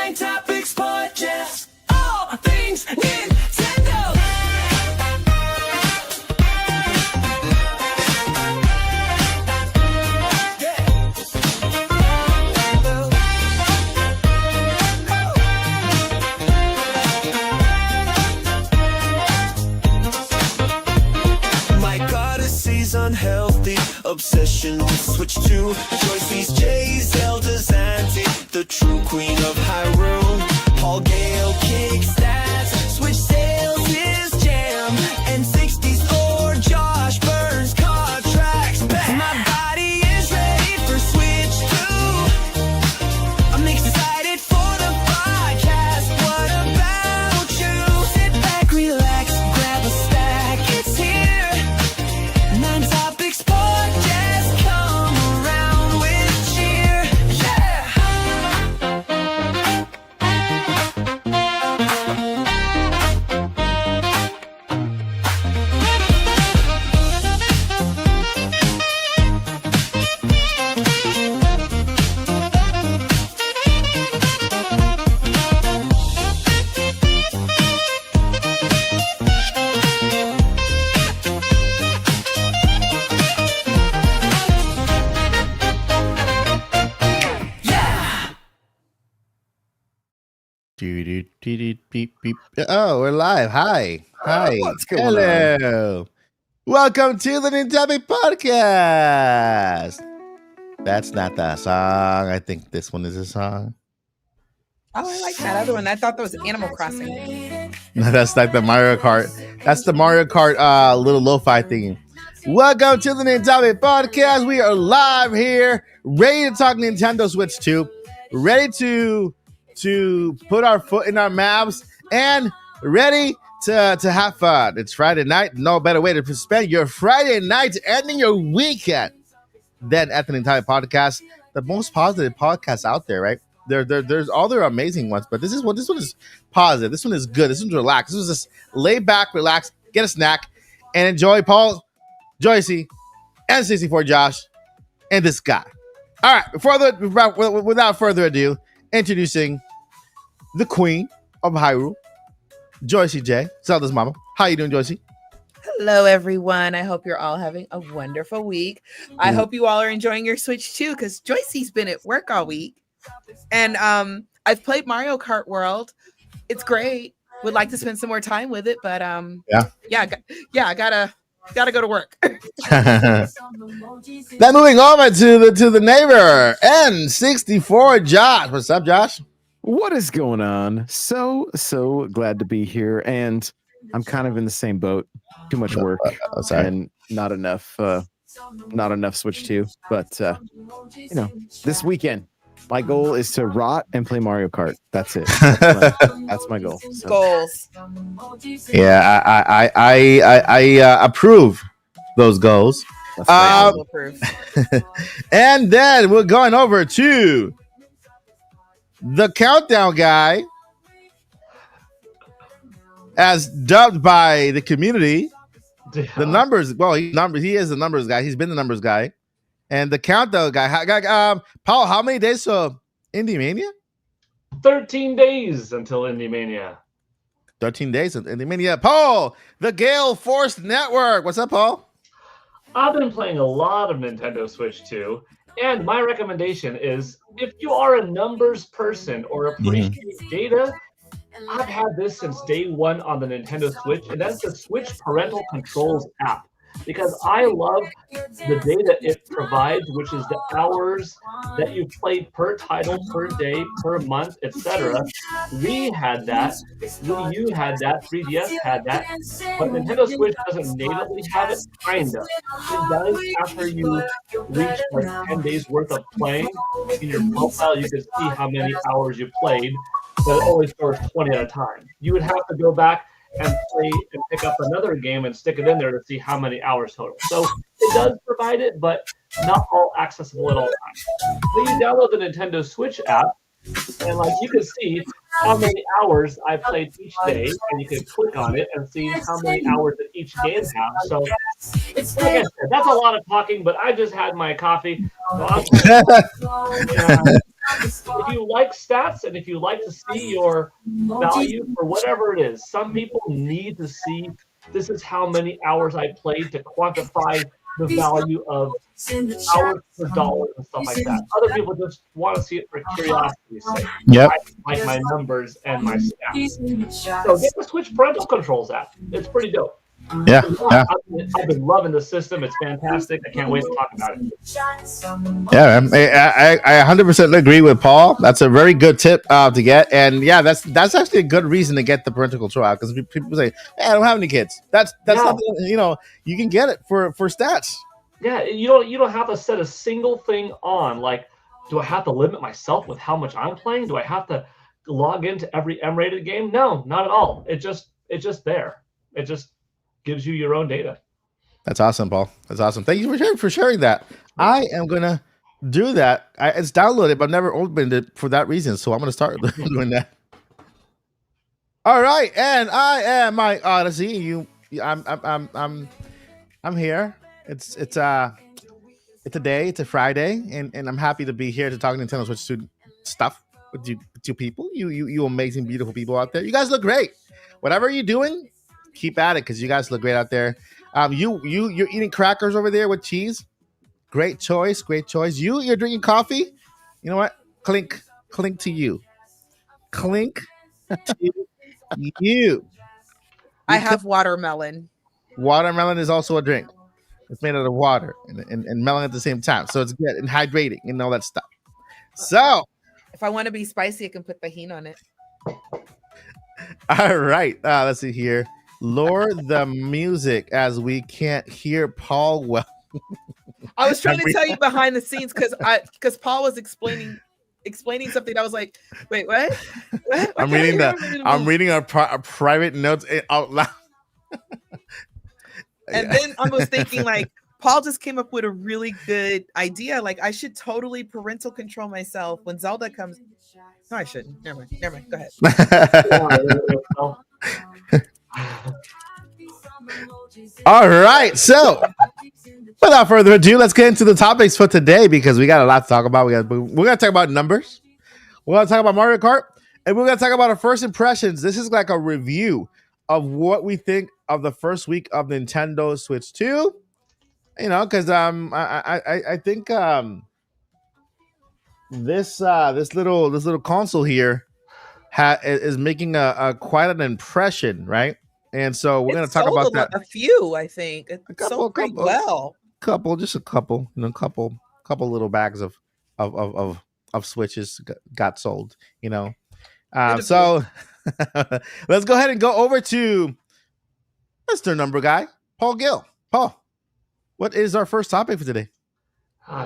Nintopics Podcast. All things Nintendo. My goddessy's unhealthy. Obsession with Switch 2. Joyce's Jay, Zelda's auntie. The true queen of Hyrule. Paul Gale kick stats. Switch sales is jam. And 60s or Josh Burns contracts back. My body is ready for Switch 2. I'm excited for the podcast. What about you? Sit back, relax, grab a stack. It's here. Nintopics Podcast. Come around with cheer. Yeah. Beep, beep. Oh, we're live. Hi. What's going Hello. Welcome to the Nintopics Podcast. That's not the song. I think this one is a song. Oh, I like that other one. I thought that was Animal Crossing. No, that's like the Mario Kart. That's the Mario Kart little lo-fi thing. Welcome to the Nintopics Podcast. We are live here, ready to talk Nintendo Switch 2, ready to put our foot in our mouths, and ready to have fun. It's Friday night. No better way to spend your Friday night ending your weekend than at the Nintopics Podcast, the most positive podcast out there, right? There's all their amazing ones, but this one is positive. This one is good. This one's relaxed. This was just lay back, relax, get a snack, and enjoy Paul, Joycey, and 64 Josh, and this guy. All right, without further ado, introducing the queen of Hyrule, Joycey J, Zelda's mama. How you doing, Joycey? Hello, everyone. I hope you're all having a wonderful week. I hope you all are enjoying your Switch too, because Joycey's been at work all week. And I've played Mario Kart World. It's great. Would like to spend some more time with it, but I gotta go to work. Then moving over to the neighbor, N64 Josh. What's up, Josh? What is going on? So glad to be here, and I'm kind of in the same boat. Too much work and not enough Switch 2. But this weekend, my goal is to rot and play Mario Kart. That's it. That's my goal. So. Goals. Yeah, I approve those goals. And then we're going over to the countdown guy, as dubbed by the community. The numbers. Well, he is the numbers guy. He's been the numbers guy, and the countdown guy. Paul, how many days till Indie Mania? 13 days until Indie Mania. 13 days until Indie Mania. Paul, the Gale Force Network. What's up, Paul? I've been playing a lot of Nintendo Switch 2, and my recommendation is if you are a numbers person or appreciate data, I've had this since day one on the Nintendo Switch, and that's the Switch Parental Controls app. Because I love the data it provides, which is the hours that you've played per title, per day, per month, etc. We had that. Wii U had that. 3DS had that. But Nintendo Switch doesn't natively have it, kind of. It does after you reach like 10 days worth of playing. In your profile, you can see how many hours you played, but it only stores 20 at a time. You would have to go back and play and pick up another game and stick it in there to see how many hours total. So it does provide it, but not all accessible at all times. So you download the Nintendo Switch app, and like you can see how many hours I played each day, and you can click on it and see how many hours that each game has. So, like I said, that's a lot of talking, but I just had my coffee. So if you like stats and if you like to see your value for whatever it is, some people need to see this is how many hours I played to quantify the value of hours per dollar and stuff like that. Other people just want to see it for curiosity's sake. Yep. I like my numbers and my stats. So get the Switch parental controls app. It's pretty dope. Yeah. I've been loving the system. It's fantastic. I can't wait to talk about it. Yeah, I 100% agree with Paul. That's a very good tip to get, and yeah, that's actually a good reason to get the parental control out because people say, "Hey, I don't have any kids." That's not, you can get it for stats. Yeah, you don't have to set a single thing on. Like, do I have to limit myself with how much I'm playing? Do I have to log into every M-rated game? No, not at all. It's just there. It just gives you your own data. That's awesome, Paul. That's awesome. Thank you for sharing that. I am gonna do that. It's downloaded, but I've never opened it for that reason. So I'm gonna start doing that. All right, and I am my Odyssey. I'm here. It's a day. It's a Friday, and I'm happy to be here to talk Nintendo Switch 2 stuff with you people. You amazing, beautiful people out there. You guys look great. Whatever you're doing, keep at it because you guys look great out there. You're eating crackers over there with cheese. Great choice. You're drinking coffee. You know what? Clink to you. Clink to you. I have watermelon. Watermelon is also a drink. It's made out of water and melon at the same time, so it's good and hydrating and all that stuff. So, if I want to be spicy, I can put tahini on it. All right, let's see here. Lower the music as we can't hear Paul well. I was trying to tell you behind the scenes because Paul was explaining something. I was like, wait, what? I'm reading our private notes out loud. And then I was thinking, like, Paul just came up with a really good idea. Like, I should totally parental control myself when Zelda comes. No, I shouldn't. Never mind. Go ahead. All right. So, without further ado, let's get into the topics for today because we got a lot to talk about. We're going to talk about numbers. We're going to talk about Mario Kart. And we're going to talk about our first impressions. This is like a review of what we think of the first week of Nintendo Switch 2. You know, because I think this little console here is making a quite an impression, right? And so we're going to talk about that. A few, I think. It's sold pretty well. Just a couple, couple little bags of Switches got sold, you know. So let's go ahead and go over to Mr. Number Guy, Paul Gill. Paul, what is our first topic for today?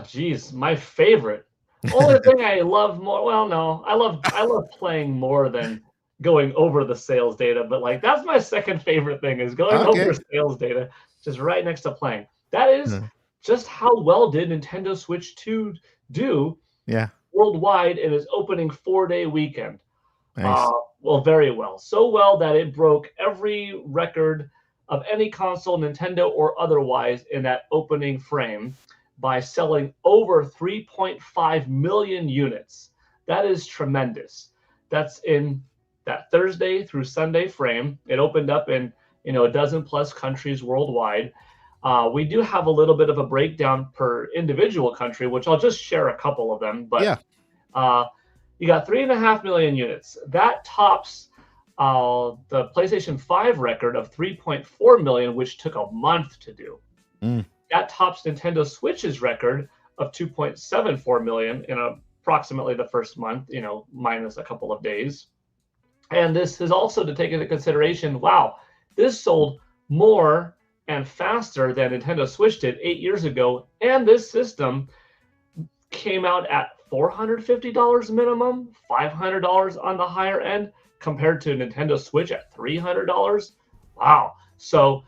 Geez, my favorite. Only thing I love more. Well, no, I love playing more than going over the sales data. But like that's my second favorite thing is going over sales data, just right next to playing. That is just how well did Nintendo Switch 2 do? Yeah. Worldwide in its opening 4-day weekend. Nice. Well, very well. So well that it broke every record of any console, Nintendo or otherwise, in that opening frame by selling over 3.5 million units. That is tremendous. That's in that Thursday through Sunday frame. It opened up in a dozen plus countries worldwide. We do have a little bit of a breakdown per individual country, which I'll just share a couple of them. But you got 3.5 million units. That tops the PlayStation 5 record of 3.4 million, which took a month to do. That tops Nintendo Switch's record of 2.74 million in approximately the first month, minus a couple of days. And this is also to take into consideration, wow, this sold more and faster than Nintendo Switch did 8 years ago. And this system came out at $450 minimum, $500 on the higher end, compared to Nintendo Switch at $300. Wow. So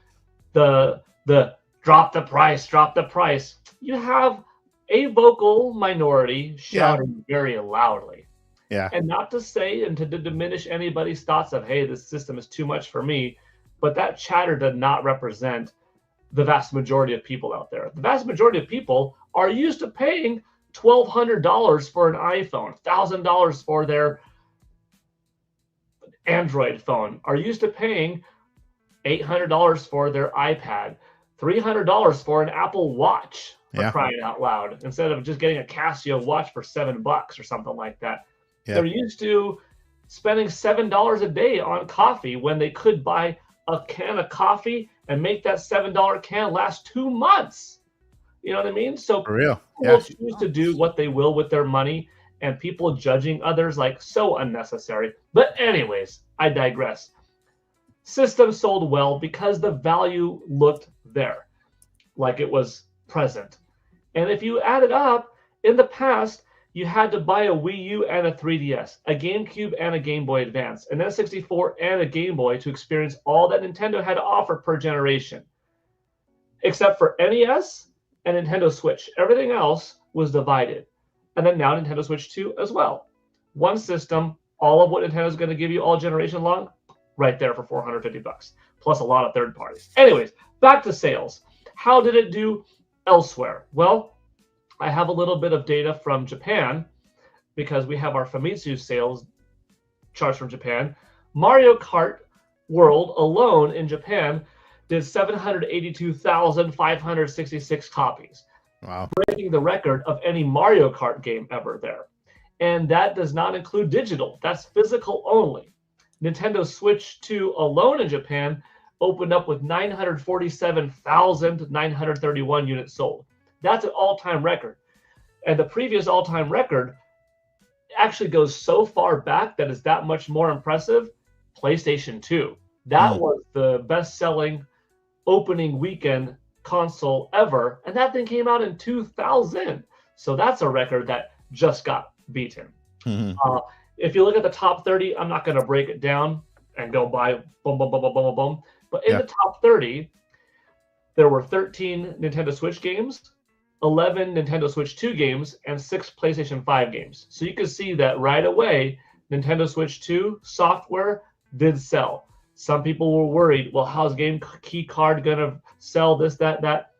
the drop the price. You have a vocal minority shouting very loudly. Yeah. And not to say and to diminish anybody's thoughts of, hey, this system is too much for me, but that chatter does not represent the vast majority of people out there. The vast majority of people are used to paying $1,200 for an iPhone, $1,000 for their Android phone, are used to paying $800 for their iPad, $300 for an Apple Watch, for crying out loud, instead of just getting a Casio watch for $7 or something like that. Yeah. They're used to spending $7 a day on coffee when they could buy a can of coffee and make that $7 can last 2 months. You know what I mean? So for real, people choose to do what they will with their money, and people judging others like so unnecessary. But anyways, I digress. System sold well because the value looked there, like it was present. And if you add it up, in the past, you had to buy a Wii U and a 3DS, a GameCube and a Game Boy Advance, an N64 and a Game Boy to experience all that Nintendo had to offer per generation. Except for NES and Nintendo Switch. Everything else was divided. And then now Nintendo Switch 2 as well. One system, all of what Nintendo's going to give you all generation long, right there for $450, plus a lot of third parties. Anyways, back to sales. How did it do elsewhere? Well, I have a little bit of data from Japan because we have our Famitsu sales charts from Japan. Mario Kart World alone in Japan did 782,566 copies. Wow. Breaking the record of any Mario Kart game ever there. And that does not include digital. That's physical only. Nintendo Switch 2 alone in Japan opened up with 947,931 units sold. That's an all-time record. And the previous all-time record actually goes so far back that is that much more impressive. PlayStation 2. That was the best-selling opening weekend console ever. And that thing came out in 2000. So that's a record that just got beaten. If you look at the top 30, I'm not going to break it down and go by boom, boom, boom, boom, boom, boom. But in the top 30, there were 13 Nintendo Switch games, 11 Nintendo Switch 2 games, and 6 PlayStation 5 games. So you can see that right away, Nintendo Switch 2 software did sell. Some people were worried, well, how's Game Key Card going to sell this, that?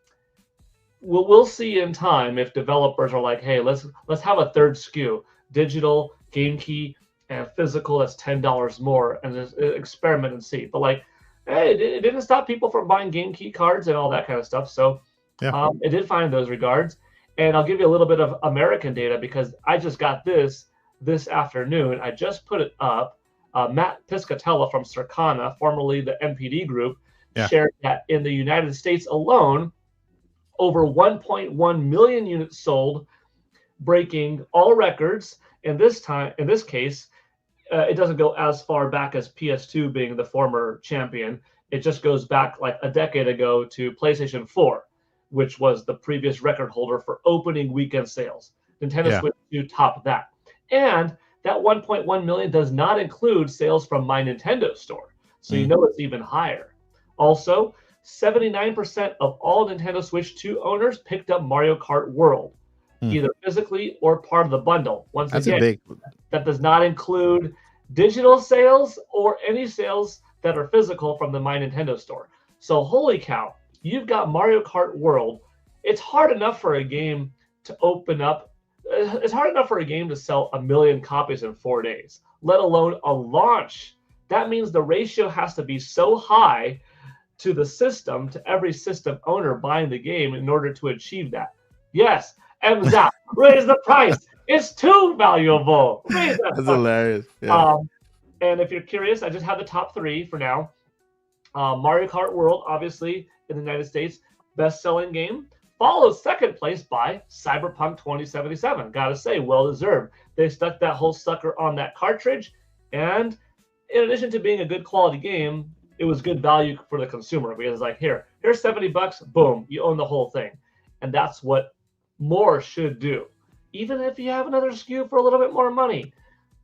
We'll see in time if developers are like, hey, let's have a third SKU, digital, Game Key, and physical, that's $10 more, and just experiment and see. But like, hey, it didn't stop people from buying Game Key cards and all that kind of stuff. So it did find those regards. And I'll give you a little bit of American data because I just got this afternoon. I just put it up. Matt Piscatella from Circana, formerly the NPD Group, shared that in the United States alone, over 1.1 million units sold, breaking all records. In this case, it doesn't go as far back as PS2 being the former champion. It just goes back like a decade ago to PlayStation 4, which was the previous record holder for opening weekend sales. Nintendo Switch 2 topped that. And that 1.1 million does not include sales from My Nintendo Store. So you know it's even higher. Also, 79% of all Nintendo Switch 2 owners picked up Mario Kart World, either physically or part of the bundle. Once again, that does not include digital sales or any sales that are physical from the My Nintendo Store. So holy cow, you've got Mario Kart World. It's hard enough for a game to open up. It's hard enough for a game to sell 1 million copies in 4 days, let alone a launch. That means the ratio has to be so high to the system, to every system owner buying the game in order to achieve that. Yes, MZAP, raise the price. It's too valuable. Raise that. That's hilarious. Yeah. And if you're curious, I just have the top 3 for now. Mario Kart World, obviously, in the United States, best-selling game. Followed second place by Cyberpunk 2077. Gotta say, well-deserved. They stuck that whole sucker on that cartridge. And in addition to being a good quality game, it was good value for the consumer. Because it's like, here's $70, boom, you own the whole thing. And that's what more should do. Even if you have another SKU for a little bit more money,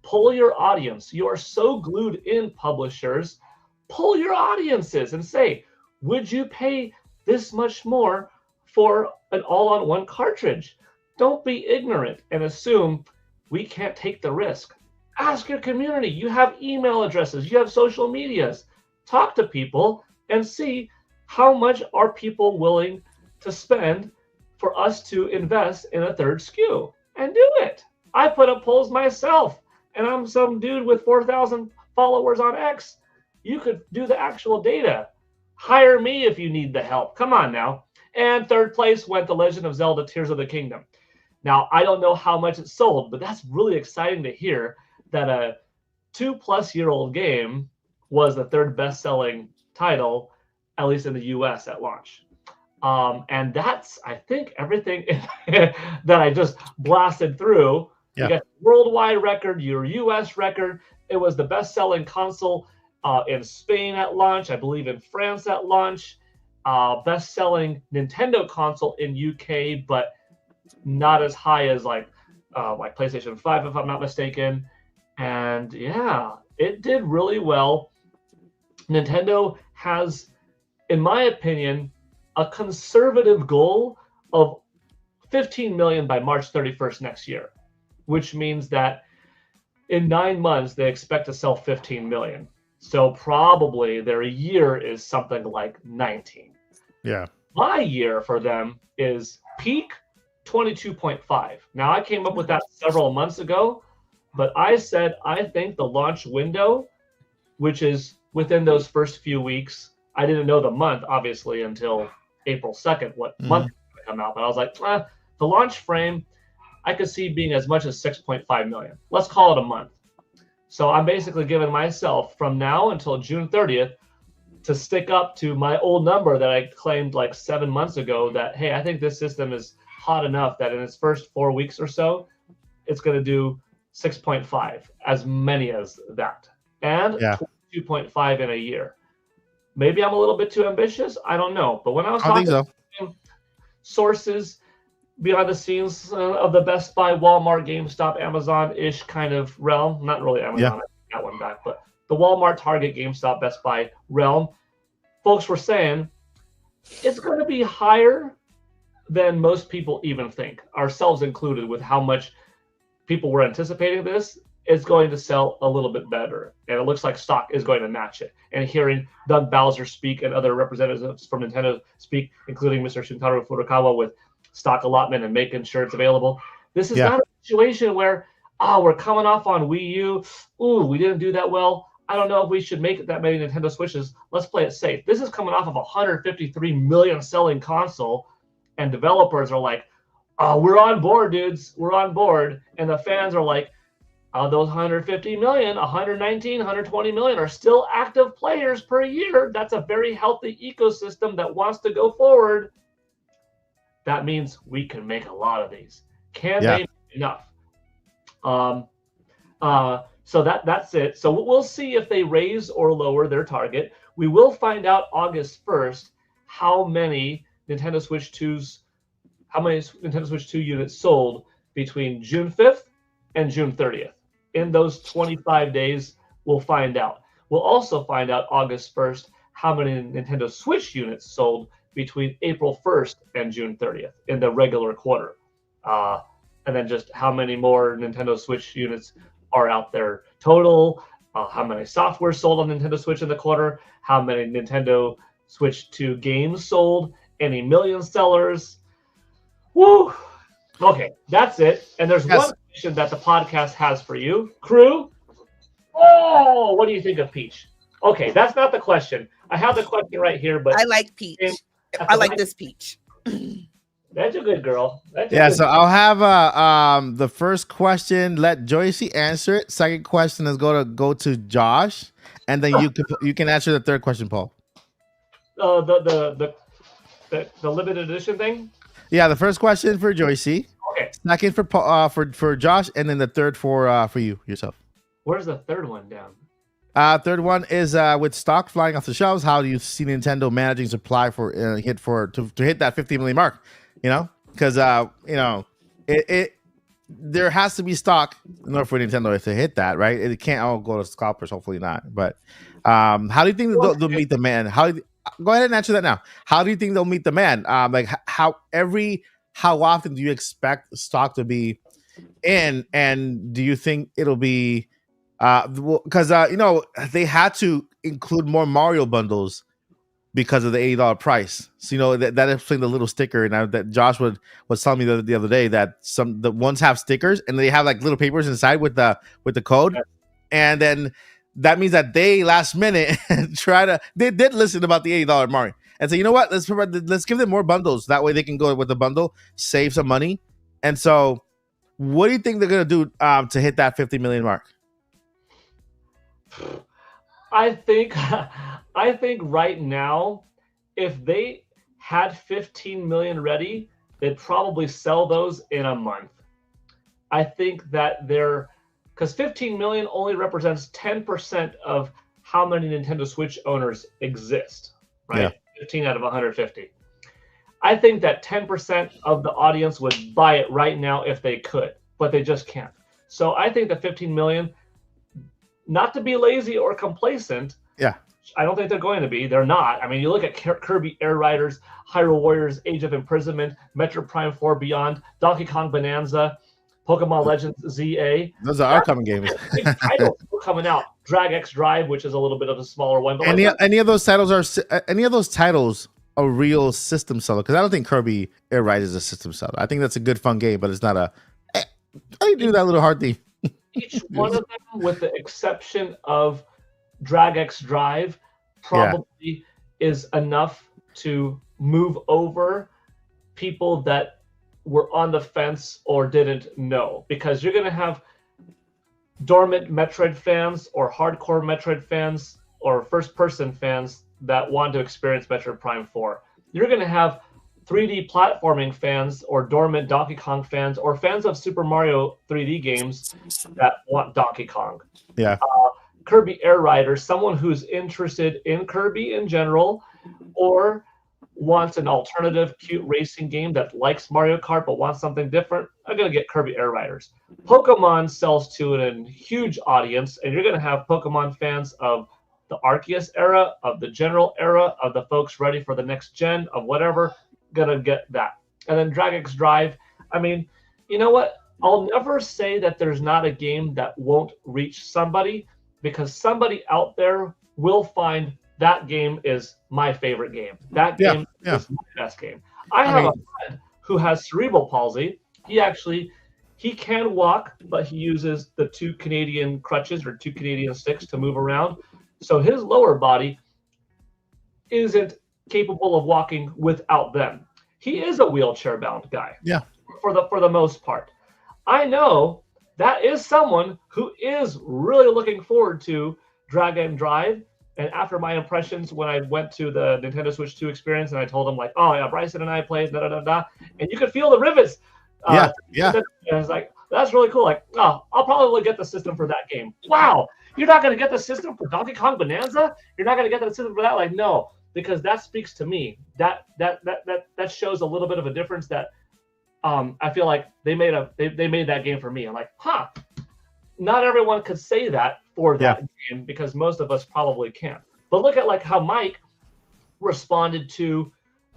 pull your audience. You are so glued in, publishers. Pull your audiences and say, would you pay this much more for an all-on-one cartridge? Don't be ignorant and assume we can't take the risk. Ask your community. You have email addresses. You have social medias. Talk to people and see how much are people willing to spend for us to invest in a third SKU. and do it. I put up polls myself, and I'm some dude with 4,000 followers on X. You could do the actual data. Hire me if you need the help. Come on now. And third place went The Legend of Zelda Tears of the Kingdom. Now, I don't know how much it sold, but that's really exciting to hear that a 2-plus-year-old game was the third best-selling title, at least in the US at launch. And that's, I think, everything that I just blasted through. Yeah. You got worldwide record, your US record. It was the best-selling console in Spain at launch, I believe in France at launch. Best-selling Nintendo console in UK, but not as high as like PlayStation 5, if I'm not mistaken. And yeah, it did really well. Nintendo has, in my opinion, a conservative goal of 15 million by March 31st next year, which means that in 9 months, they expect to sell 15 million. So probably their year is something like 19. Yeah. My year for them is peak 22.5. Now, I came up with that several months ago, but I said I think the launch window, which is within those first few weeks, I didn't know the month, obviously, until April 2nd, what month it's going to come out. But I was like, the launch frame, I could see being as much as 6.5 million. Let's call it a month. So I'm basically giving myself from now until June 30th to stick up to my old number that I claimed like 7 months ago that, hey, I think this system is hot enough that in its first 4 weeks or so, it's going to do 6.5, as many as that. And 2.5 in a year. Maybe I'm a little bit too ambitious. I don't know. But when I was talking to sources behind the scenes of the Best Buy, Walmart, GameStop, Amazon-ish kind of realm, not really Amazon, I take that one back, but the Walmart, Target, GameStop, Best Buy realm, folks were saying it's going to be higher than most people even think, ourselves included, with how much people were anticipating this. It's going to sell a little bit better, and it looks like stock is going to match it. And hearing Doug Bowser speak and other representatives from Nintendo speak, including Mr. Shintaro Furukawa, with stock allotment and making sure it's available. This is not a situation where, we're coming off on Wii U. Ooh, we didn't do that well. I don't know if we should make that many Nintendo Switches. Let's play it safe. This is coming off of a 153 million selling console, and developers are like, we're on board, dudes. We're on board. And the fans are like, those 150 million, 119, 120 million are still active players per year. That's a very healthy ecosystem that wants to go forward. That means we can make a lot of these. Can they make enough? So that's it. So we'll see if they raise or lower their target. We will find out August 1st how many Nintendo Switch 2 units sold between June 5th and June 30th. In those 25 days, we'll find out. We'll also find out August 1st how many Nintendo Switch units sold between April 1st and June 30th in the regular quarter. And then just how many more Nintendo Switch units are out there total, how many software sold on Nintendo Switch in the quarter, how many Nintendo Switch 2 games sold, any million sellers. Woo! Okay, that's it. And there's one question that the podcast has for you. Crew, what do you think of Peach? Okay, that's not the question. I have the question right here, but I like Peach. I like this Peach. That's a good girl. So I'll have the first question, let Joycey answer it. Second question is go to Josh, and then you can answer the third question, Paul. The limited edition thing. Yeah, the first question for Joycey. Okay. Second for Josh, and then the third for you yourself. Where's the third one down? Third one is with stock flying off the shelves. How do you see Nintendo managing supply for to hit that 50 million mark? Because there has to be stock in order for Nintendo to hit that, right? It can't all go to scalpers. Hopefully not. But how do you think they'll meet the man? Go ahead and answer that now. How do you think they'll meet the man? How often do you expect stock to be in? And do you think it'll be? Because they had to include more Mario bundles because of the $80 price. So that explained the little sticker, and that Josh was telling me the other day that the ones have stickers and they have like little papers inside with the code, and then that means that they last minute they did listen about the $80 Mario and say, you know what, let's give them more bundles. That way they can go with the bundle, save some money. And so, what do you think they're gonna do to hit that 50 million mark? I think right now, if they had 15 million ready, they'd probably sell those in a month. I think that because 15 million only represents 10% of how many Nintendo Switch owners exist, right? Yeah. 15 out of 150. I think that 10% of the audience would buy it right now if they could, but they just can't. So I think that 15 million, not to be lazy or complacent. Yeah. I don't think they're going to be. They're not. I mean, you look at Kirby Air Riders, Hyrule Warriors, Age of Imprisonment, Metroid Prime 4 Beyond, Donkey Kong Bonanza, Pokemon Legends ZA. Those are upcoming games. Big titles coming out. Drag X Drive, which is a little bit of a smaller one. But any of those titles a real system seller? Because I don't think Kirby Air Riders is a system seller. I think that's a good fun game, but it's not a. How do you do that little hard thing? Each one of them, with the exception of Drag X Drive, probably is enough to move over people that were on the fence or didn't know, because you're going to have dormant Metroid fans or hardcore Metroid fans or first-person fans that want to experience Metroid Prime 4. You're going to have 3D platforming fans or dormant Donkey Kong fans or fans of Super Mario 3D games that want Donkey Kong. Yeah. Kirby Air Rider, someone who's interested in Kirby in general or wants an alternative cute racing game that likes Mario Kart but wants something different, are going to get Kirby Air Riders. Pokemon sells to a huge audience, and you're going to have Pokemon fans of the Arceus era, of the general era, of the folks ready for the next gen, of whatever, going to get that. And then Drag X Drive, I mean, you know what? I'll never say that there's not a game that won't reach somebody, because somebody out there will find that game is my favorite game. That game is my best game. I have a friend who has cerebral palsy. He can walk, but he uses the 2 Canadian crutches or 2 Canadian sticks to move around. So his lower body isn't capable of walking without them. He is a wheelchair-bound guy. Yeah. For the most part. I know that is someone who is really looking forward to Drag and Drive. And after my impressions when I went to the Nintendo Switch 2 experience, and I told him like, oh yeah, Bryson and I played and you could feel the rivets. Yeah. And it's like, that's really cool. Like, oh, I'll probably get the system for that game. Wow, you're not going to get the system for Donkey Kong Bonanza? You're not going to get the system for that? Like, no, because that speaks to me. That shows a little bit of a difference that I feel like they made that game for me. I'm like, not everyone could say that for that game, because most of us probably can't. But look at like how Mike responded to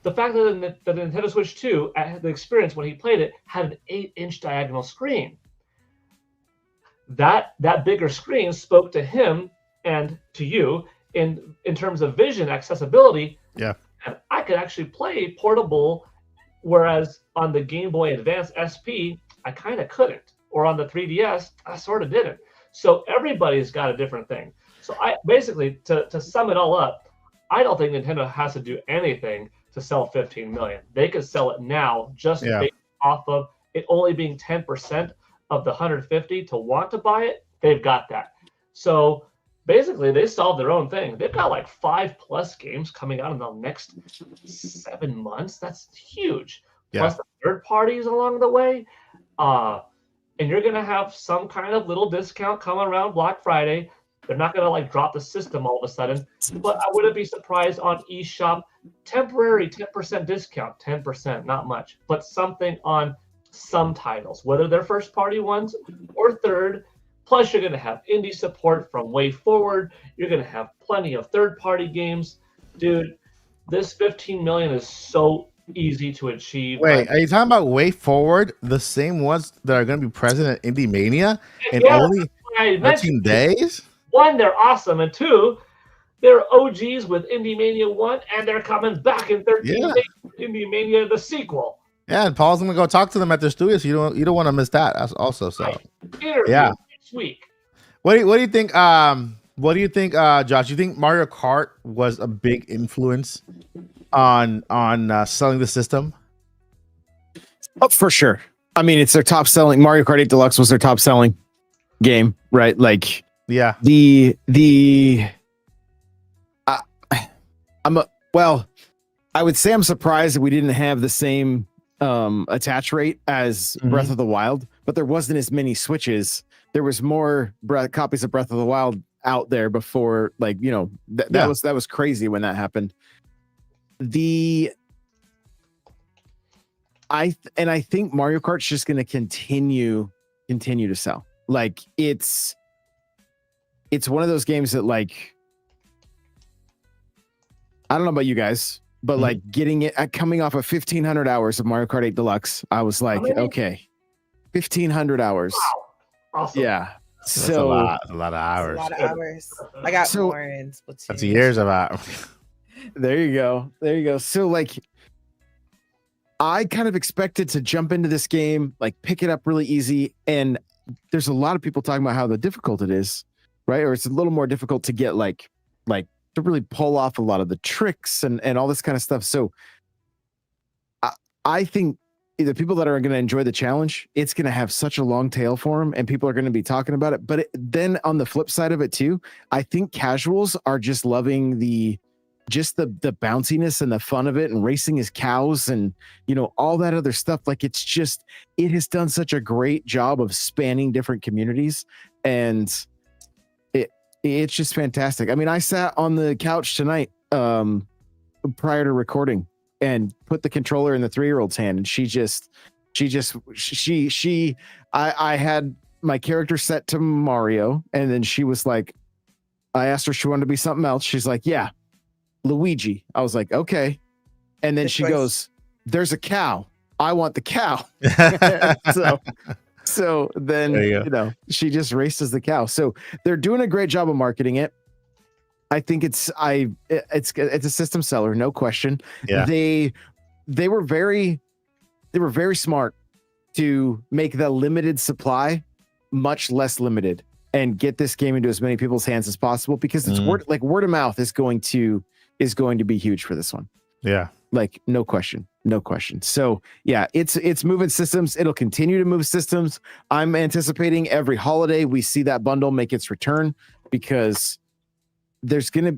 the fact that the Nintendo Switch 2, the experience when he played it, had an 8-inch diagonal screen. That bigger screen spoke to him and to you in terms of vision accessibility. Yeah. And I could actually play portable, whereas on the Game Boy Advance SP, I kind of couldn't. Or on the 3DS, I sort of didn't. So everybody's got a different thing. So I basically, to sum it all up, I don't think Nintendo has to do anything to sell 15 million. They could sell it now just based off of it only being 10% of the 150 to want to buy it. They've got that. So basically, they solved their own thing. They've got like 5+ games coming out in the next 7 months. That's huge. Yeah. Plus the third parties along the way. And you're going to have some kind of little discount coming around Black Friday. They're not going to like drop the system all of a sudden. But I wouldn't be surprised on eShop, temporary 10% discount, 10%, not much, but something on some titles, whether they're first party ones or third. Plus, you're going to have indie support from Way Forward. You're going to have plenty of third party games. Dude, this 15 million is so easy to achieve. Wait, are you talking about Way Forward, the same ones that are going to be present at Indie Mania in only 13 days? One, they're awesome, and two, They're OGs with Indie Mania 1, and they're coming back in 13 Yeah. days with Indie Mania, the sequel. Yeah, and Paul's gonna go talk to them at their studio, so you don't want to miss that also. So Interview yeah. next week. What do you think? What do you think, Josh? You think Mario Kart was a big influence on selling the system? Oh, for sure. I mean, it's their top selling. Mario Kart 8 Deluxe was their top selling game, right? Like, Yeah. I would say I'm surprised that we didn't have the same attach rate as Breath of the Wild, but there wasn't as many Switches. There was more copies of Breath of the Wild out there before, like, you know, that was crazy when that happened. I think Mario Kart's just going to continue to sell. Like, it's one of those games that, like, I don't know about you guys, but like getting it coming off of 1,500 hours of Mario Kart 8 Deluxe, I was like, okay, 1,500 hours. Wow. Awesome. Yeah. That's So a lot of hours. A lot of hours. I got So- more in Splatoon. That's years of hours. there you go. So, like, I kind of expected to jump into this game, like pick it up really easy. And there's a lot of people talking about how difficult it is, right? Or it's a little more difficult to get like to really pull off a lot of the tricks and all this kind of stuff. So I think the people that are going to enjoy the challenge, it's going to have such a long tail for them, and people are going to be talking about it. But then on the flip side of it too, I think casuals are just loving the bounciness and the fun of it, and racing his cows and, you know, all that other stuff. Like, it has done such a great job of spanning different communities, and it's just fantastic. I mean, I sat on the couch tonight prior to recording and put the controller in the 3-year-old's hand, and I had my character set to Mario, and then she was like, I asked her if she wanted to be something else. She's like, yeah, Luigi. I was like, okay. And then Good she choice. goes, there's a cow. I want the cow. So then, There you go. you know, she just races the cow. So they're doing a great job of marketing it. I think it's a system seller, no question. Yeah. They were very smart to make the limited supply much less limited and get this game into as many people's hands as possible, because it's word of mouth is going to be huge for this one. Yeah. Like, no question. So yeah, it's moving systems. It'll continue to move systems. I'm anticipating every holiday we see that bundle make its return, because there's gonna.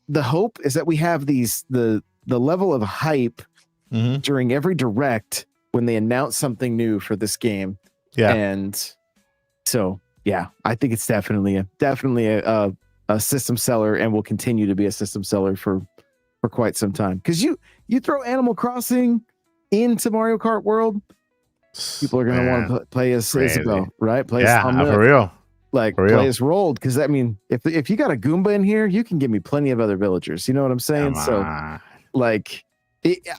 The hope is that we have the level of hype during every direct when they announce something new for this game. Yeah. And so yeah, I think it's definitely a system seller, and will continue to be a system seller for quite some time. Because you throw Animal Crossing into Mario Kart World, people are going to want to play as Isabelle, right? Play as Tom Nook, for real. like for real. play as Rolled. Because I mean, if you got a Goomba in here, you can give me plenty of other villagers. You know what I'm saying? Come So on. like,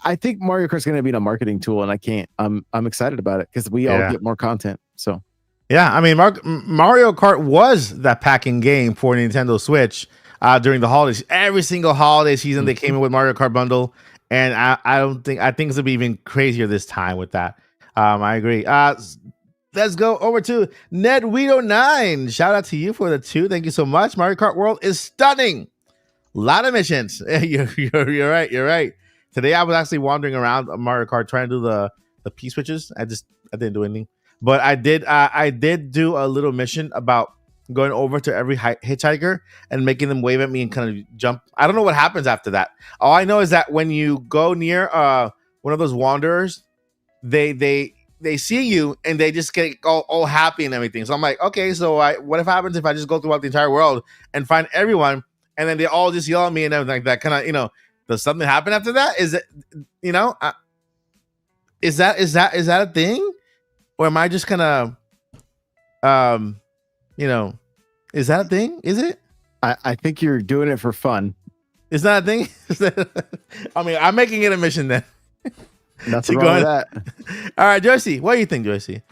I think Mario Kart's going to be a marketing tool, and I'm excited about it, because we all get more content. So Yeah, I mean, Mario Kart was that packing game for Nintendo Switch during the holidays. Every single holiday season, they came in with Mario Kart bundle, and I think it's gonna be even crazier this time with that. I agree. Let's go over to NedWeedo9. Shout out to you for the 2. Thank you so much. Mario Kart World is stunning. A lot of missions. You're right. You're right. Today I was actually wandering around Mario Kart trying to do the P switches. I didn't do anything. But I did do a little mission about going over to every hitchhiker and making them wave at me and kind of jump. I don't know what happens after that. All I know is that when you go near one of those wanderers, they see you and they just get all happy and everything. So I'm like, okay, so what if happens if I just go throughout the entire world and find everyone, and then they all just yell at me and everything like that? Kind of, you know, does something happen after that? Is it, you know, is that a thing? Or am I just gonna, you know, is that a thing? Is it? I think you're doing it for fun. Is that a thing? I mean, I'm making it a mission then. Nothing wrong with that. All right, Joycey, what do you think, Joycey?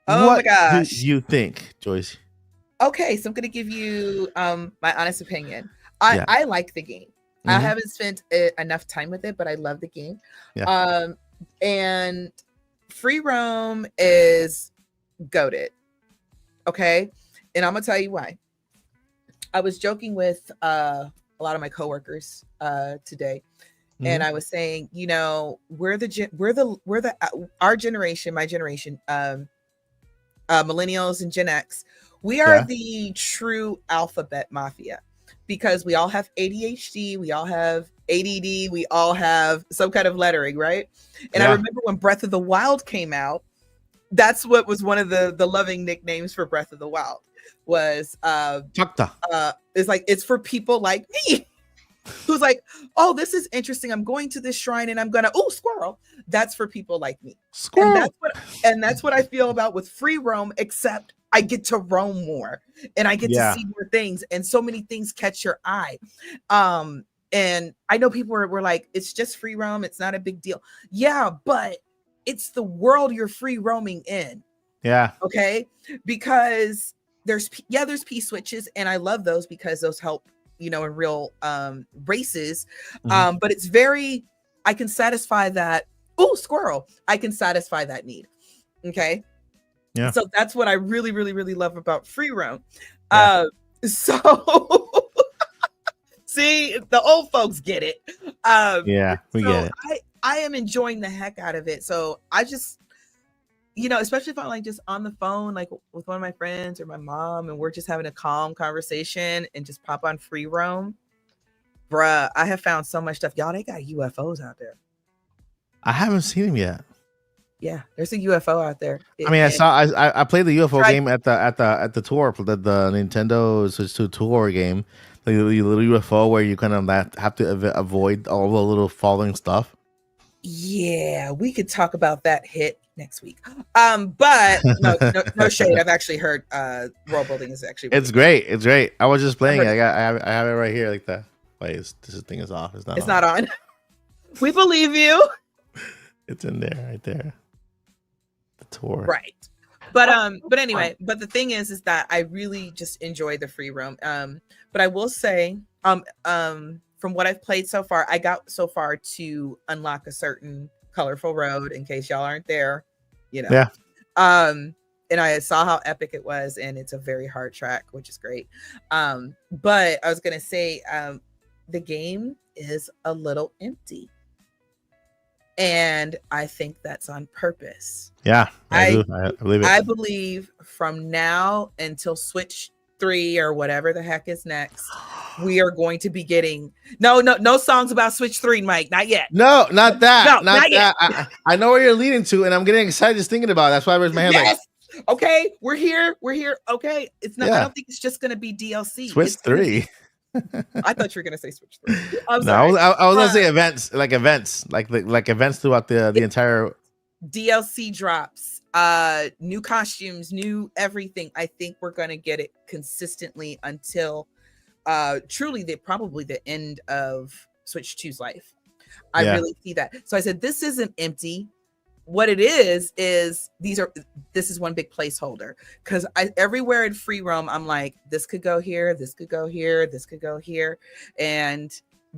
Oh What my gosh. do you think, Joycey? Okay, so I'm gonna give you my honest opinion. I like the game. I Mhm. haven't spent enough time with it, but I love the game. Yeah. And free roam is goated. Okay. And I'm gonna tell you why. I was joking with a lot of my coworkers today, and Mhm. I was saying, you know, our generation, my generation, millennials and Gen X, we are Yeah. the true alphabet mafia because we all have ADHD, we all have ADD, we all have some kind of lettering, right? And I Yeah. remember when Breath of the Wild came out, that's what was one of the loving nicknames for Breath of the Wild was Chakta. it's like it's for people like me who's like, oh, this is interesting, I'm going to this shrine and I'm gonna, oh, squirrel. That's for people like me. Squirrel. And that's what I feel about with free roam, except I get to roam more and I get to see more things, and so many things catch your eye. And I know people were like, it's just free roam, it's not a big deal. Yeah, but it's the world you're free roaming in. Yeah. Okay. Because there's P switches, and I love those because those help, you know, in real races. Mhm. But it's very, I can satisfy that. Oh, squirrel. I can satisfy that need. Okay. Yeah. So that's what I really, really, really love about free roam. Yeah. So see, the old folks get it. Yeah, we get it. I am enjoying the heck out of it. So I just, you know, especially if I'm like just on the phone, like with one of my friends or my mom, and we're just having a calm conversation and just pop on free roam. Bruh, I have found so much stuff. Y'all, they got UFOs out there. I haven't seen him yet. Yeah, there's a UFO out there. I mean, I played the UFO game at the tour, the Nintendo Switch 2 tour game, the little UFO where you kind of have to avoid all the little falling stuff. Yeah, we could talk about that hit next week. But no shade. I've actually heard world building is actually really It's great. It's great. I was just playing it. heard I have it right here, like that. Wait, this thing is off. It's not. It's on. not on. We believe you. It's in there, right there. The tour. Right. But anyway, but the thing is that I really just enjoy the free roam. But I will say, from what I've played so far, I got so far to unlock a certain colorful road, in case y'all aren't there, you know. Yeah. And I saw how epic it was, and it's a very hard track, which is great. But I was gonna say, the game is a little empty. And I think that's on purpose. Yeah, I believe it. I believe from now until Switch 3 or whatever the heck is next, we are going to be getting no songs about Switch 3, Mike. Not yet. No, not that. No, not not yet. that. I know where you're leading to, and I'm getting excited just thinking about it. That's why I raised my hand. Yes. Okay, we're here. Okay, it's not. Yeah. I don't think it's just going to be DLC. Switch 3. I thought you were going to say Switch 3. I'm No, sorry. I was gonna say events, like events throughout the entire DLC drops, new costumes, new everything. I think we're going to get it consistently until truly probably the end of Switch 2's life. I really see that. So I said, this isn't empty. What it is this is one big placeholder, because everywhere in free roam, I'm like, this could go here, this could go here, this could go here. And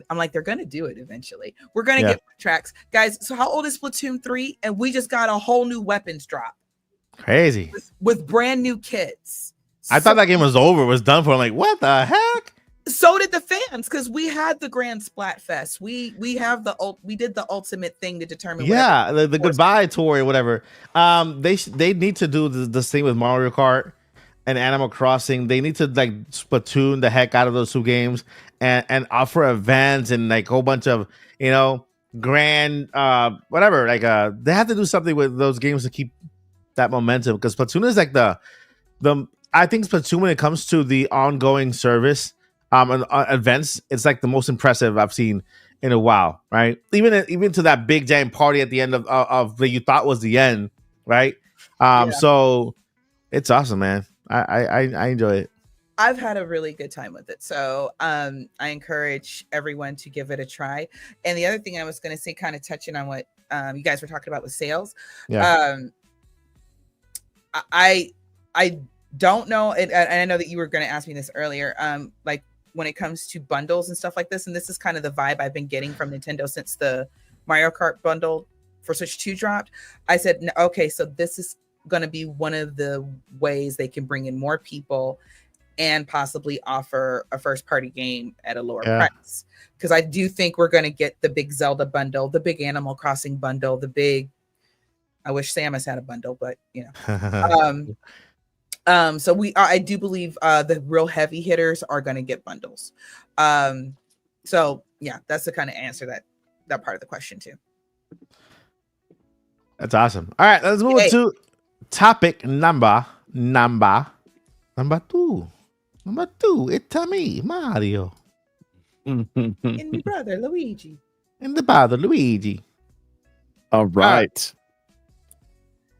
I'm like, they're going to do it eventually. We're going to get tracks. Guys, so how old is Splatoon 3? And we just got a whole new weapons drop. Crazy. With brand new kits. I thought that game was over, was done for. I'm like, what the heck? So did the fans, because we had the Grand Splatfest. We did the ultimate thing to determine. The goodbye tour or whatever. They need to do the same with Mario Kart and Animal Crossing. They need to like Splatoon the heck out of those two games and offer events and like a whole bunch of, you know, grand whatever. Like they have to do something with those games to keep that momentum, because Splatoon is like the I think Splatoon, when it comes to the ongoing service and events, it's like the most impressive I've seen in a while, right? Even to that big giant party at the end of that you thought was the end, right? So it's awesome, man. I enjoy it. I've had a really good time with it. So I encourage everyone to give it a try. And the other thing I was going to say, kind of touching on what you guys were talking about with sales. Yeah. I don't know, and I know that you were going to ask me this earlier. Like when it comes to bundles and stuff like this, and this is kind of the vibe I've been getting from Nintendo since the Mario Kart bundle for Switch 2 dropped. I said, okay, so this is going to be one of the ways they can bring in more people and possibly offer a first party game at a lower price. Because I do think we're going to get the big Zelda bundle, the big Animal Crossing bundle, the big, I wish Samus had a bundle, but you know. So I do believe the real heavy hitters are going to get bundles. So yeah, that's the kind of answer that part of the question too. That's awesome. All right, let's move to topic number two. Number two, it's me, Mario. And my brother Luigi. All right.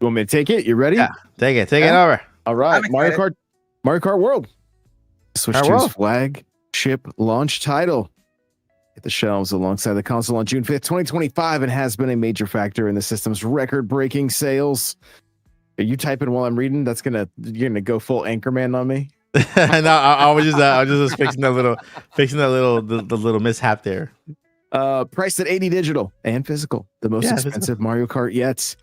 You want me to take it? You ready? Yeah, take it over. All right, Mario Kart World. Switch 2's flagship launch title. Hit the shelves alongside the console on June 5th, 2025, and has been a major factor in the system's record-breaking sales. Are you typing while I'm reading? You're gonna go full Anchorman on me. No, I was just fixing that little mishap there. Priced at $80 digital and physical, the most expensive Mario Kart yet.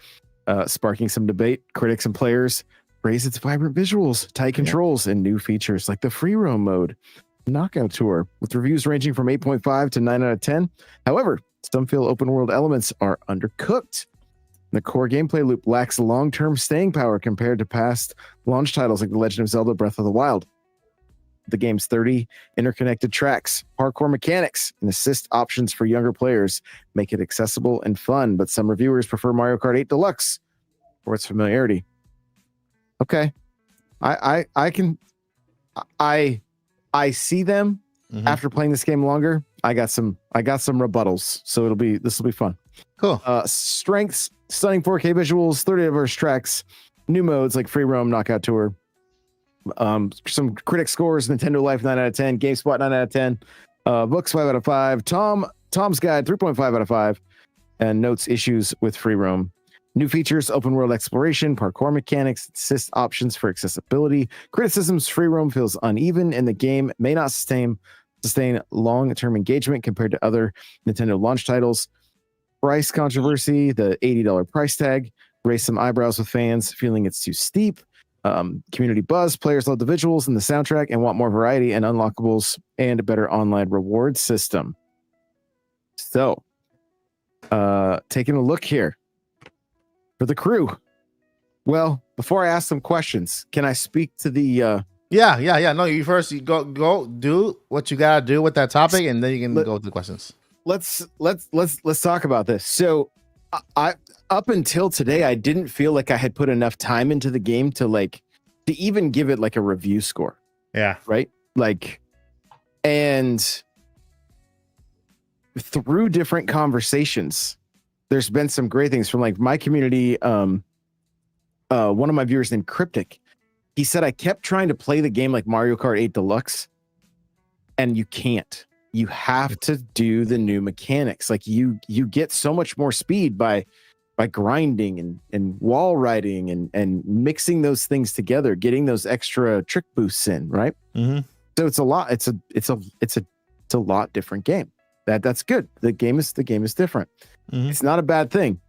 Sparking some debate, critics and players praise its vibrant visuals, tight controls, and new features like the free roam mode. Knockout Tour, with reviews ranging from 8.5 to 9 out of 10. However, some feel open world elements are undercooked. The core gameplay loop lacks long-term staying power compared to past launch titles like The Legend of Zelda Breath of the Wild. The game's 30 interconnected tracks, parkour mechanics, and assist options for younger players make it accessible and fun, but some reviewers prefer Mario Kart 8 Deluxe for its familiarity. Okay. I see them after playing this game longer. I got some rebuttals, so this will be fun. Cool. Strengths, stunning 4K visuals, 30 diverse tracks, new modes like free roam, knockout tour. Some critic scores: Nintendo Life 9 out of 10, GameSpot 9 out of 10, books 5 out of 5, Tom's Guide 3.5 out of 5, and notes issues with free roam. New features: open world exploration, parkour mechanics, assist options for accessibility. Criticisms: free roam feels uneven, and the game may not sustain long-term engagement compared to other Nintendo launch titles. Price controversy: the $80 price tag raised some eyebrows with fans, feeling it's too steep. Community buzz: players love the visuals and the soundtrack and want more variety and unlockables and a better online reward system. So, taking a look here for the crew. Well, before I ask some questions, can I speak to the Yeah. No, you first. You go do what you gotta do with that topic, and then you can go to the questions. Let's talk about this. So, I up until today, I didn't feel like I had put enough time into the game to even give it like a review score. Yeah. Right. And through different conversations, there's been some great things from my community. One of my viewers named Cryptic, he said, I kept trying to play the game like Mario Kart 8 Deluxe, and you can't. You have to do the new mechanics. You get so much more speed by grinding and wall riding and mixing those things together, getting those extra trick boosts in, right? Mm-hmm. So it's a lot. It's a lot different game. That's good. The game is different. Mm-hmm. It's not a bad thing.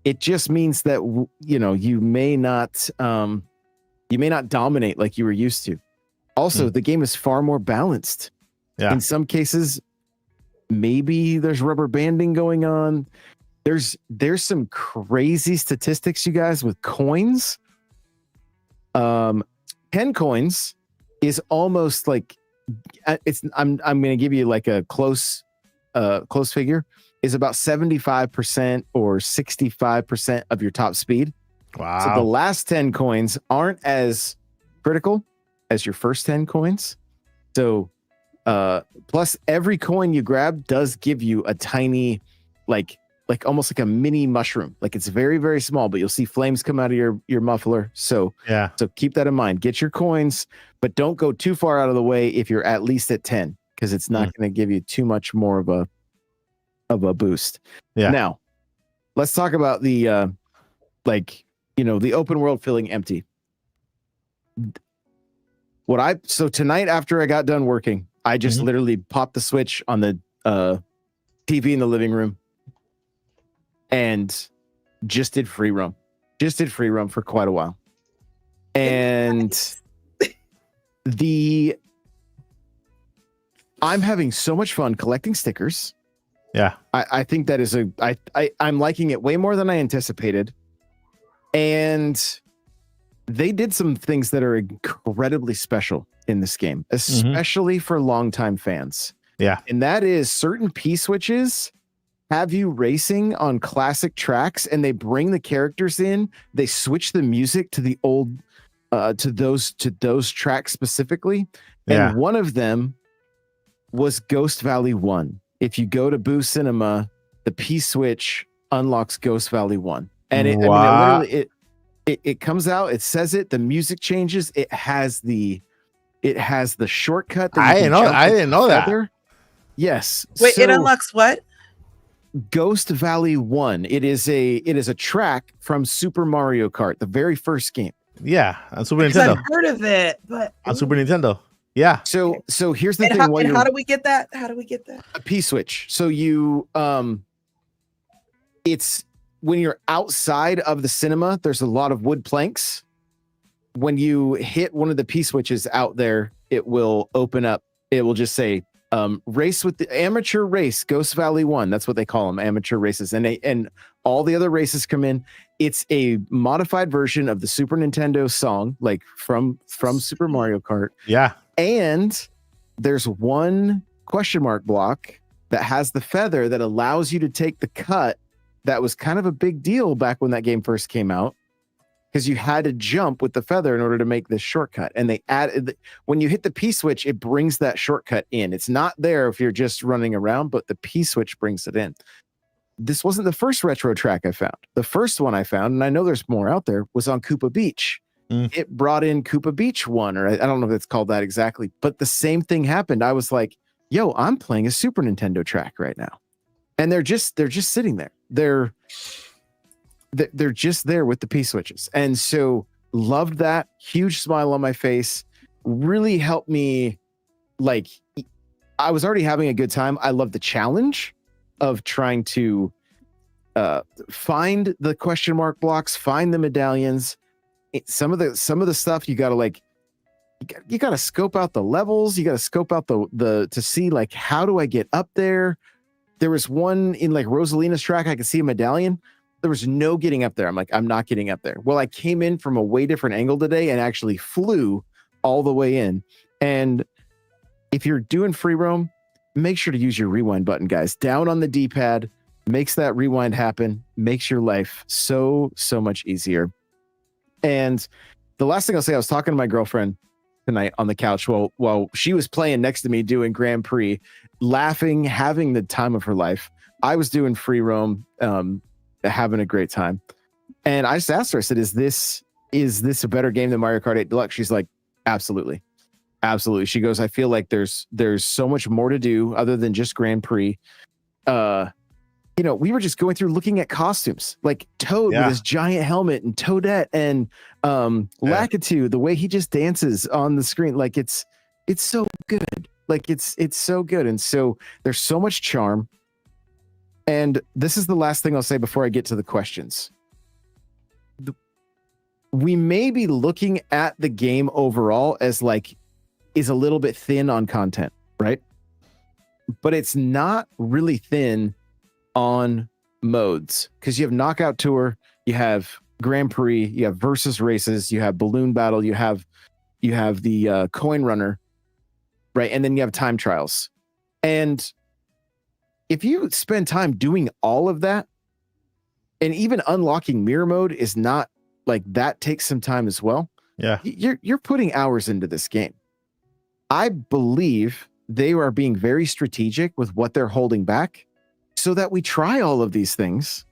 It just means that you may not dominate like you were used to. Also, the game is far more balanced. Yeah. In some cases, maybe there's rubber banding going on. There's some crazy statistics, you guys, with coins. 10 coins is almost like I'm going to give you like a close figure, is about 75% or 65% of your top speed. Wow. So the last 10 coins aren't as critical as your first 10 coins. So plus every coin you grab does give you a tiny, like almost like a mini mushroom. Like it's very, very small, but you'll see flames come out of your muffler. So yeah. So keep that in mind. Get your coins, but don't go too far out of the way if you're at least at 10, because it's not going to give you too much more of a boost. Yeah. Now, let's talk about the the open world feeling empty. So tonight after I got done working, I just literally popped the switch on the TV in the living room and just did free roam. Just did free roam for quite a while. And I'm having so much fun collecting stickers. Yeah. I think that is I'm liking it way more than I anticipated. And they did some things that are incredibly special in this game, especially for longtime fans. Yeah. And that is certain P-switches have you racing on classic tracks, and they bring the characters in. They switch the music to the old, to those tracks specifically. Yeah. And one of them was Ghost Valley 1. If you go to Boo Cinema, the P-switch unlocks Ghost Valley 1. And it comes out, it says it, the music changes, it has the shortcut that I didn't know that. Yes. Wait, so it unlocks what? Ghost Valley 1. It is a track from Super Mario Kart, the very first game. Yeah, on Super Because Nintendo. I've heard of it, but On Super Nintendo. Yeah. So here's the thing. How do we get that? How do we get that? A P-switch. So you it's when you're outside of the cinema, there's a lot of wood planks. When you hit one of the P-switches out there, it will open up. It will just say race with the amateur race, Ghost Valley 1. That's what they call them, amateur races. And all the other races come in. It's a modified version of the Super Nintendo song, like from Super Mario Kart. Yeah. And there's one question mark block that has the feather that allows you to take the cut. That was kind of a big deal back when that game first came out, because you had to jump with the feather in order to make this shortcut. And they added, when you hit the P-switch, it brings that shortcut in. It's not there if you're just running around, but the P-switch brings it in. This wasn't the first retro track I found. The first one I found, and I know there's more out there, was on Koopa Beach. It brought in Koopa Beach 1, or I don't know if it's called that exactly, but the same thing happened. I was like, yo, I'm playing a Super Nintendo track right now. And they're just sitting there. They're just there with the P-switches. And so loved that. Huge smile on my face. Really helped me. Like, I was already having a good time. I love the challenge of trying to find the question mark blocks, find the medallions. Some of the stuff you got to you got to scope out the levels. You got to scope out the to see, like, how do I get up there? There was one in like Rosalina's track. I could see a medallion. There was no getting up there. I'm like, I'm not getting up there. Well, I came in from a way different angle today and actually flew all the way in. And if you're doing free roam, make sure to use your rewind button, guys. Down on the D-pad makes that rewind happen, makes your life so much easier. And the last thing I'll say, I was talking to my girlfriend tonight on the couch while she was playing next to me doing Grand Prix, laughing, having the time of her life. I was doing free roam, having a great time. And I just asked her, I said, is this a better game than Mario Kart 8 Deluxe? She's like, absolutely. Absolutely. She goes, I feel like there's so much more to do other than just Grand Prix. We were just going through looking at costumes, like Toad with his giant helmet, and Toadette, and Lakitu, the way he just dances on the screen. Like it's so good. Like it's so good. And so there's so much charm. And this is the last thing I'll say before I get to the questions. We may be looking at the game overall as is a little bit thin on content, right? But it's not really thin on modes, because you have Knockout Tour, you have Grand Prix, you have versus races, you have Balloon Battle, you have the Coin Runner, right? And then you have time trials. And if you spend time doing all of that, and even unlocking mirror mode is not that takes some time as well. Yeah. You're putting hours into this game. I believe they are being very strategic with what they're holding back so that we try all of these things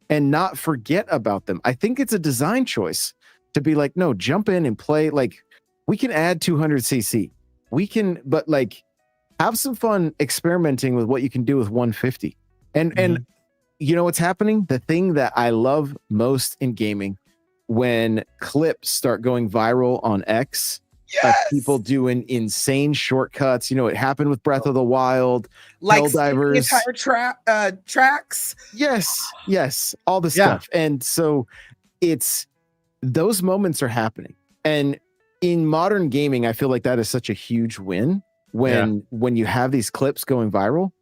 and not forget about them. I think it's a design choice to be like, no, jump in and play. We can add 200cc. We can, but have some fun experimenting with what you can do with 150. And you know what's happening? The thing that I love most in gaming, when clips start going viral on X people doing insane shortcuts. You know, it happened with Breath of the Wild, like Helldivers, entire tracks. Yes, all the stuff. And so it's those moments are happening. And in modern gaming, I feel like that is such a huge win when you have these clips going viral.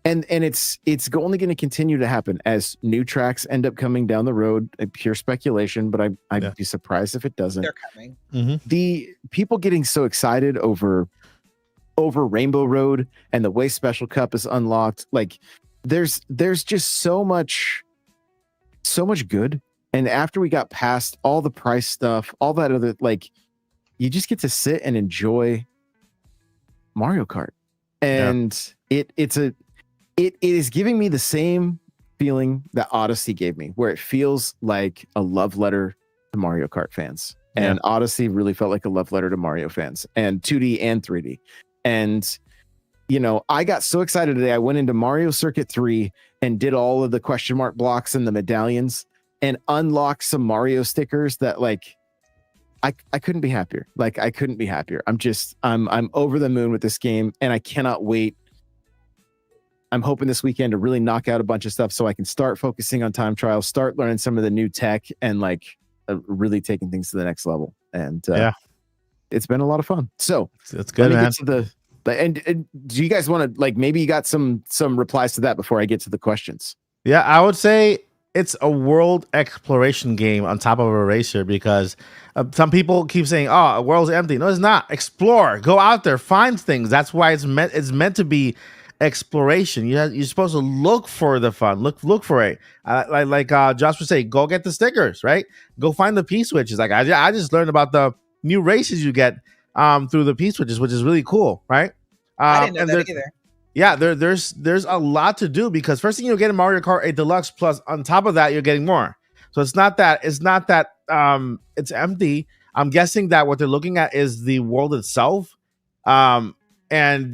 And it's only going to continue to happen as new tracks end up coming down the road. Pure speculation, but I'd be surprised if it doesn't. They're coming. The people getting so excited over Rainbow Road and the way Special Cup is unlocked, like there's just so much good. And after we got past all the price stuff, all that other, like, you just get to sit and enjoy Mario Kart, and it is giving me the same feeling that Odyssey gave me, where it feels like a love letter to Mario Kart fans. And Odyssey really felt like a love letter to Mario fans, and 2D and 3D. And, you know, I got so excited today. I went into Mario Circuit 3 and did all of the question mark blocks and the medallions and unlocked some Mario stickers that, like, I couldn't be happier. Like, I couldn't be happier. I'm over the moon with this game, and I cannot wait. I'm hoping this weekend to really knock out a bunch of stuff so I can start focusing on time trials, start learning some of the new tech, and like really taking things to the next level. And it's been a lot of fun. So it's good, man. Get to and do you guys want to, like, maybe you got some replies to that before I get to the questions? Yeah, I would say it's a world exploration game on top of a racer, because some people keep saying, "Oh, a world's empty." No, it's not. Explore, go out there, find things. That's why it's meant to be exploration. You're supposed to look for the fun, look for it. Like Josh would say, go get the stickers, right? Go find the P switches. Like I just learned about the new races you get through the P switches, which is really cool, right? I didn't know that either. Yeah, there's a lot to do, because first thing you'll get in Mario Kart 8 Deluxe, plus on top of that you're getting more. So it's not that it's empty. I'm guessing that what they're looking at is the world itself, and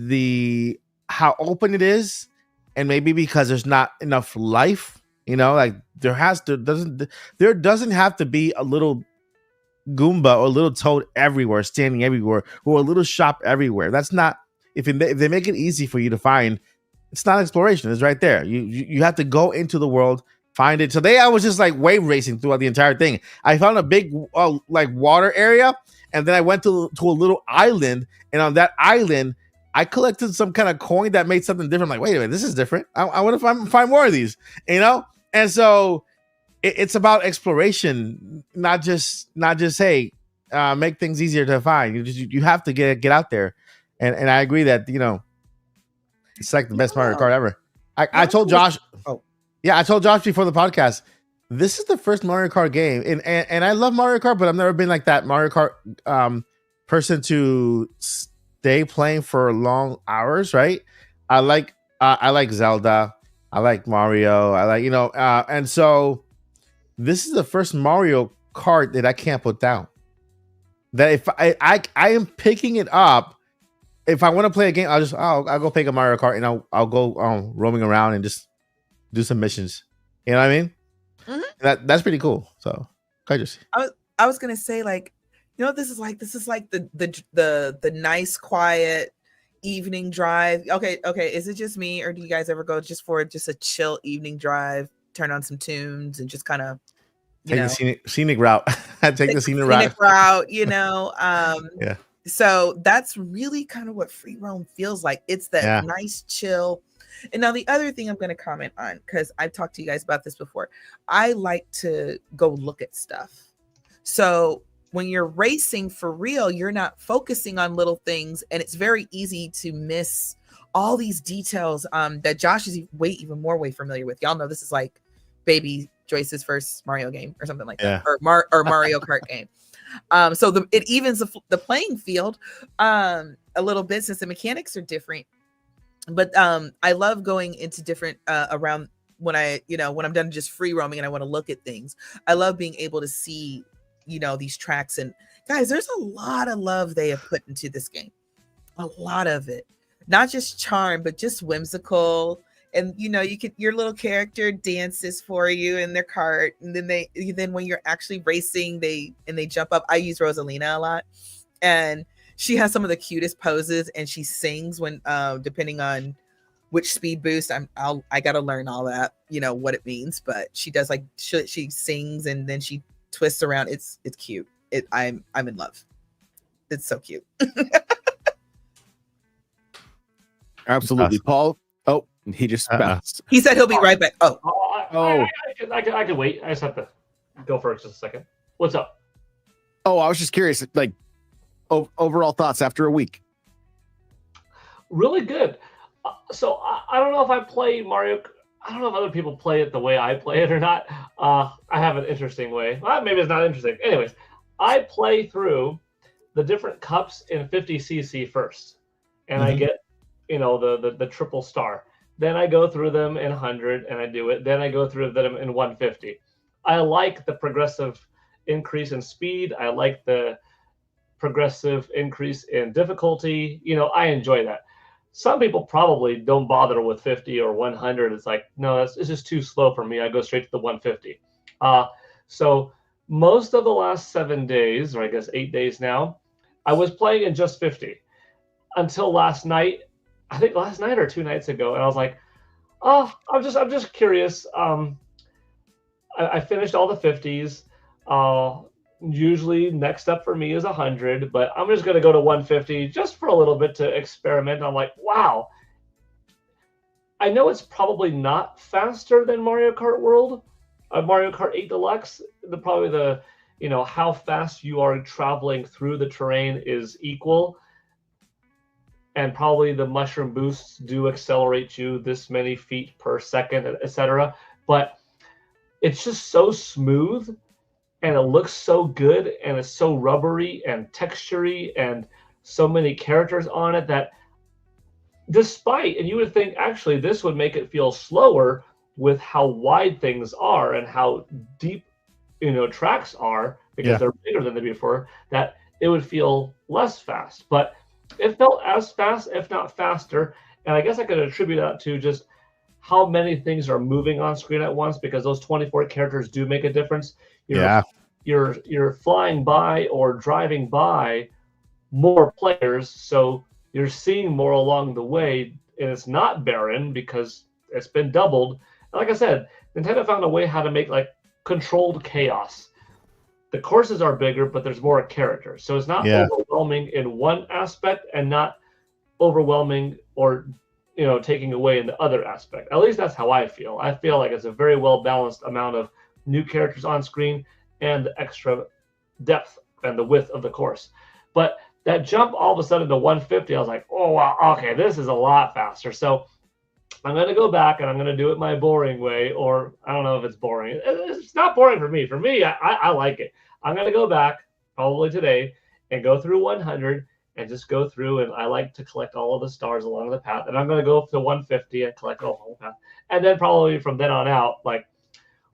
the how open it is, and maybe because there's not enough life, you know, like there doesn't have to be a little Goomba or a little Toad everywhere, standing everywhere, or a little shop everywhere. That's not, if they make it easy for you to find, it's not exploration. It's right there. You have to go into the world, find it. Today I was just like wave racing throughout the entire thing. I found a big like water area, and then I went to a little island, and on that island I collected some kind of coin that made something different. I'm like, wait a minute, this is different. I want to find more of these, you know? And so it's about exploration, not just hey, make things easier to find. You have to get out there. And I agree that, you know, it's like the best Mario Kart ever. I told Josh, I told Josh before the podcast, this is the first Mario Kart game. And I love Mario Kart, but I've never been like that Mario Kart person to stay playing for long hours, right? I like Zelda, I like Mario, I like, you know, and so this is the first Mario Kart that I can't put down. That if I am picking it up, if I want to play a game, I'll go pick a Mario Kart, and I'll go roaming around and just do some missions. You know what I mean? Mm-hmm. That's pretty cool. So I was gonna say, like, you know, this is like the nice, quiet evening drive. Okay. Is it just me, or do you guys ever go just for a chill evening drive, turn on some tunes, and just kind of take the scenic route? Take the scenic route. You know. Yeah. So that's really kind of what free roam feels like. It's that nice chill. And now the other thing I'm going to comment on, because I've talked to you guys about this before, I like to go look at stuff. So when you're racing for real, you're not focusing on little things, and it's very easy to miss all these details that Josh is even more familiar with. Y'all know this is like baby Joyce's first Mario game or something like that, or Mario Kart game. So it evens the playing field a little bit, since the mechanics are different. But I love going into different around when I'm done just free roaming and I want to look at things. I love being able to see, you know, these tracks. And guys, there's a lot of love they have put into this game. A lot of it. Not just charm, but just whimsical. And you know, your little character dances for you in their cart, and then when you're actually racing, they jump up. I use Rosalina a lot, and she has some of the cutest poses, and she sings when depending on which speed boost. I gotta learn all that, what it means, but she does like she sings and then she twists around. It's cute. I'm in love. It's so cute. Absolutely, Paul. Oh, he just bounced. He said he'll be right back. Oh, I can wait. I just have to go for just a second. What's up? Oh, I was just curious, like overall thoughts after a week. Really good. So I don't know if I play Mario. I don't know if other people play it the way I play it or not. I have an interesting way. Well, maybe it's not interesting. Anyways, I play through the different cups in 50cc first, and I get the triple star. Then I go through them in 100 and I do it. Then I go through them in 150. I like the progressive increase in speed. I like the progressive increase in difficulty. I enjoy that. Some people probably don't bother with 50 or 100. It's like, no, it's just too slow for me. I go straight to the 150. So most of the last 7 days, or I guess 8 days now, I was playing in just 50 until last night. I think last night or 2 nights ago, and I was like, "Oh, I'm just curious." I finished all the 50s. Usually, next up for me is 100, but I'm just gonna go to 150 just for a little bit to experiment. I'm like, wow. I know it's probably not faster than Mario Kart World, Mario Kart 8 Deluxe. Probably the how fast you are traveling through the terrain is equal. And probably the mushroom boosts do accelerate you this many feet per second, etc. But it's just so smooth, and it looks so good, and it's so rubbery and textury, and so many characters on it that and you would think actually this would make it feel slower with how wide things are and how deep tracks are, because they're bigger than they were before, that it would feel less fast. But it felt as fast, if not faster. And I guess I could attribute that to just how many things are moving on screen at once, because those 24 characters do make a difference. You're flying by or driving by more players, so you're seeing more along the way, and it's not barren because it's been doubled. And like I said, Nintendo found a way how to make like controlled chaos. The courses are bigger, but there's more characters. So it's not overwhelming in one aspect and not overwhelming or, taking away in the other aspect. At least that's how I feel. I feel like it's a very well-balanced amount of new characters on screen and the extra depth and the width of the course. But that jump all of a sudden to 150, I was like, oh, wow, okay, this is a lot faster. So I'm going to go back and I'm going to do it my boring way, or I don't know if it's boring. It's not boring for me. For me, I like it. I'm going to go back probably today and go through 100 and just go through, and I like to collect all of the stars along the path. And I'm going to go up to 150 and collect all the path. And then probably from then on out, like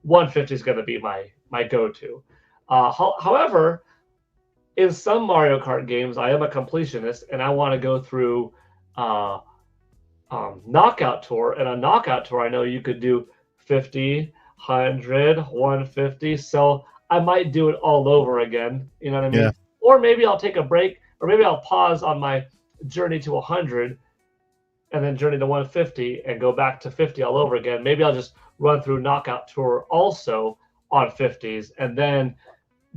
150 is going to be my go-to. However, in some Mario Kart games, I am a completionist, and I want to go through knockout tour. And a knockout tour, I know you could do 50, 100, 150. So I might do it all over again. You know what I mean? Yeah. Or maybe I'll take a break, or maybe I'll pause on my journey to 100 and then journey to 150 and go back to 50 all over again. Maybe I'll just run through knockout tour also on 50s and then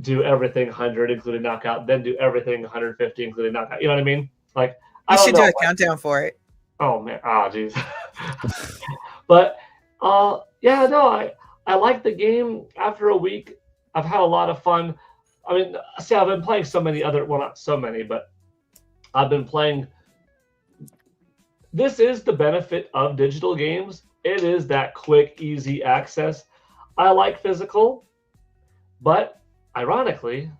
do everything 100 including knockout, then do everything 150 including knockout. You know what I mean? Like, you should do a countdown for it. Oh man, jeez. But I like the game. After a week, I've had a lot of fun. I mean, see, I've been playing so many other, well, not so many, but I've been playing. This is the benefit of digital games. It is that quick, easy access. I like physical, but ironically,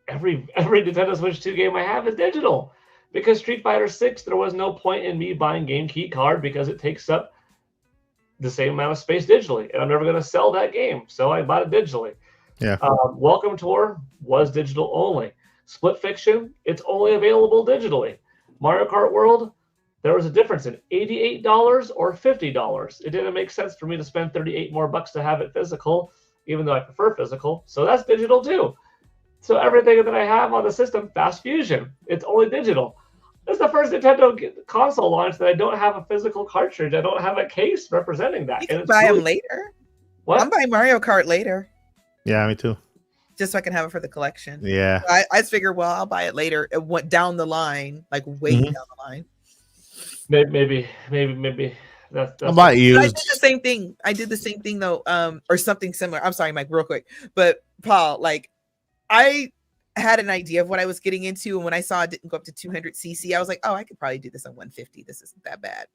every Nintendo Switch 2 game I have is digital. Because Street Fighter 6, there was no point in me buying Game Key card because it takes up the same amount of space digitally, and I'm never going to sell that game, so I bought it digitally. Yeah. Welcome Tour was digital only. Split Fiction, it's only available digitally. Mario Kart World, there was a difference in $88 or $50. It didn't make sense for me to spend $38 more to have it physical, even though I prefer physical. So that's digital too. So everything that I have on the system, fast fusion. It's only digital. It's the first Nintendo console launch that I don't have a physical cartridge. I don't have a case representing that. You can buy them later. What? I'm buying Mario Kart later. Yeah, me too. Just so I can have it for the collection. Yeah. I just figured, well, I'll buy it later. It went down the line, like way down the line. Maybe. That's How about used? I did the same thing. I did the same thing though, or something similar. I'm sorry, Mike, real quick. But Paul, like, I had an idea of what I was getting into, and when I saw it didn't go up to 200 cc, I was like, oh, I could probably do this on 150. This isn't that bad.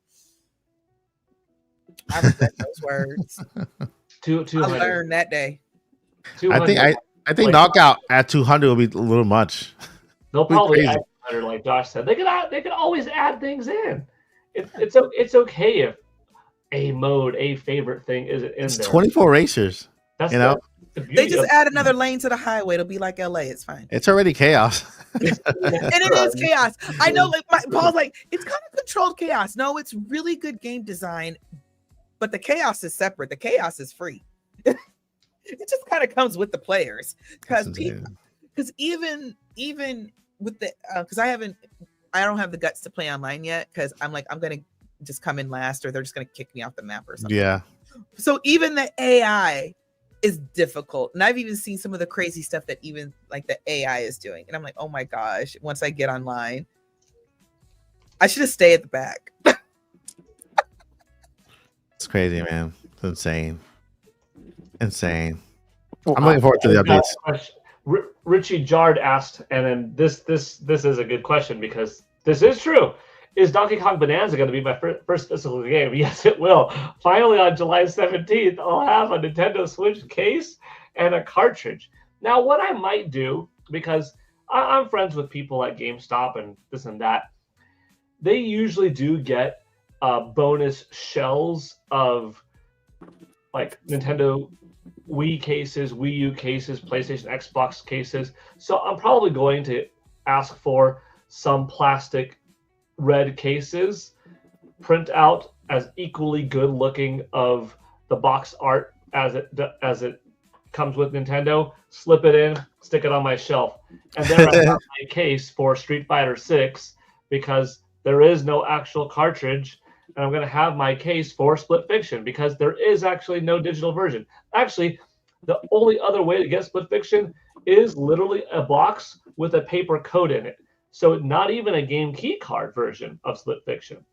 I regret those words. I learned that day. I think knockout at 200 will be a little much. They'll probably add 200, like Josh said. They can always add things in. It's okay if a favorite thing isn't in it's there. 24 racers. That's they just add another lane to the highway. It'll be like LA. It's fine. It's already chaos. And it is chaos. I know, like Paul's like, it's kind of controlled chaos. No, it's really good game design, but the chaos is separate. The chaos is free. It just kind of comes with the players, because even with the because I don't have the guts to play online yet, because I'm gonna just come in last, or they're just gonna kick me off the map or something. Yeah. So even the AI is difficult, and I've even seen some of the crazy stuff that even like the AI is doing, and I'm like, oh my gosh! Once I get online, I should have stayed at the back. It's crazy, man. It's insane. I'm looking forward to the updates. Richie Jard asked, and then this is a good question, because this is true. Is Donkey Kong Bonanza going to be my first physical game? Yes, it will. Finally, on July 17th, I'll have a Nintendo Switch case and a cartridge. Now, what I might do, because I'm friends with people at GameStop and this and that, they usually do get bonus shells of like Nintendo Wii cases, Wii U cases, PlayStation, Xbox cases. So I'm probably going to ask for some plastic red cases, print out as equally good looking of the box art as it comes with Nintendo, slip it in, stick it on my shelf, and then I have my case for Street Fighter 6, because there is no actual cartridge. And I'm going to have my case for Split Fiction, because there is actually no digital version. Actually, the only other way to get Split Fiction is literally a box with a paper code in it. So not even a game key card version of Split Fiction.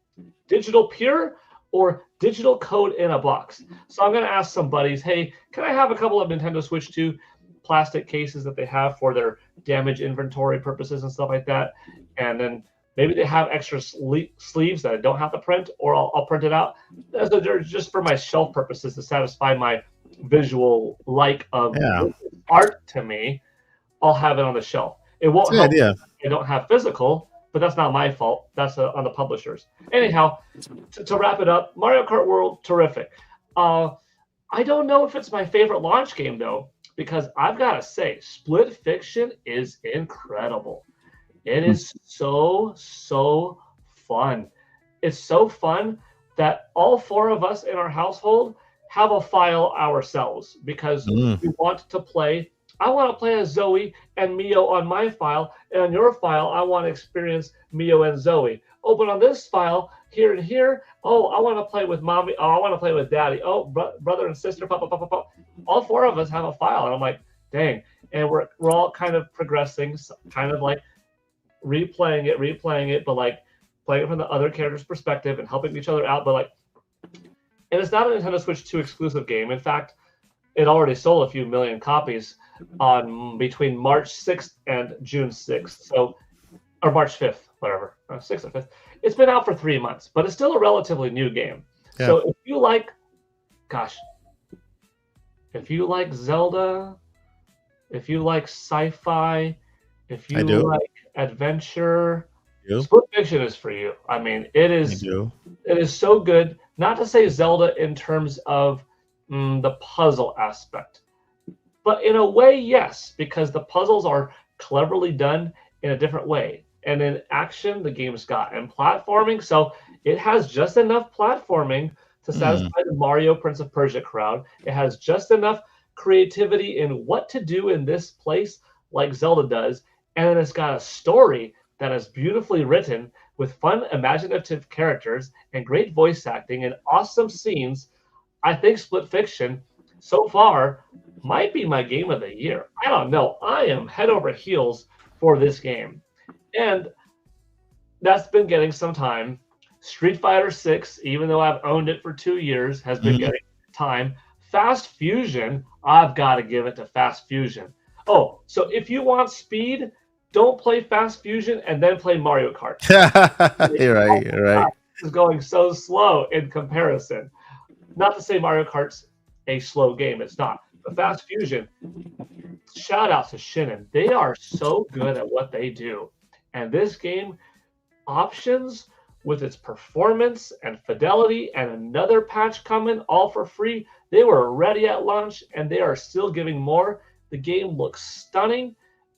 Digital pure or digital code in a box. So I'm going to ask some buddies, hey, can I have a couple of Nintendo Switch 2 plastic cases that they have for their damage inventory purposes and stuff like that? And then maybe they have extra sleeves that I don't have to print, or I'll print it out. So they're just for my shelf purposes to satisfy my visual like of art to me. I'll have it on the shelf. It won't help if I don't have physical, but that's not my fault. That's on the publishers. Anyhow, to wrap it up, Mario Kart World, terrific. I don't know if it's my favorite launch game, though, because I've got to say, Split Fiction is incredible. It is so fun. It's so fun that all four of us in our household have a file ourselves, because we want to play. I want to play as Zoe and Mio on my file, and on your file, I want to experience Mio and Zoe. Oh, but on this file, here and here, oh, I want to play with mommy. Oh, I want to play with daddy. Oh, brother and sister, papa. All four of us have a file, and I'm like, dang. And we're all kind of progressing, kind of like replaying it, but like playing it from the other character's perspective and helping each other out. But like, and it's not a Nintendo Switch 2 exclusive game. In fact, it already sold a few million copies on between March 6th and June 6th. So, or March 5th, whatever, 6th or 5th. It's been out for 3 months, but it's still a relatively new game. Yeah. So if you like, if you like Zelda, if you like sci-fi, if you like adventure, Split Fiction is for you. I mean, it is so good. Not to say Zelda in terms of the puzzle aspect, but in a way, yes, because the puzzles are cleverly done in a different way. And in action, the game's got, and platforming, so it has just enough platforming to satisfy the Mario Prince of Persia crowd. It has just enough creativity in what to do in this place like Zelda does, and then it's got a story that is beautifully written with fun, imaginative characters and great voice acting and awesome scenes. I think Split Fiction so far might be my game of the year. I don't know. I am head over heels for this game. And that's been getting some time. Street Fighter 6, even though I've owned it for 2 years, has been getting time. Fast Fusion, I've got to give it to Fast Fusion. Oh, so if you want speed, don't play Fast Fusion and then play Mario Kart. You're right. It's going so slow in comparison. Not to say Mario Kart's a slow game, it's not. But Fast Fusion, shout out to Shinnon. They are so good at what they do. And this game options with its performance and fidelity and another patch coming all for free. They were ready at launch and they are still giving more. The game looks stunning.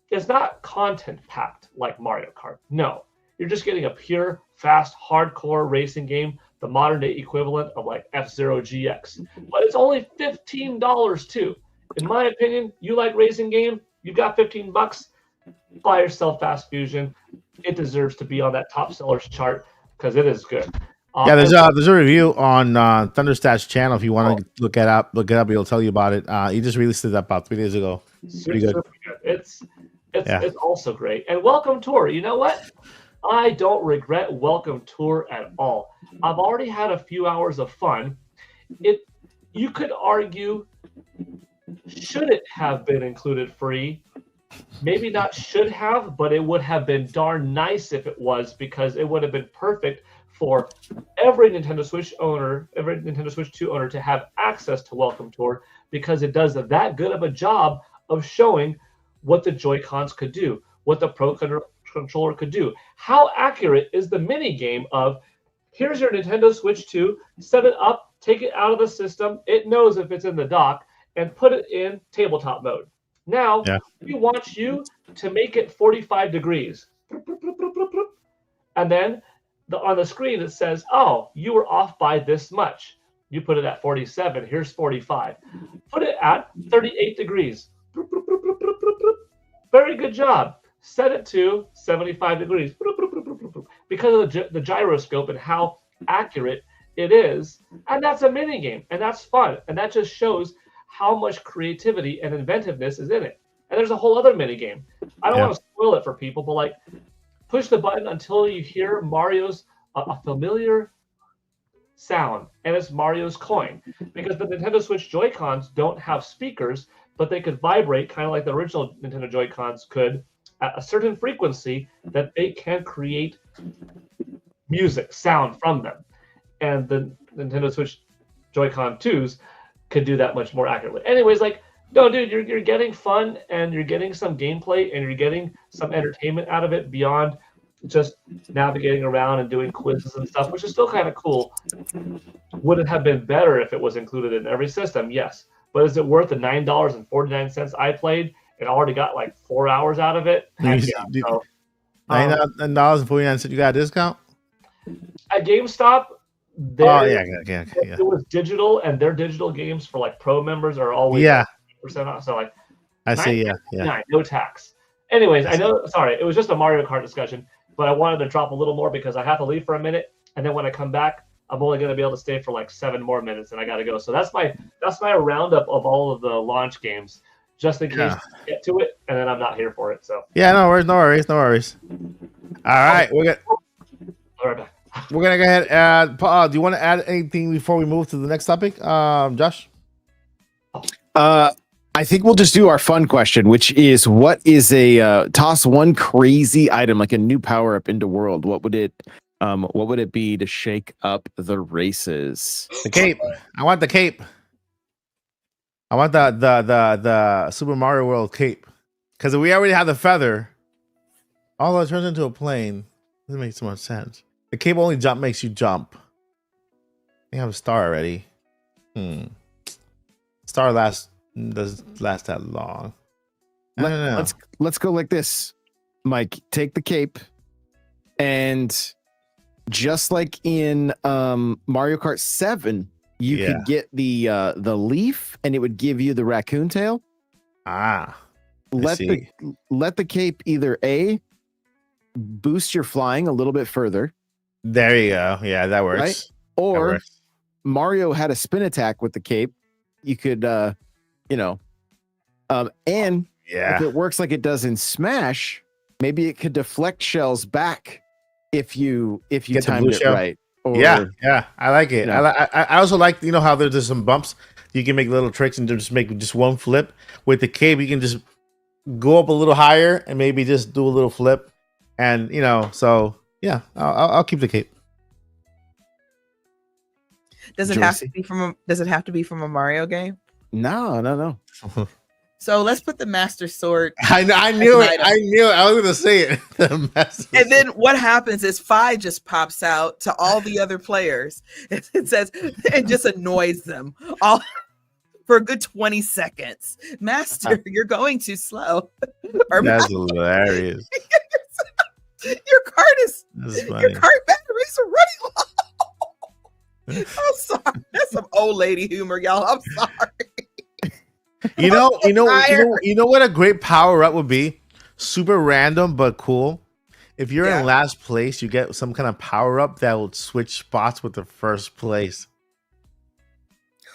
It's not content packed like Mario Kart. No, you're just getting a pure, fast, hardcore racing game, the modern day equivalent of like F-Zero GX. But it's only $15 too. In my opinion, you like racing game, you got $15, buy yourself Fast Fusion. It deserves to be on that top sellers chart because it is good. There's a review on Thunderstat's channel. If you want to look it up, he'll tell you about it. He just released it about 3 days ago. Pretty good. It's also great. And Welcome Tour, you know what? I don't regret Welcome Tour at all. I've already had a few hours of fun. You could argue, should it have been included free? Maybe not should have, but it would have been darn nice if it was, because it would have been perfect for every Nintendo Switch owner, every Nintendo Switch 2 owner to have access to Welcome Tour, because it does that good of a job of showing what the Joy-Cons could do, what the Pro Controller could do. How accurate is the mini game of, here's your Nintendo Switch 2, set it up, take it out of the system, it knows if it's in the dock, and put it in tabletop mode. Now, we want you to make it 45 degrees. And then on the screen it says, oh, you were off by this much. You put it at 47, here's 45. Put it at 38 degrees. Very good job. Set it to 75 degrees. Because of the gyroscope and how accurate it is. And that's a mini game, and that's fun. And that just shows how much creativity and inventiveness is in it. And there's a whole other mini game. I don't want to spoil it for people, but like, push the button until you hear Mario's a familiar sound, and it's Mario's coin. Because the Nintendo Switch Joy-Cons don't have speakers, but they could vibrate kind of like the original Nintendo Joy-Cons could at a certain frequency that they can create music, sound from them. And the Nintendo Switch Joy-Con 2s could do that much more accurately. Anyways, like, no, dude, you're getting fun and you're getting some gameplay and you're getting some entertainment out of it beyond just navigating around and doing quizzes and stuff, which is still kind of cool. Would it have been better if it was included in every system? Yes. But is it worth the $9.49 I played and already got like 4 hours out of it? Heck yeah. So, $9.49, you got a discount? At GameStop, it was digital, and their digital games for like pro members are always 50% off. So like, I see, no tax. Anyways, I know. Sorry, it was just a Mario Kart discussion, but I wanted to drop a little more because I have to leave for a minute, and then when I come back, I'm only going to be able to stay for like 7 more minutes, and I got to go. So that's my roundup of all of the launch games, just in case I get to it, and then I'm not here for it. So no worries. All right, All right, back. We're gonna go ahead and Paul, do you want to add anything before we move to the next topic, Josh? I think we'll just do our fun question, which is, what is a toss one crazy item, like a new power up into world? What would it be to shake up the races? The cape. I want the cape. I want the Super Mario World cape, because we already have the feather. Although it turns into a plane, doesn't make so much sense. The cape only makes you jump. I have a star already. Star doesn't last that long. I don't know. Let's go like this, Mike. Take the cape, and just like in Mario Kart 7, you could get the leaf, and it would give you the raccoon tail. let the cape either boost your flying a little bit further. There you go. Yeah, that works. Right? Or that works. Mario had a spin attack with the cape. You could, and if it works like it does in Smash, maybe it could deflect shells back if you timed it shell right. Or, yeah, I like it. I also like how there's some bumps. You can make little tricks and just make just one flip. With the cape, you can just go up a little higher and maybe just do a little flip. And so yeah, I'll keep the cape. Does it have to be from a Mario game? No. So let's put the Master Sword. I knew it. I was gonna say it. And then what happens is Fi just pops out to all the other players. It says it just annoys them all for a good 20 seconons. Master, you're going too slow. That's hilarious. Your card batteries are running low. I'm sorry. That's some old lady humor, y'all. I'm sorry. You know what a great power up would be? Super random but cool. If you're in last place, you get some kind of power up that will switch spots with the first place.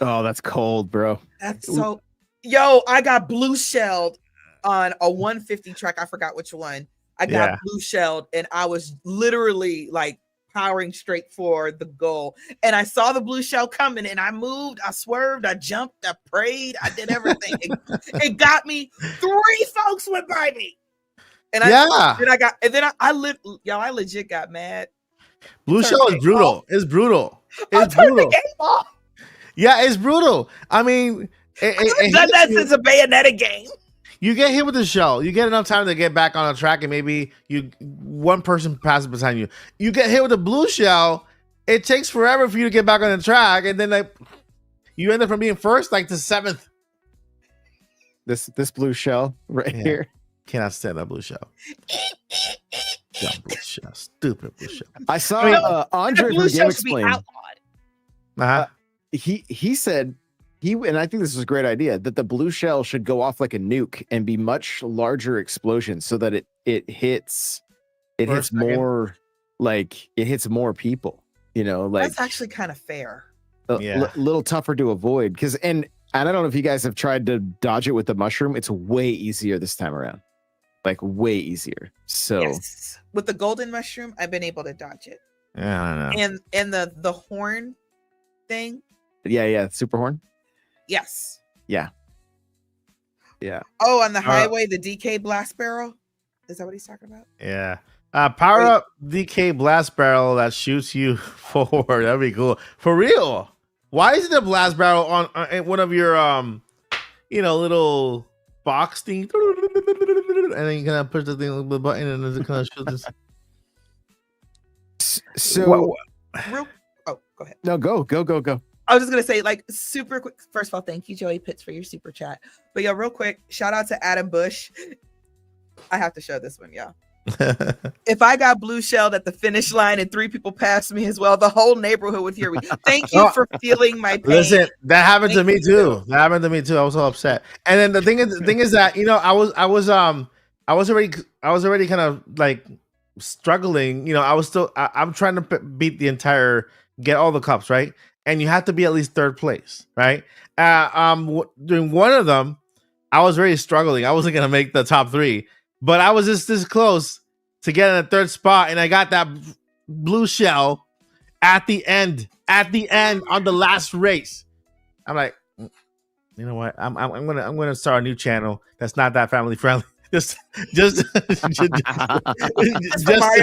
Oh, that's cold, bro. That's so. Yo, I got blue shelled on a 150 track. I forgot which one. I got blue shelled, and I was literally like powering straight for the goal. And I saw the blue shell coming, and I moved, I swerved, I jumped, I prayed, I did everything. It got me. 3 folks went by me. And I legit got mad. Blue shell is brutal. It's brutal. It's brutal. Yeah, it's brutal. I mean, it's a Bayonetta game. You get hit with the shell. You get enough time to get back on a track, and maybe one person passes behind you. You get hit with a blue shell. It takes forever for you to get back on the track, and then you end up from being first to 7th. This blue shell here. Cannot stand that blue shell. Dumb blue shell. Stupid blue shell. I saw Andre from Game Explain. He said. And I think this is a great idea that the blue shell should go off like a nuke and be much larger explosions so that it hits more people, that's actually kind of fair. Little tougher to avoid and I don't know if you guys have tried to dodge it with the mushroom. It's way easier this time around, way easier. So yes. With the golden mushroom, I've been able to dodge it. Yeah, I know. And the horn thing. Yeah, super horn. Yes. Yeah. Oh, on the highway, the DK blast barrel. Is that what he's talking about? Yeah. Power up DK blast barrel that shoots you forward. That'd be cool. For real. Why isn't a blast barrel on one of your little box thing? And then you kind of push the thing with the button and it kind of shoots this. So go ahead. No, go. I was just going to say, super quick. First of all, thank you, Joey Pitts, for your super chat. But, real quick, shout out to Adam Bush. I have to show this one, y'all. If I got blue shelled at the finish line and 3 people passed me as well, the whole neighborhood would hear me. Thank you for feeling my pain. Listen, that happened to me too. That happened to me too. I was so upset. And then the thing is that I was already kind of struggling. I'm trying to beat get all the cups, right? And you have to be at least 3rd place, right? During one of them, I was really struggling. I wasn't gonna make the top 3, but I was just this close to getting a 3rd spot, and I got that blue shell at the end on the last race. I'm like, you know what? I'm gonna start a new channel that's not that family friendly. just Mario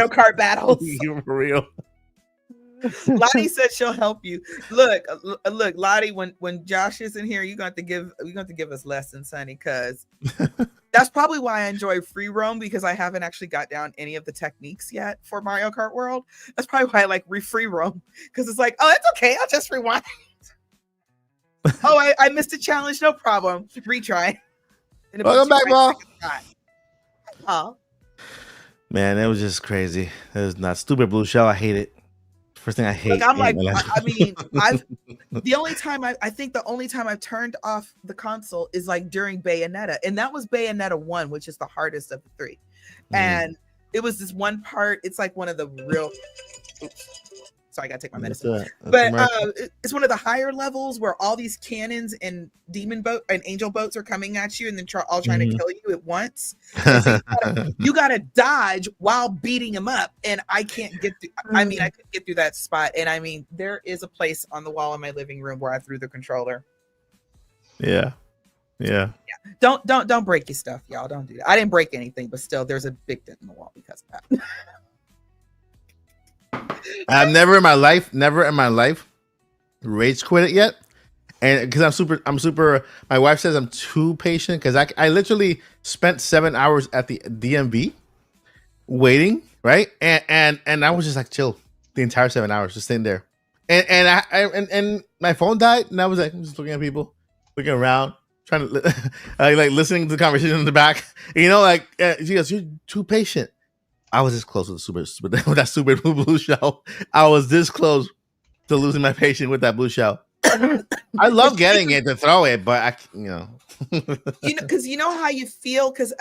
Kart battles. For real. Lottie said she'll help you. Look, Lottie. When Josh isn't here, you're going to give us lessons, honey. Because that's probably why I enjoy free roam, because I haven't actually got down any of the techniques yet for Mario Kart World. That's probably why I like free roam, because it's like, oh, it's okay. I'll just rewind. Oh, I missed a challenge. No problem. Retry. Welcome back, bro. Oh, man, it was just crazy. It was not stupid blue shell. I hate it. first thing I hate. Like, I'm like, in my life. I mean, I think the only time I've turned off the console is like during Bayonetta, and that was Bayonetta 1, which is the hardest of the three. And it was this one part. It's like one of the real. Oops. Sorry, I gotta take my medicine. But it's one of the higher levels where all these cannons and demon boat and angel boats are coming at you, and then all trying to kill you at once. So you gotta dodge while beating them up, and I can't get through. I mean, I could get through that spot, and I mean, there is a place on the wall in my living room where I threw the controller. Yeah. Don't break your stuff, y'all. Don't do that. I didn't break anything, but still, there's a big dent in the wall because of that. I've never in my life rage quit it yet, and because I'm super. My wife says I'm too patient because I literally spent 7 hours at the DMV waiting, right, and I was just like chill the entire 7 hours, just sitting there, and my phone died, and I was like, I'm just looking at people, looking around, trying to like listening to the conversation in the back, she goes, "You're too patient." I was this close with that super blue shell. I was this close to losing my patience with that blue shell. I love getting it to throw it, but because you know how you feel, because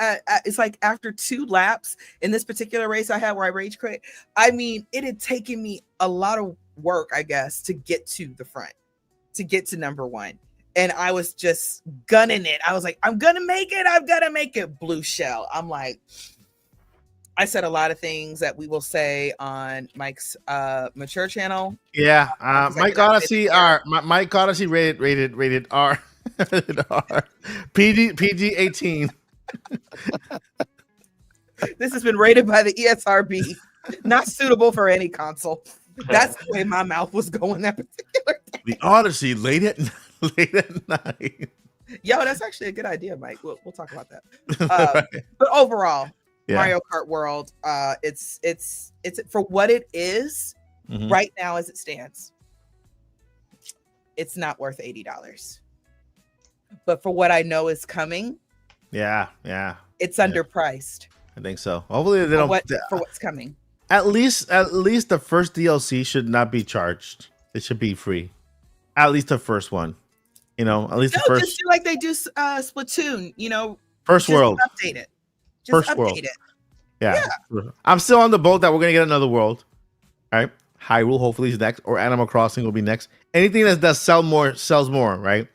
it's like after 2 laps in this particular race I had where I rage quit. I mean, it had taken me a lot of work, I guess, to get to the front, to get to number 1. And I was just gunning it. I was like, I'm gonna make it. Blue shell. I'm like, I said a lot of things that we will say on Mike's mature channel. Yeah, Mike Odyssey Mike Odyssey rated R, rated R, PG 18. This has been rated by the ESRB, not suitable for any console. That's the way my mouth was going that particular day. The Odyssey late at night. Yo, that's actually a good idea, Mike. We'll talk about that. Right. But overall. Yeah. Mario Kart World, it's for what it is right now as it stands. It's not worth $80, but for what I know is coming, it's underpriced. I think so. Hopefully they don't for what's coming. At least the first DLC should not be charged. It should be free. At least the first one, at least the first. Just do like they do Splatoon. First world. Update it. Just first world. Yeah. I'm still on the boat that we're gonna get another world. All right. Hyrule hopefully is next, or Animal Crossing will be next. Anything that does sells more, right?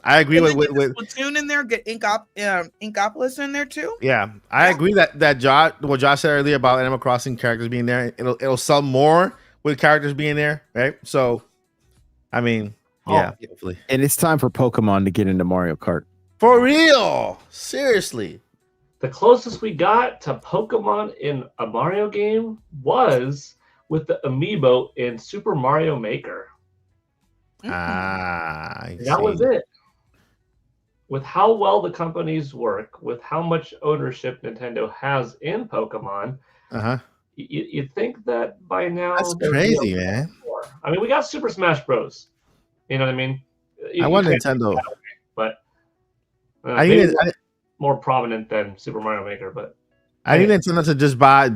I agree with Splatoon in there. Get Inkopolis in there too. Yeah, I agree that Josh, what Josh said earlier about Animal Crossing characters being there, it'll sell more with characters being there, right? So, I mean, hopefully. And it's time for Pokemon to get into Mario Kart. For real, seriously. The closest we got to Pokemon in a Mario game was with the amiibo in Super Mario Maker. That was it. With how well the companies work, with how much ownership Nintendo has in Pokemon, you think that by now that's crazy, man. I mean, we got Super Smash Bros. You know what I mean? I want Nintendo, but more prominent than Super Mario Maker, but I need Nintendo to just buy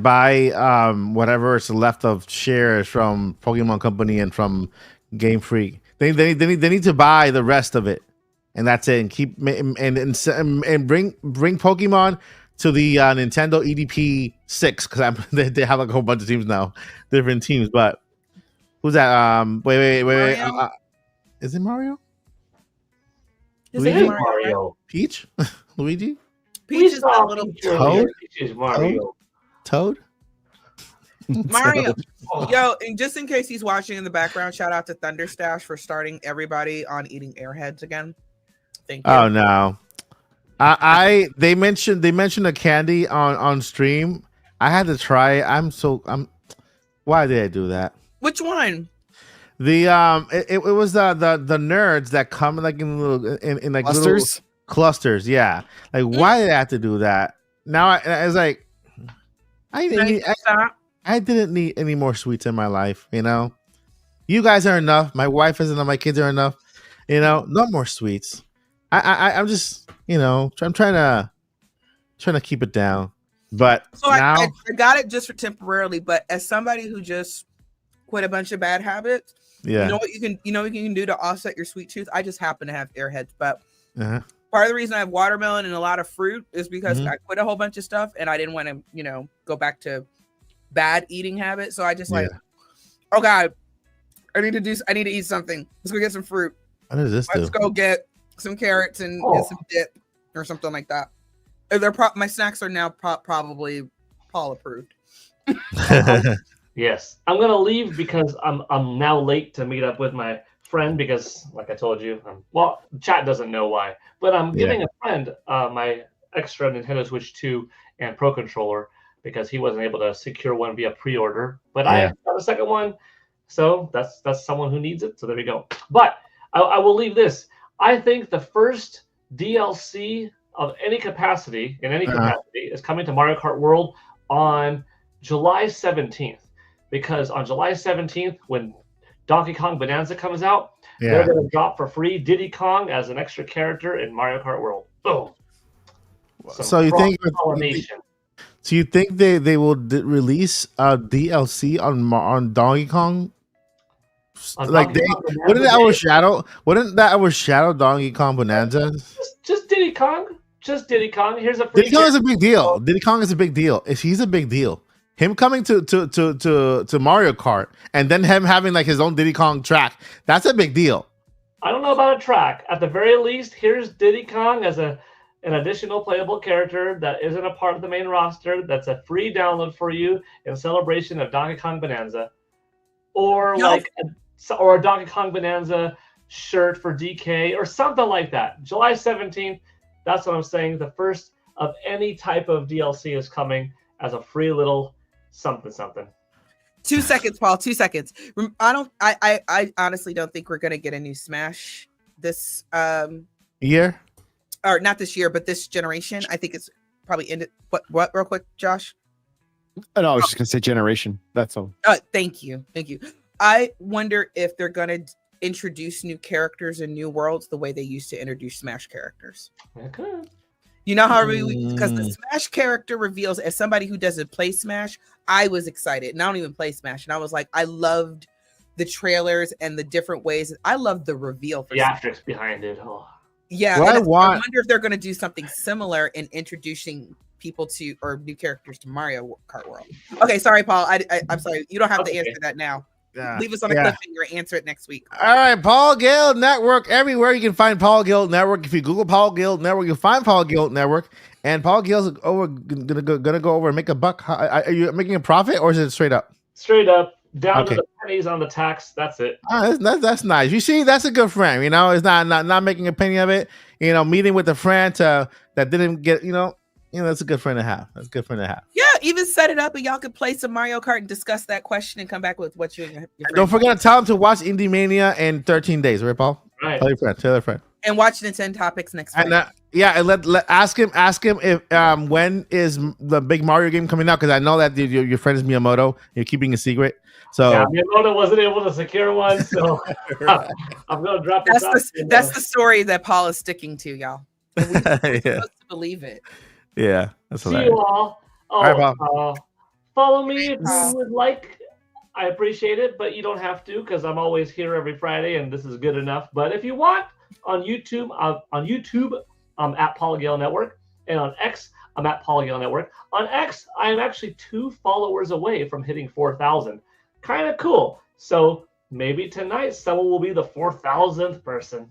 whatever is left of shares from Pokemon Company and from Game Freak. They need to buy the rest of it, and that's it. And keep and bring Pokemon to the Nintendo EDP 6 because they have like a whole bunch of teams now, different teams. But who's that? Wait. Is it Mario? Is it Mario? Peach? Luigi? Peach is that little Toad? Peach is Mario. Toad? Mario. Yo, and just in case he's watching in the background, shout out to Thunderstash for starting everybody on eating airheads again. Thank you. Oh no. They mentioned a candy on stream. I had to try it. Why did I do that? Which one? The it was the nerds that come like in little in like clusters. Little clusters, yeah. Like why did I have to do that? Now I was like, I didn't need any more sweets in my life. You guys are enough. My wife is enough. My kids are enough. No more sweets. I'm just I'm trying to keep it down. But so now I got it just for temporarily. But as somebody who just quit a bunch of bad habits. Yeah. You know what you can do to offset your sweet tooth? I just happen to have airheads, but Uh-huh. part of the reason I have watermelon and a lot of fruit is because Mhm. I quit a whole bunch of stuff and I didn't want to, go back to bad eating habits. So I just oh God, I need to eat something. Let's go get some fruit. What does this do? Let's go get some carrots and some dip or something like that. My snacks are now probably Paul approved. Yes, I'm gonna leave because I'm now late to meet up with my friend because, like I told you, chat doesn't know why, but I'm giving a friend my extra Nintendo Switch 2 and Pro Controller because he wasn't able to secure one via pre-order, but I got a second one, so that's someone who needs it. So there we go. But I will leave this. I think the first DLC of any capacity is coming to Mario Kart World on July 17th. Because on July 17th, when Donkey Kong Bonanza comes out, they're going to drop for free Diddy Kong as an extra character in Mario Kart World. Boom. So you think they will release DLC on Donkey Kong? Wouldn't that overshadow Donkey Kong Bonanza? Just Diddy Kong. Just Diddy Kong. Here's a free Diddy Kong is a big deal. Diddy Kong is a big deal. He's a big deal. Him coming to Mario Kart and then him having like his own Diddy Kong track, that's a big deal. I don't know about a track. At the very least, here's Diddy Kong as an additional playable character that isn't a part of the main roster. That's a free download for you in celebration of Donkey Kong Bonanza, or or a Donkey Kong Bonanza shirt for DK or something like that. July 17th. That's what I'm saying. The first of any type of DLC is coming as a free little something. 2 seconds, Paul. 2 seconds. I honestly don't think we're gonna get a new Smash this year, or not this year, but this generation. I think it's probably ended. What? Real quick, Josh. Oh, no, I was just gonna say generation. That's all. Thank you. I wonder if they're gonna introduce new characters and new worlds the way they used to introduce Smash characters. Okay. You know how because the Smash character reveals, as somebody who doesn't play Smash, I was excited. And I don't even play Smash. And I was like, I loved the trailers and the different ways. I loved the reveal for theatrics behind it. Oh. Yeah. I wonder if they're going to do something similar in introducing people to or new characters to Mario Kart World. Okay, sorry, Paul. I'm sorry. You don't have to answer that now. Leave us on a cliffhanger. Answer it next week. All right, Paul Gale Network. Everywhere you can find Paul Gale Network. If you Google Paul Gale Network, you'll find Paul Gale Network. And Paul Gale's gonna go over and make a buck. Are you making a profit or is it straight up? Straight up, down to the pennies on the tax. That's it. That's nice. You see, that's a good friend. It's not making a penny of it. Meeting with a friend that didn't get. That's a good friend to have. That's a good friend to have. Yeah, even set it up and y'all could play some Mario Kart and discuss that question and come back with what you and your friend. Don't forget to tell them to watch Indie Mania in 13 days, right, Paul? Right. Tell your friend. And watch Nintopics next week. And and let ask him if when is the big Mario game coming out, because I know that your friend is Miyamoto. You're keeping a secret. So Miyamoto wasn't able to secure one, so I'm gonna drop it. That's the story that Paul is sticking to, y'all. We're supposed to believe it. Yeah, that's hilarious. See you all. All right, follow me if you would like. I appreciate it, but you don't have to because I'm always here every Friday, and this is good enough. But if you want, on YouTube, I'm at Polygale Network, and on X, I'm at Polygale Network. On X, I am actually 2 followers away from hitting 4,000. Kind of cool. So maybe tonight someone will be the 4,000th person.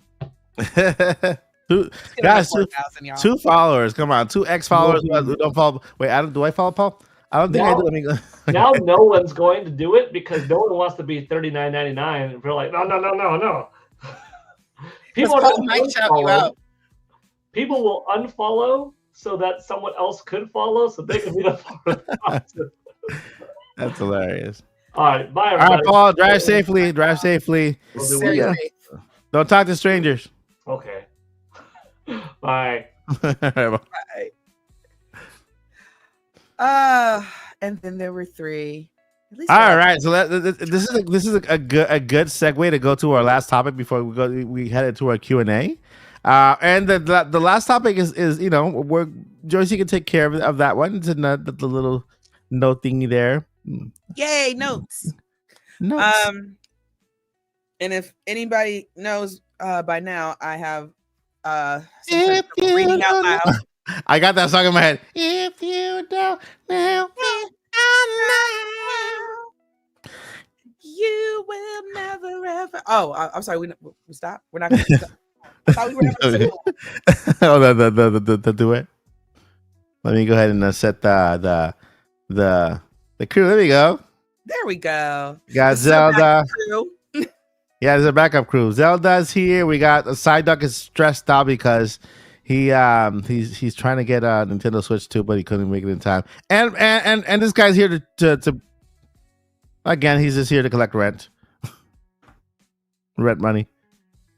Two followers. Come on, 2 X followers. Don't follow. Wait, do I follow Paul? I don't think I do. Now no one's going to do it because no one wants to be $39.99. We're like, no. People might shout you out. People will unfollow so that someone else could follow, so they can be the 4,000. That's hilarious. All right, bye, everybody. All right, Paul. Drive safely. Don't talk to strangers. Okay. Bye. Bye. And then there were 3. All right, so this is a good segue to go to our last topic before we head into our Q&A. And the last topic is where Joyce can take care of that one. It's the little note thingy there. Yay, notes. Nuts. And if anybody knows by now, I have If you reading out don't know- loud. I got that song in my head. If you don't know, You will never ever. Oh, I'm sorry. We stop. We're not going to stop. I thought we were having a oh, the duet. Let me go ahead and set the crew. There we go. There we go. Got This is our Zelda. backup crew. Yeah, there's a backup crew. Zelda's here. We got a side duck is stressed out because he's trying to get a Nintendo Switch 2, but he couldn't make it in time. And this guy's here to again, he's just here to collect rent. Rent money.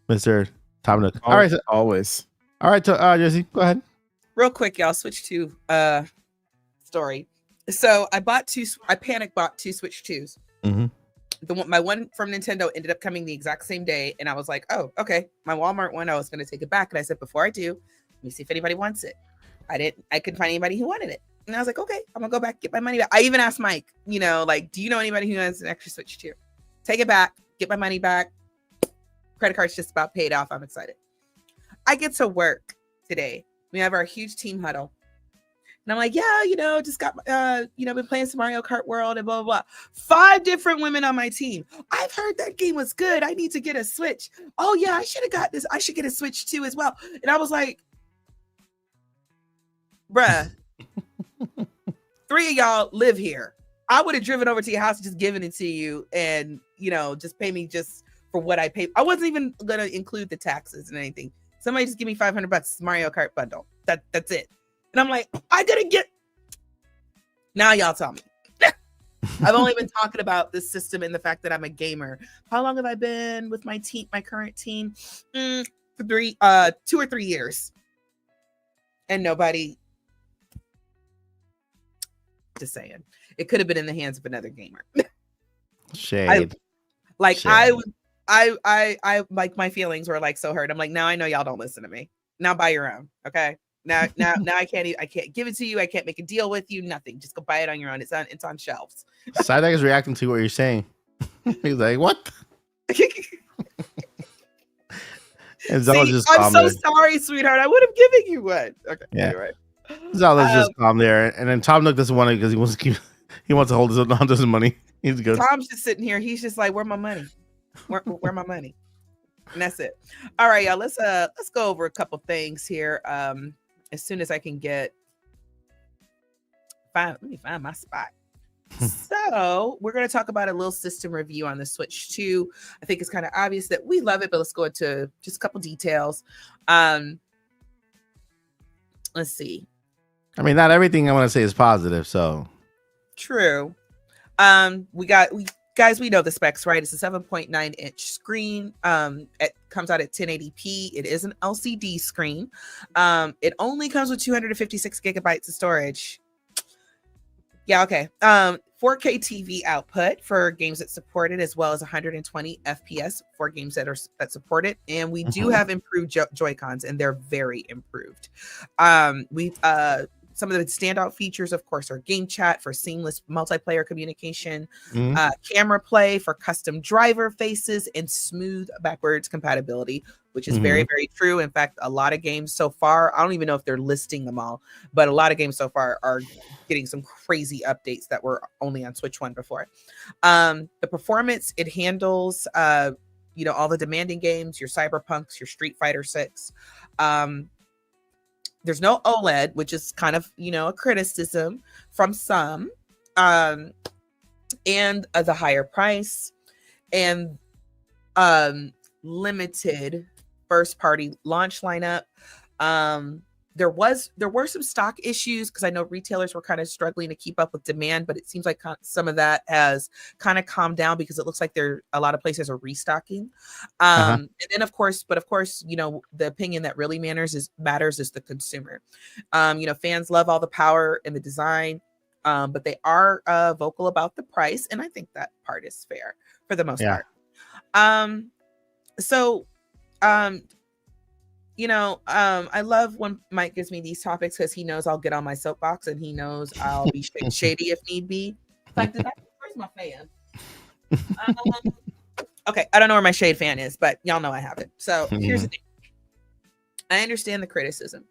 Mr. Tom Nook. All right. Always. All right, Jesse, go ahead. Real quick, y'all. Switch to story. So I panic bought 2 Switch 2s. Mm-hmm. My one from Nintendo ended up coming the exact same day, and I was like, "Oh, okay." My Walmart one, I was going to take it back, and I said, "Before I do, let me see if anybody wants it." I couldn't find anybody who wanted it, and I was like, "Okay, I'm gonna go back, get my money back." I even asked Mike, do you know anybody who has an extra Switch 2? Take it back, get my money back. Credit card's just about paid off. I'm excited. I get to work today. We have our huge team huddle. And I'm like, yeah, just got, been playing some Mario Kart World and blah, blah, blah. 5 different women on my team. I've heard that game was good. I need to get a Switch. Oh, yeah, I should have got this. I should get a Switch too as well. And I was like, bruh, 3 of y'all live here. I would have driven over to your house and just given it to you and, just pay me just for what I paid. I wasn't even going to include the taxes and anything. Somebody just give me $500 Mario Kart bundle. That's it. And I'm like, I gotta get. Now y'all tell me. I've only been talking about this system and the fact that I'm a gamer. How long have I been with my team, my current team? 2 or 3 years. And nobody. Just saying, it could have been in the hands of another gamer. Shade. I like my feelings were like so hurt. I'm like, now I know y'all don't listen to me. Now buy your own, okay? Now I can't give it to you. I can't make a deal with you. Nothing. Just go buy it on your own. It's on shelves. Side is reacting to what you're saying. He's like, what? And Zella's just I'm so sorry, sweetheart. I would have given you one. Okay. Yeah. Anyway. Zella's just calm there, and then Tom Nook doesn't want to because he wants to hold on to his money. He's good. Tom's just sitting here. He's just like, where my money? Where my money? And that's it. All right, y'all. Let's go over a couple things here. As soon as I can let me find my spot. So we're going to talk about a little system review on the Switch 2. I think it's kind of obvious that we love it, but let's go into just a couple details. Let's see. I mean, not everything I want to say is positive, so. True. We know the specs, right? It's a 7.9 inch screen. It comes out at 1080p. It is an LCD screen. It only comes with 256 gigabytes of storage. Yeah, okay. 4K TV output for games that support it, as well as 120 FPS for games that support it. And we do have improved Joy-Cons, and they're very improved. Some of the standout features, of course, are game chat for seamless multiplayer communication, camera play for custom driver faces, and smooth backwards compatibility, which is very, very true. In fact, a lot of games so far, I don't even know if they're listing them all, but a lot of games so far are getting some crazy updates that were only on Switch 1 before. The performance, it handles, all the demanding games, your Cyberpunks, your Street Fighter 6. There's no OLED, which is kind of, a criticism from some, and the higher price and limited first party launch lineup. There were some stock issues because I know retailers were kind of struggling to keep up with demand, but it seems like some of that has kind of calmed down because it looks like a lot of places are restocking. And then of course, the opinion that really matters is the consumer. Fans love all the power and the design, but they are vocal about the price, and I think that part is fair for the most part. I love when Mike gives me these topics because he knows I'll get on my soapbox and he knows I'll be shady if need be. In fact, where's my fan? Okay, I don't know where my shade fan is, but y'all know I have it. So here's the thing. I understand the criticism.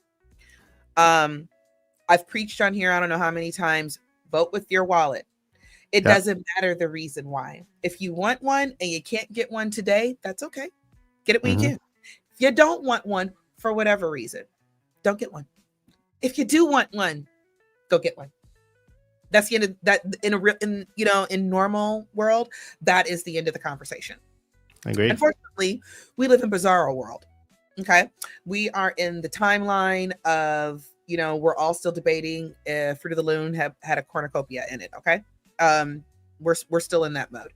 I've preached on here, I don't know how many times, vote with your wallet. It doesn't matter the reason why. If you want one and you can't get one today, that's okay. Get it when you can. If you don't want one for whatever reason, don't get one. If you do want one, go get one. That's the end of that. In normal world, that is the end of the conversation. I agree. Unfortunately, we live in bizarro world. Okay, we are in the timeline of we're all still debating if Fruit of the Loom had a cornucopia in it. Okay, we're still in that mode.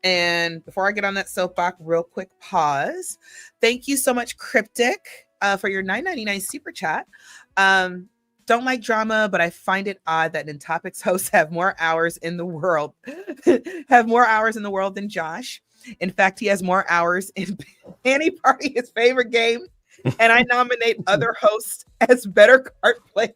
And before I get on that soapbox, real quick pause. Thank you so much, Cryptic, for your $9.99 super chat. Don't like drama, but I find it odd that Nintopics hosts have more hours in the world than Josh. In fact, he has more hours in Panty Party, his favorite game, and I nominate other hosts as better card players.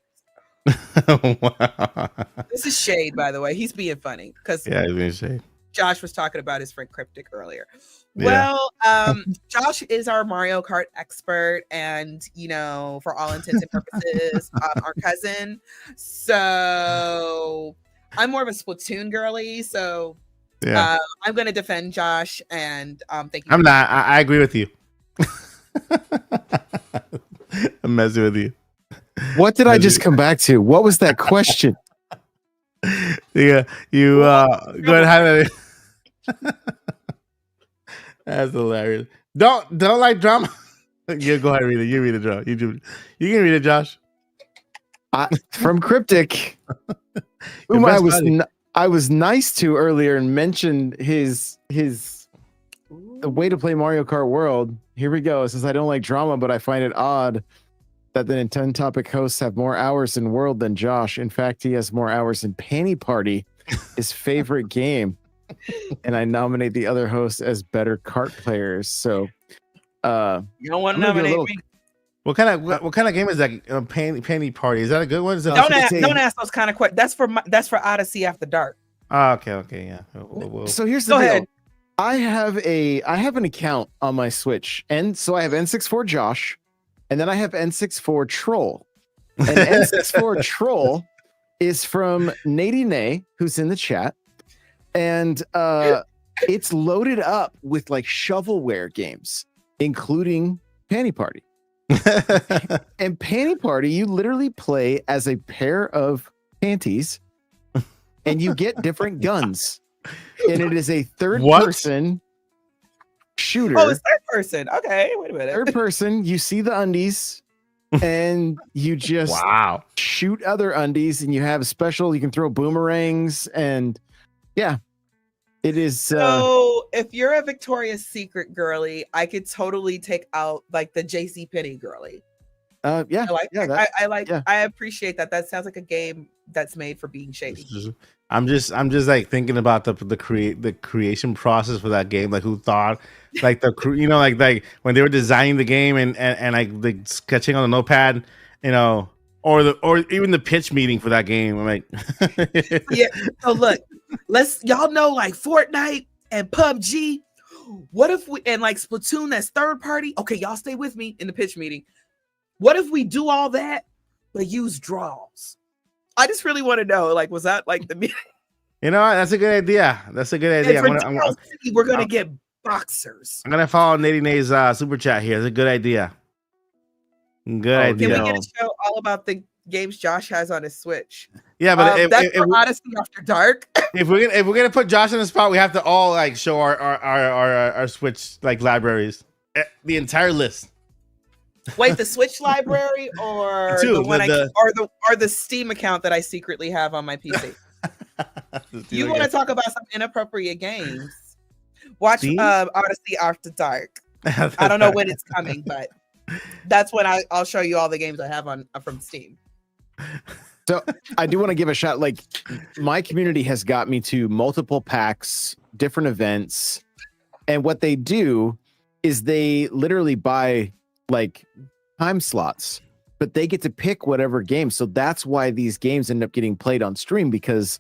Wow. This is shade, by the way. He's being funny because Yeah, he's being shade. Josh was talking about his friend Cryptic earlier. Yeah. Well, Josh is our Mario Kart expert and, for all intents and purposes, our cousin. So I'm more of a Splatoon girly. So I'm going to defend Josh and thank you. I'm not. I agree with you. I'm messing with you. What did I just come back to? What was that question? Yeah, you go ahead and highlight it. That's hilarious. Don't like drama. Yeah, go ahead and read it. You read it, Josh. You can read it, Josh. From Cryptic, whom I was nice to earlier and mentioned his the way to play Mario Kart World. Here we go. It says, I don't like drama, but I find it odd that the Nintopics hosts have more hours in World than Josh. In fact, he has more hours in Panty Party, his favorite game. And I nominate the other hosts as better kart players. So you don't want to nominate me. What kind of game is that? Panty Party. Is that a good one? Don't ask those kind of questions. That's for Odyssey After Dark. Oh, okay, yeah. So here's the deal. I have an account on my Switch, and so I have N64 Josh, and then I have N64 Troll. And N64 Troll is from Nady Nay, who's in the chat. And it's loaded up with like shovelware games, including Panty Party. And Panty Party, you literally play as a pair of panties, and you get different guns. And it is a third-person shooter. Oh, it's third person. Okay, wait a minute. Third person, you see the undies, and you just shoot other undies, and you have special. You can throw boomerangs, and yeah. It is. So if you're a Victoria's Secret girly, I could totally take out like the JCPenney girly. Yeah. I appreciate that. That sounds like a game that's made for being shady. I'm just like thinking about the creation process for that game. Like who thought like like when they were designing the game and like sketching on the notepad, or even the pitch meeting for that game. I'm like, yeah. So look. Y'all know like Fortnite and PUBG. What if we and like Splatoon that's third party? Okay, y'all stay with me in the pitch meeting. What if we do all that but use draws? I just really want to know, like, was that like the meeting? That's a good idea. We're gonna get boxers. I'm gonna follow Nady Nay's super chat here. It's a good idea. Good idea. Can we get a show all about the games Josh has on his Switch? Yeah, but that's for Odyssey After Dark. If we're gonna put Josh on the spot, we have to all like show our Switch like libraries, the entire list. Wait, the Switch library or the one or the Steam account that I secretly have on my PC? You want to talk about some inappropriate games? Watch Odyssey After Dark. I don't know when it's coming, but that's when I'll show you all the games I have from Steam. So I do want to give a shout. Like my community has got me to multiple packs, different events, and what they do is they literally buy like time slots, but they get to pick whatever game. So that's why these games end up getting played on stream, because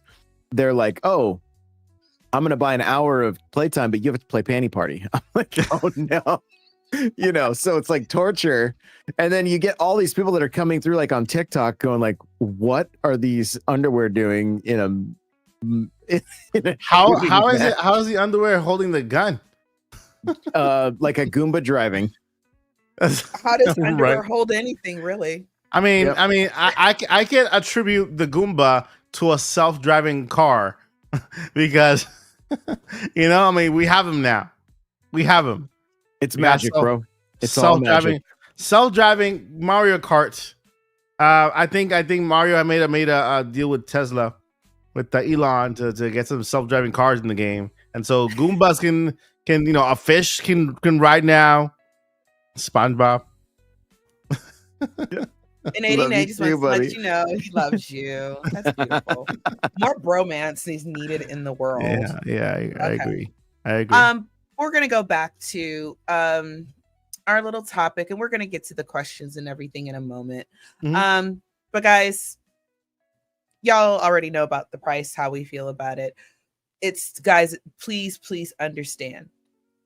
they're like, oh, I'm going to buy an hour of playtime, but you have to play Panty Party. I'm like, oh no. So it's like torture. And then you get all these people that are coming through like on TikTok going like, what are these underwear doing How is the underwear holding the gun? Like a Goomba driving. How does underwear Right. hold anything, really? I mean, Yep. I can attribute the Goomba to a self-driving car because we have them now. We have them. It's We got magic, bro. It's all magic. Self-driving Mario Kart. I think Mario made a deal with Tesla, with Elon to get some self-driving cars in the game, and so Goombas can a fish can ride now. SpongeBob. And Love 89 you just too, wants to let buddy. you know he loves you. That's beautiful. More bromance is needed in the world. Yeah, I Okay. agree. We're gonna go back to our little topic, and we're gonna get to the questions and everything in a moment. Mhm. But guys, y'all already know about the price, how we feel about it. Guys, please understand.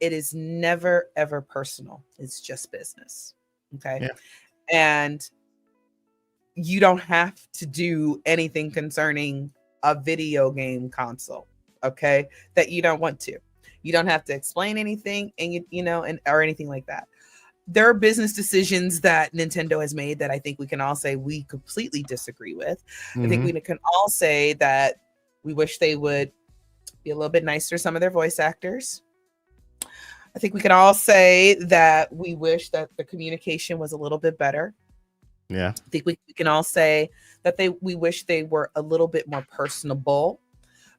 It is never ever personal. It's just business. Okay. Yeah. And you don't have to do anything concerning a video game console, okay, that you don't want to. You don't have to explain anything, and or anything like that. There are business decisions that Nintendo has made that I think we can all say we completely disagree with. I think we can all say that we wish they would be a little bit nicer to some of their voice actors. I think we can all say that we wish that the communication was a little bit better. Yeah. I think we can all say that we wish they were a little bit more personable,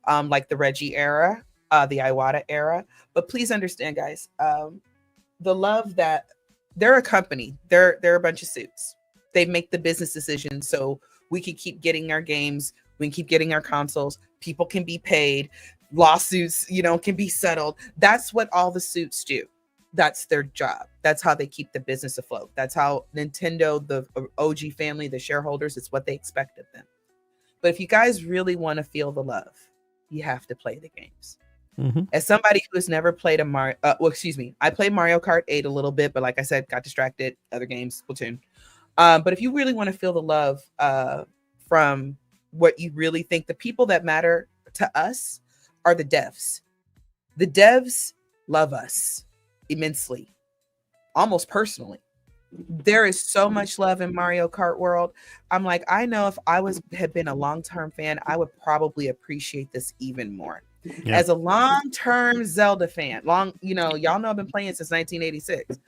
like the Reggie era, the Iwata era. But please understand, guys, the love that they're a company, they're a bunch of suits. They make the business decisions so we can keep getting our games, we can keep getting our consoles, people can be paid, lawsuits, can be settled. That's what all the suits do. That's their job. That's how they keep the business afloat. That's how Nintendo, the OG family, the shareholders, it's what they expect of them. But if you guys really want to feel the love, you have to play the games. As somebody who has never played I played Mario Kart 8 a little bit, but like I said, got distracted, other games, Splatoon. But if you really want to feel the love from what you really think, the people that matter to us are the devs. The devs love us immensely, almost personally. There is so much love in Mario Kart world. I'm like, I know if I had been a long-term fan, I would probably appreciate this even more. Yeah. As a long-term Zelda fan, y'all know I've been playing since 1986.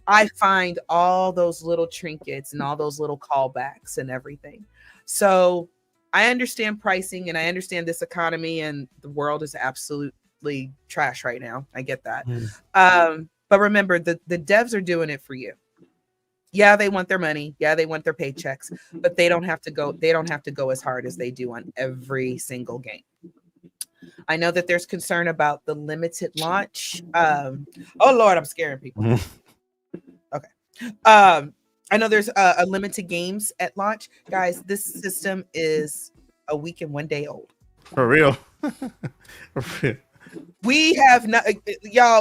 I find all those little trinkets and all those little callbacks and everything. So I understand pricing, and I understand this economy, and the world is absolutely trash right now. I get that. But remember, the devs are doing it for you. Yeah, they want their money. Yeah, they want their paychecks, but they don't have to go as hard as they do on every single game. I know that there's concern about the limited launch. Oh Lord, I'm scaring people. Okay. I know there's a limited games at launch. Guys, this system is a week and 1 day old. For real. We have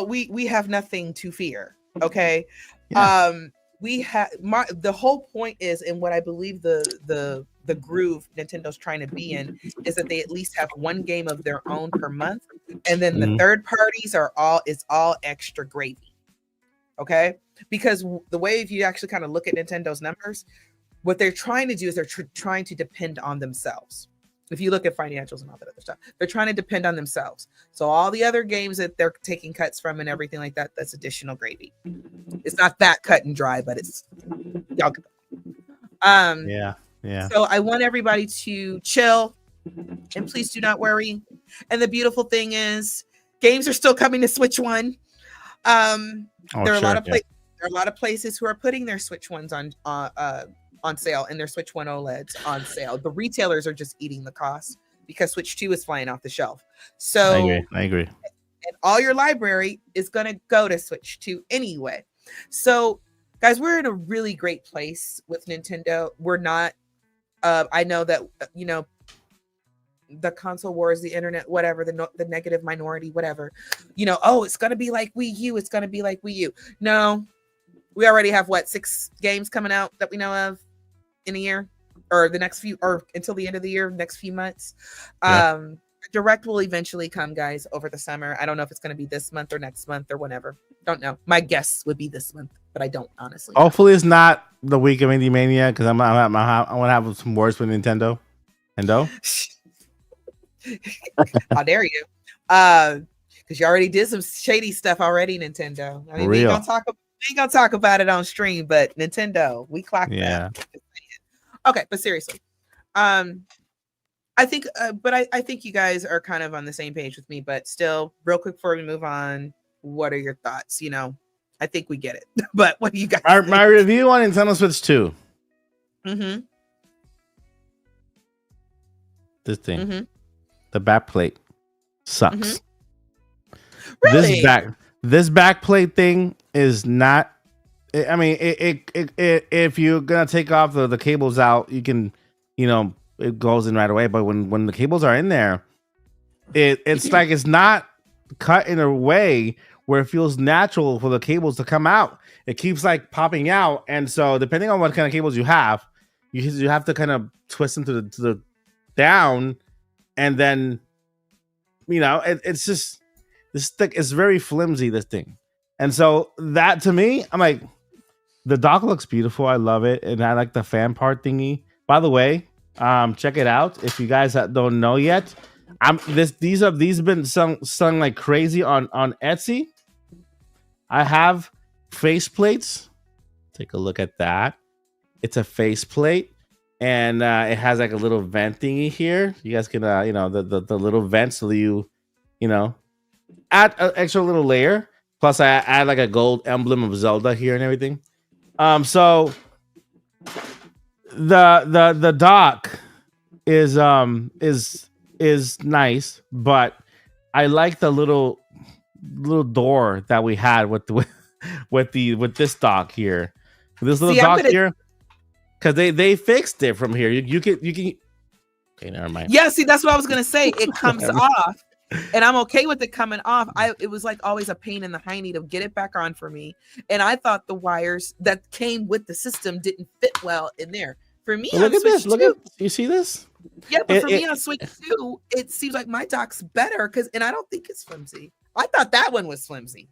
we have nothing to fear. Okay. Yeah. We have the whole point is, and what I believe the groove Nintendo's trying to be in is that they at least have one game of their own per month, and then the third parties are all extra gravy. Okay, because the way, if you actually kind of look at Nintendo's numbers, what they're trying to do is they're trying to depend on themselves. If you look at financials and all that other stuff, they're trying to depend on themselves. So all the other games that they're taking cuts from and everything like that, that's additional gravy. It's not that cut and dry, but it's y'all. Yeah. So I want everybody to chill, and please do not worry. And the beautiful thing is, games are still coming to Switch One. There are a lot of places who are putting their Switch Ones on sale, and their Switch One OLEDs on sale. The retailers are just eating the cost because Switch 2 is flying off the shelf. So I agree. And all your library is going to go to Switch 2 anyway. So guys, we're in a really great place with Nintendo. We're not, I know that, the console wars, the internet, whatever, the negative minority, whatever, oh, it's going to be like Wii U. It's going to be like Wii U. No, we already have 6 games coming out that we know of in a year, or the next few, or until the end of the year, next few months. Yeah. Direct will eventually come, guys, over the summer. I don't know if it's going to be this month or next month or whenever. Don't know. My guess would be this month, but I don't honestly. Hopefully, it's not the week of Indie Mania, because I want to have some words with Nintendo. How dare you? Because you already did some shady stuff already, Nintendo. I mean, we ain't gonna talk about it on stream, but Nintendo, we clocked that. Okay, but seriously, I think, I think you guys are kind of on the same page with me. But still, real quick before we move on, what are your thoughts? I think we get it, but what do you guys? My review on Nintendo Switch 2. Mm-hmm. This thing, the back plate sucks. Really? This back plate thing is not. I mean, if you're gonna take off the cables out, you can, it goes in right away. But when the cables are in there, it's like it's not cut in a way where it feels natural for the cables to come out. It keeps like popping out, and so depending on what kind of cables you have to kind of twist them to the down, and then it's just this thing is very flimsy, this thing. And so that, to me, I'm like, the dock looks beautiful. I love it, and I like the fan part thingy. By the way, check it out if you guys don't know yet. These have been sung like crazy on Etsy. I have face plates. Take a look at that. It's a face plate, and it has like a little vent thingy here. You guys can the little vent, so you add an extra little layer. Plus, I add like a gold emblem of Zelda here and everything. So the dock is nice, but I like the little door that we had with this dock here. This little dock here, because they fixed it from here. You can. Okay, never mind. Yeah, see, that's what I was gonna say. It comes off. And I'm okay with it coming off. It was like always a pain in the hiney to get it back on for me. And I thought the wires that came with the system didn't fit well in there. For me, look at this. You see this? Yeah, but for me on Switch 2, it seems like my dock's better and I don't think it's flimsy. I thought that one was flimsy.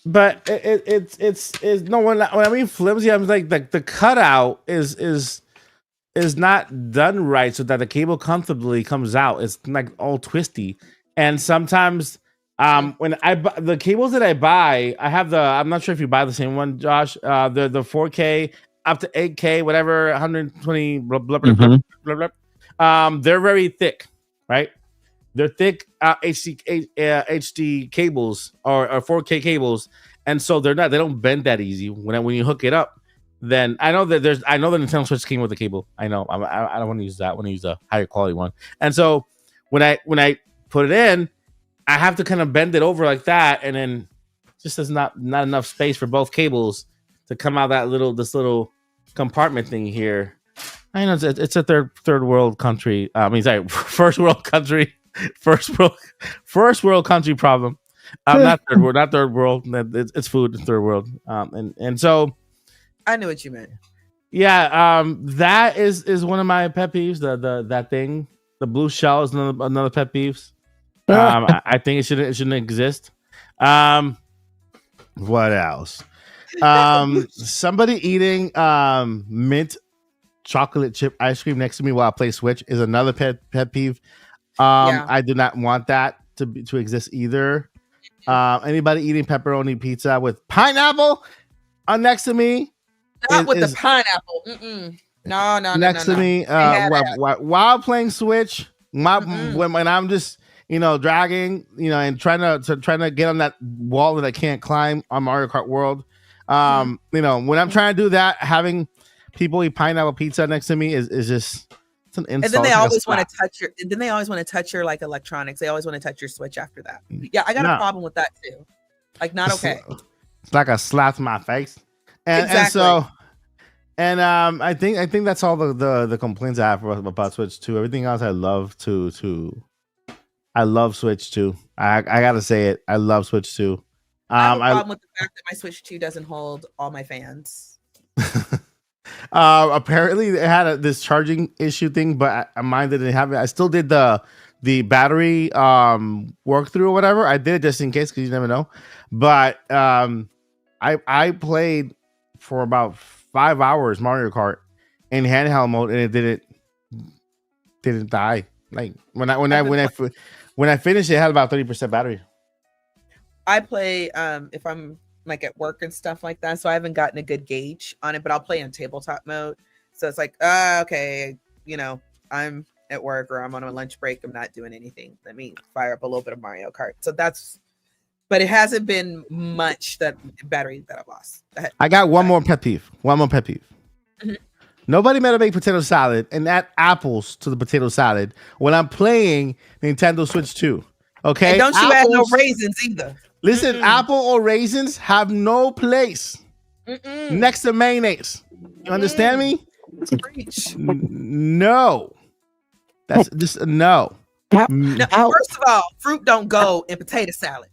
But it's no, when I mean flimsy, I'm like the cutout is not done right so that the cable comfortably comes out. It's like all twisty. And sometimes when the cables that I buy, I have I'm not sure if you buy the same one, Josh. The 4K up to 8K, whatever, 120 blah blah blah, blah, blah. They're very thick, right? They're thick HD cables or 4K cables, and so they don't bend that easy when you hook it up. Then I know the Nintendo Switch came with a cable. I know I don't want to use that. I want to use a higher quality one. And so when I put it in, I have to kind of bend it over like that, and then just there's not enough space for both cables to come out this little compartment thing here. I know it's a third world country. First world country, first world country problem. Not third world. It's food, third world. And so I knew what you meant. Yeah, that is one of my pet peeves. That thing, the blue shell is another pet peeves. I think it shouldn't exist. What else? Somebody eating mint chocolate chip ice cream next to me while I play Switch is another pet peeve. I do not want that to exist either. Anybody eating pepperoni pizza with pineapple next to me? Not with the pineapple. Mm-mm. No. Next to me, while playing Switch, when I'm just dragging, and trying to get on that wall that I can't climb on Mario Kart World. When I'm trying to do that, having people eat pineapple pizza next to me is just it's an insult. And then they always want to touch your. And then they always want to touch your electronics. They always want to touch your Switch after that. Yeah, I got a problem with that too. Like, not okay. It's like a slap to my face. And exactly. And so And I think that's all the complaints I have about Switch 2. Everything else I love I love Switch 2. I gotta say it. I love Switch 2. I have a problem with the fact that my Switch 2 doesn't hold all my fans. Apparently it had this charging issue thing, but mine didn't have it. I still did the battery walkthrough or whatever. I did it just in case because you never know. But I played for about 5 hours Mario Kart in handheld mode, and it didn't die. Like when I finished, it had about 30% battery. I play if I'm like at work and stuff like that, so I haven't gotten a good gauge on it, but I'll play in tabletop mode. So it's like, okay, I'm at work or I'm on a lunch break, I'm not doing anything. Let me fire up a little bit of Mario Kart. So but it hasn't been much that battery that I've lost. I got one more pet peeve. Mm-hmm. Nobody better make potato salad and add apples to the potato salad when I'm playing Nintendo Switch 2. Okay, and don't you add no raisins either. Listen, apple or raisins have no place next to mayonnaise. You understand me? No. That's just a no. Now, first of all, fruit don't go in potato salad.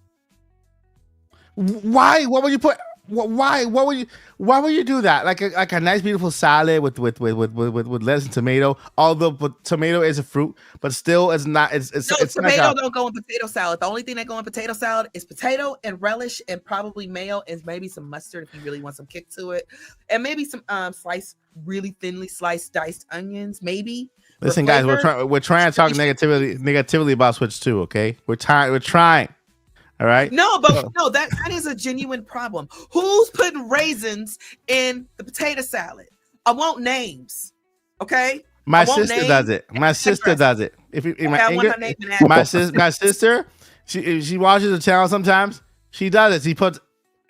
Why? What would you put? Why? Why would you do that? Like a nice, beautiful salad with lettuce and tomato. Although tomato is a fruit, but still, it's not. It's tomato like don't go in potato salad. The only thing that go in potato salad is potato and relish and probably mayo and maybe some mustard if you really want some kick to it, and maybe some really thinly sliced diced onions. Maybe. Listen, guys, we're trying to talk negatively about Switch 2. Okay, we're trying. All right. No, but no, that is a genuine problem. Who's putting raisins in the potato salad? I want names. Okay. My sister does it. My sister does it. My sister, she watches the channel sometimes. She does it. She puts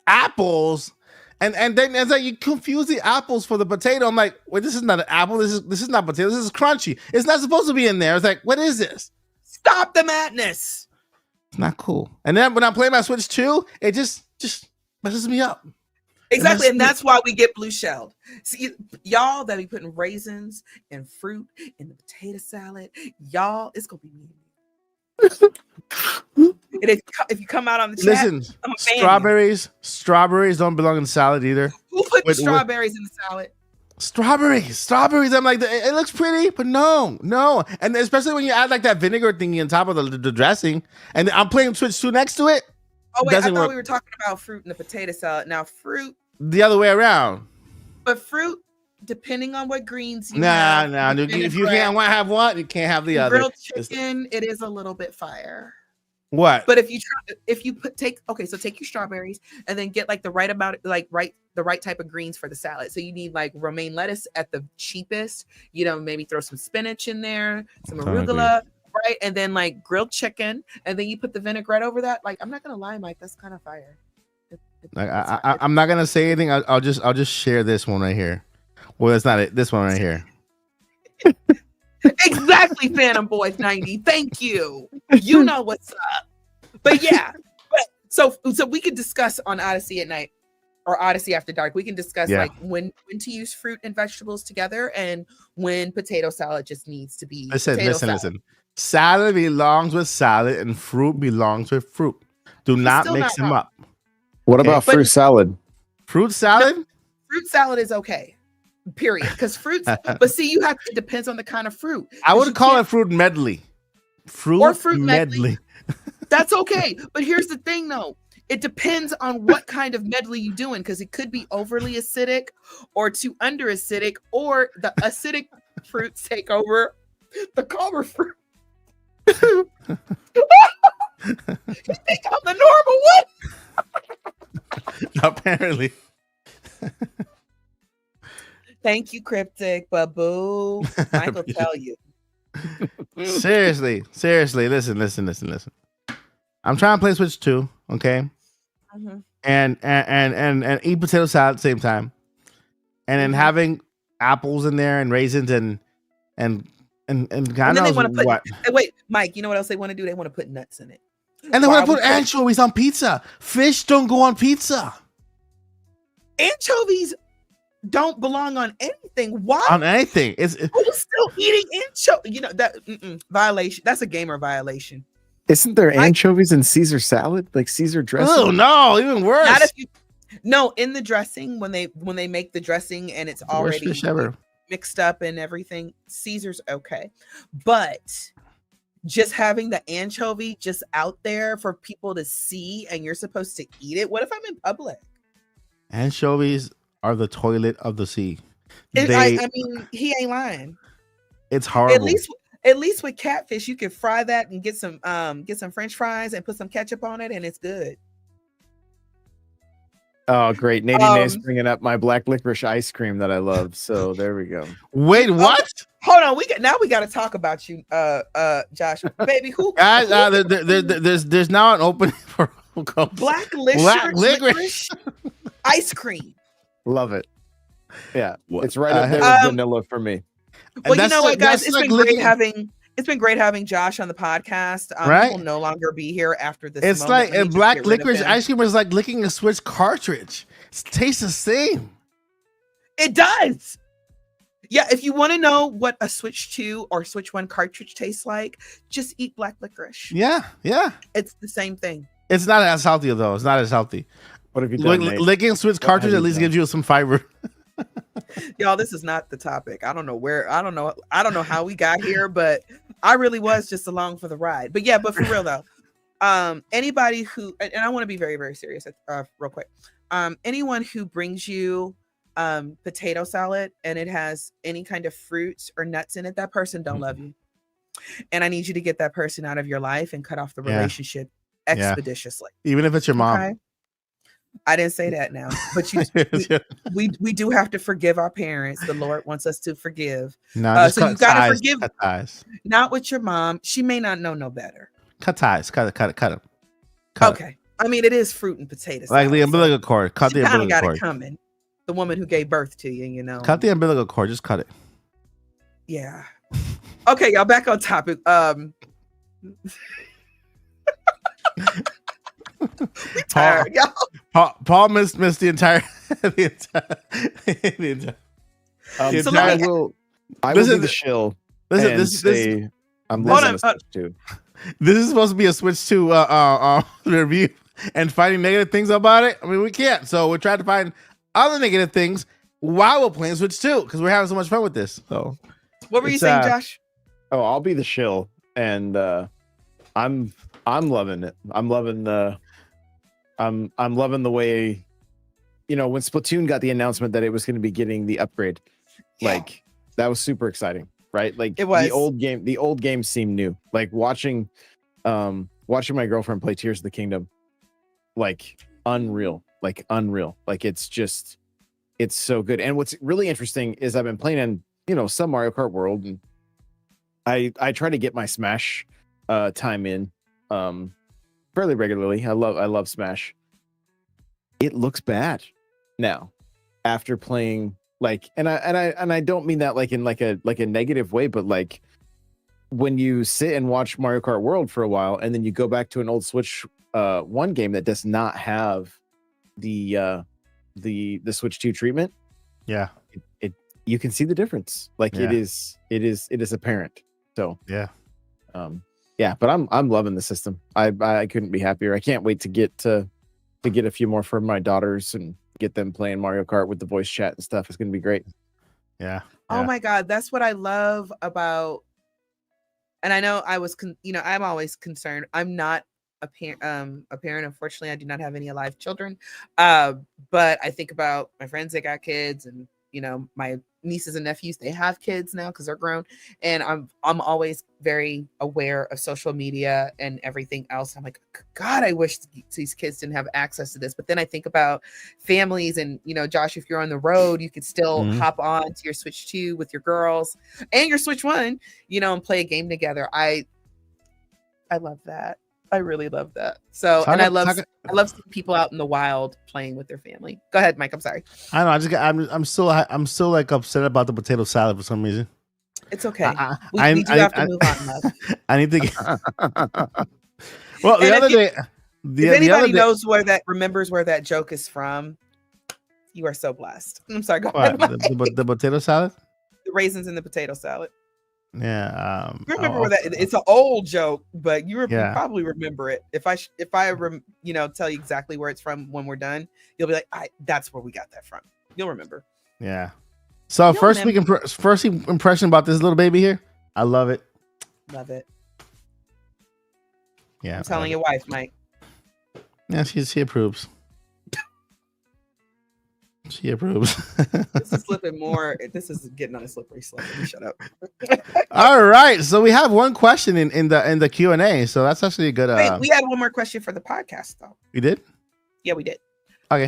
apples, and then it's like you confuse the apples for the potato. I'm like, wait, this is not an apple. This is not potato. This is crunchy. It's not supposed to be in there. It's like, what is this? Stop the madness. It's not cool. And then when I play my Switch 2, it just messes me up. Exactly, and that's why we get blue shelled. See, y'all that be putting raisins and fruit in the potato salad, y'all, it's gonna be mean. If you come out on the chat, listen, strawberries don't belong in the salad either. Who put strawberries in the salad? Strawberries. I'm like, it looks pretty, but no. And especially when you add like that vinegar thingy on top of the dressing, and I'm playing Switch 2 next to it. Oh wait, I thought we were talking about fruit in the potato salad. Now fruit the other way around. But fruit, depending on what greens you have. If you can't have one, you can't have the other. Grilled chicken, it is a little bit fire. What? But take your strawberries and then get like the right amount, the right type of greens for the salad. So you need like romaine lettuce at the cheapest, maybe throw some spinach in there, some arugula, right? And then like grilled chicken, and then you put the vinaigrette over that. Like, I'm not gonna lie, Mike, that's kind of fire. I'm not gonna say anything. I'll just share this one right here. Well, it's not it. This one right here. Exactly, Phantom Boys 90. Thank you. You know what's up. But yeah, so we could discuss on Odyssey at Night or Odyssey After Dark. We can discuss like when to use fruit and vegetables together and when potato salad just needs to be. Listen. Salad belongs with salad and fruit belongs with fruit. Do not mix them up. What about fruit salad? Fruit salad? No, fruit salad is okay. Period. Because fruits, but see, it depends on the kind of fruit. I would call it fruit medley. Fruit medley. That's okay. But here's the thing though. It depends on what kind of medley you're doing, because it could be overly acidic or too under acidic, or the acidic fruits take over the calmer fruit. You think I'm the normal one? Apparently. Thank you, Cryptic Babu. Michael tell you. Seriously. Listen. I'm trying to play Switch 2, okay? Mm-hmm. And eat potato salad at the same time. And then having apples in there and raisins and God knows what. Wait, Mike, you know what else they want to do? They want to put nuts in it. And they want to put anchovies on pizza. Fish don't go on pizza. Anchovies don't belong on anything. Why? On anything. Who's still eating anchovy? You know that violation. That's a gamer violation. Isn't there anchovies in Caesar salad, like Caesar dressing? Oh no, even worse. Not if you. No, in the dressing when they make the dressing and it's already Worst fish ever. mixed up and everything, Caesar's okay, but just having the anchovy just out there for people to see and you're supposed to eat it. What if I'm in public? Anchovies are the toilet of the sea. I mean, he ain't lying. It's horrible. At least with catfish, you can fry that and get some French fries and put some ketchup on it, and it's good. Oh, great. Nadine is bringing up my black licorice ice cream that I love. So there we go. Wait, what? Hold on. We got to talk about you, Josh. Baby, who? There's now an opening for black licorice ice cream. Love it. Yeah. It's right up there with vanilla for me. Well, you know what, guys? It's been great having Josh on the podcast. Right? He will no longer be here after this. It's like a black licorice ice cream is like licking a Switch cartridge. It tastes the same. It does. Yeah, if you want to know what a Switch 2 or Switch 1 cartridge tastes like, just eat black licorice. Yeah. It's the same thing. It's not as healthy though. It's not as healthy. What have you done? Licking Switch cartridge at least gives you some fiber. Y'all, this is not the topic. I don't know how we got here, but I really was just along for the ride. But yeah, but for real though, anybody who, and I want to be very, very serious real quick. Anyone who brings you potato salad and it has any kind of fruits or nuts in it, that person don't love you. And I need you to get that person out of your life and cut off the relationship expeditiously. Even if it's your mom. Okay? I didn't say that now, but we do have to forgive our parents. The Lord wants us to forgive. No, so you got to forgive. Cut ties. Not with your mom. She may not know no better. Cut ties. Cut them. Okay. I mean, it is fruit and potatoes. Like the umbilical cord. Cut the umbilical cord. Got it coming. The woman who gave birth to you, you know. Cut the umbilical cord. Just cut it. Yeah. Okay, y'all. Back on topic. We tired, y'all. Paul missed the entire. I will be the shill. Listen, I'm listening to Switch 2. This is supposed to be a Switch 2 review and finding negative things about it. I mean, we can't. So we're trying to find other negative things while we're playing Switch 2 because we're having so much fun with this. So, what were you saying, Josh? Oh, I'll be the shill, and I'm loving it. I'm loving the way, you know, when Splatoon got the announcement that it was going to be getting the upgrade, like that was super exciting, right? Like it was. The old game seemed new. Like watching my girlfriend play Tears of the Kingdom, like unreal. Like it's so good. And what's really interesting is I've been playing in, you know, some Mario Kart World, and I try to get my Smash time in fairly regularly. I love Smash. It looks bad now after playing, like, and I don't mean that like in like a negative way, but like when you sit and watch Mario Kart World for a while and then you go back to an old Switch 1 game that does not have the Switch 2 treatment, you can see the difference. Like it is apparent. So but I'm loving the system. I couldn't be happier. I can't wait to get a few more for my daughters and get them playing Mario Kart with the voice chat and stuff. It's gonna be great. Yeah. Oh my God, that's what I love about. And I know I'm always concerned. I'm not a parent. Unfortunately, I do not have any alive children. But I think about my friends that got kids, and you know, my nieces and nephews, they have kids now because they're grown, and I'm always very aware of social media and everything else. I'm like, God, I wish these kids didn't have access to this. But then I think about families, and you know, Josh, if you're on the road, you could still hop on to your Switch 2 with your girls and your Switch 1, you know, and play a game together. I love that. I really love that. So, and I love seeing people out in the wild playing with their family. Go ahead, Mike. I'm sorry. I know. I'm still like upset about the potato salad for some reason. It's okay. We do have to move on, love. I need to get. Well, the other day, if anybody knows remembers where that joke is from, You are so blessed. I'm sorry. Go What? ahead. The potato salad? The raisins in the potato salad. Yeah. You remember where that? It's an old joke, but you Yeah. probably remember it. If I tell you exactly where it's from when we're done, you'll be like, that's where we got that from. You'll remember. Yeah. So first impression about this little baby here. I love it. Love it. Yeah. I'm telling your wife, Mike. Yeah, she approves. She approves. This is slipping more. This is getting on a slippery slope. Let me shut up. All right, so we have one question in the Q&A, so that's actually a good. Wait, we had one more question for the podcast, though. We did? Yeah, we did. Okay.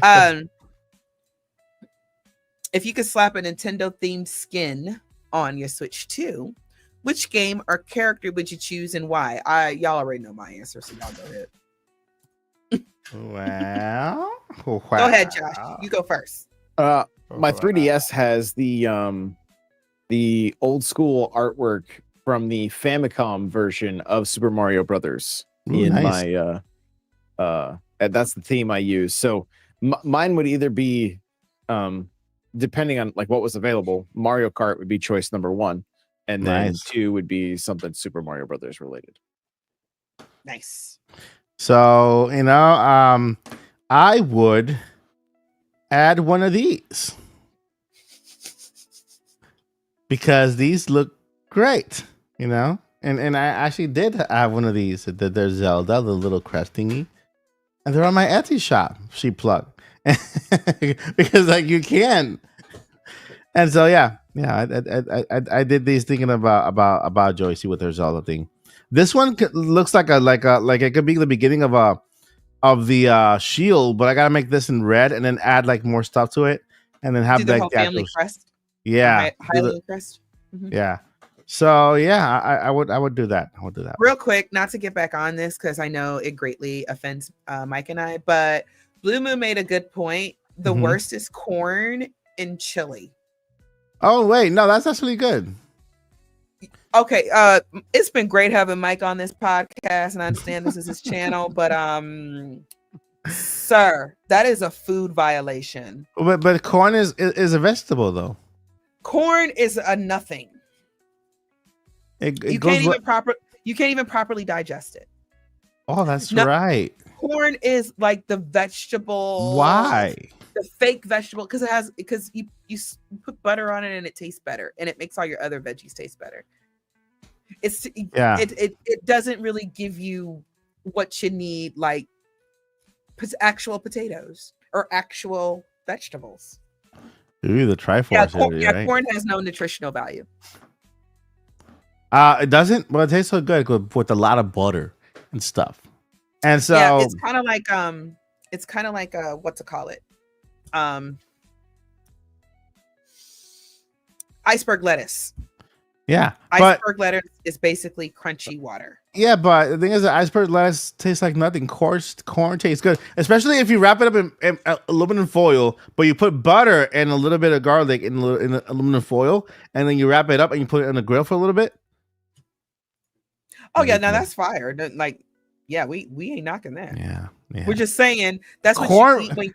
If you could slap a Nintendo themed skin on your Switch 2, which game or character would you choose and why? Y'all already know my answer, so y'all go ahead. Wow. Go ahead, Josh. You go first. My 3DS has the old school artwork from the Famicom version of Super Mario Brothers. Ooh, nice. My that's the theme I use. So mine would either be depending on like what was available. Mario Kart would be choice number 1, and then Nice. 2 would be something Super Mario Brothers related. Nice. So, I would add one of these because these look great, and I actually did have one of these. They're Zelda, the little crest thingy, and they're on my Etsy shop. She plugged because like you can, and so yeah, I did these thinking about Joycey with her Zelda thing. This one looks like it could be the beginning of the shield, but I gotta make this in red and then add like more stuff to it, and then have Do the like whole family crest. yeah, Highland crest. Mhm. yeah. So yeah, I would do that. I would do that. Real quick, not to get back on this because I know it greatly offends Mike and I, but Blue Moon made a good point. The Mhm. worst is corn and chili. Oh wait, no, that's actually good. Okay, it's been great having Mike on this podcast, and I understand this is his channel, but sir, that is a food violation. But corn is a vegetable though. Corn is a nothing. It You goes can't even properly digest it. Oh, that's No. right. Corn is like the vegetable. Why? The fake vegetable because you put butter on it and it tastes better, and it makes all your other veggies taste better. It doesn't really give you what you need, like actual potatoes or actual vegetables. Ooh, the Triforce. Right? Corn has no nutritional value. It doesn't. Well, it tastes so good with a lot of butter and stuff. And so yeah, it's kind of like what to call it, iceberg lettuce. Yeah, iceberg lettuce is basically crunchy water. Yeah, but the thing is that iceberg lettuce tastes like nothing. Corn tastes good, especially if you wrap it up in aluminum foil, but you put butter and a little bit of garlic in aluminum foil, and then you wrap it up and you put it in the grill for a little bit. Oh yeah, now that's fire. Like, yeah, we ain't knocking that. Yeah. We're just saying that's what Corn. you eat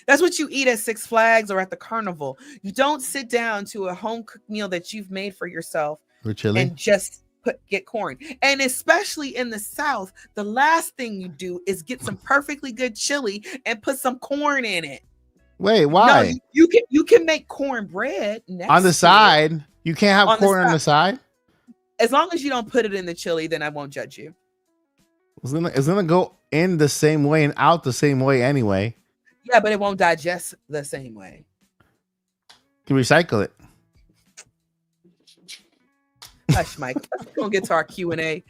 that's what you eat at Six Flags or at the carnival. You don't sit down to a home cooked meal that you've made for yourself and just get corn. And especially in the South, the last thing you do is get some perfectly good chili and put some corn in it. Wait, why? No, you can make cornbread on the side. You can't have corn on the side. As long as you don't put it in the chili, then I won't judge you. It's gonna go in the same way and out the same way anyway. Yeah, but it won't digest the same way. You can recycle it. Hush, Mike. Let's go get to our Q&A.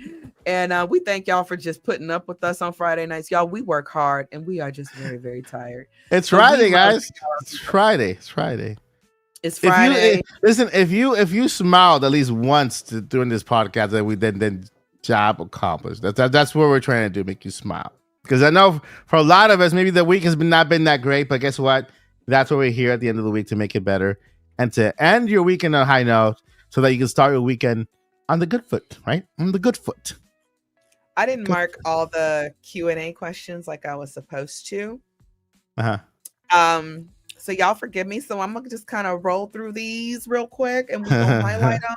And we thank y'all for just putting up with us on Friday nights. Y'all, we work hard and we are just very, very tired. It's Friday, guys. It's Friday. It's Friday. It's Friday. If you smiled at least once during this podcast, then job accomplished. That's what we're trying to do, make you smile. Because I know for a lot of us, maybe the week has not been that great, but guess what? That's what we're here at the end of the week to make it better and to end your weekend on a high note so that you can start your weekend on the good foot, right? On the good foot. I didn't mark all the Q&A questions like I was supposed to. Uh-huh. So y'all forgive me. So I'm gonna just kind of roll through these real quick, and we're gonna highlight them.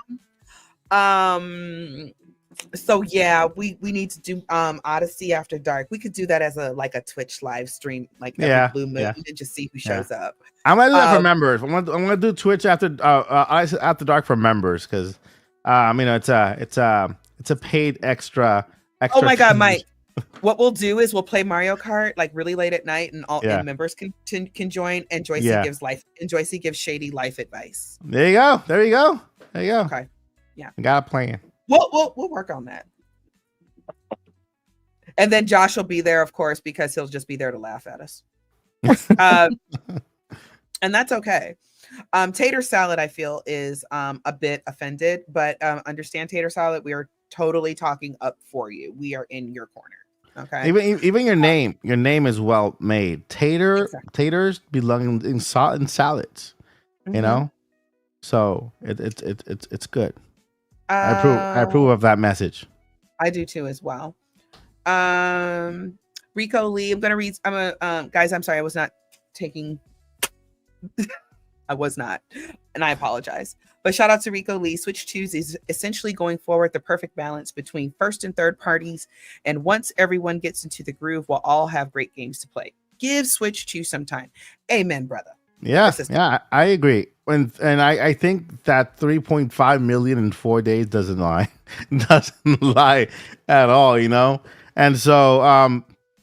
So yeah, we need to do Odyssey After Dark. We could do that as a Twitch live stream, like every blue moon, and just see who shows up. I'm gonna do that for members. I'm gonna do Twitch after Dark for members because it's a paid extra. Oh my god, Mike! What we'll do is we'll play Mario Kart like really late at night, and all and members can join. And Joycey gives Shady life advice. There you go. Okay, yeah, I got a plan. We'll work on that. And then Josh will be there, of course, because he'll just be there to laugh at us. And that's okay. Tater Salad, I feel, is a bit offended, but understand, Tater Salad, we are totally talking up for you. We are in your corner. Okay. Even your name is well made. Taters belong in salads. You know, so it's good. I approve of that message. I do too as well. Rico Lee, I'm gonna read. Guys, I'm sorry, I was not taking. I was not, and I apologize. But shout out to Rico Lee. Switch 2 is essentially going forward the perfect balance between first and third parties. And once everyone gets into the groove, we'll all have great games to play. Give Switch 2 some time. Amen, brother. Yeah, I agree. And I think that 3.5 million in 4 days doesn't lie at all, you know. And so, I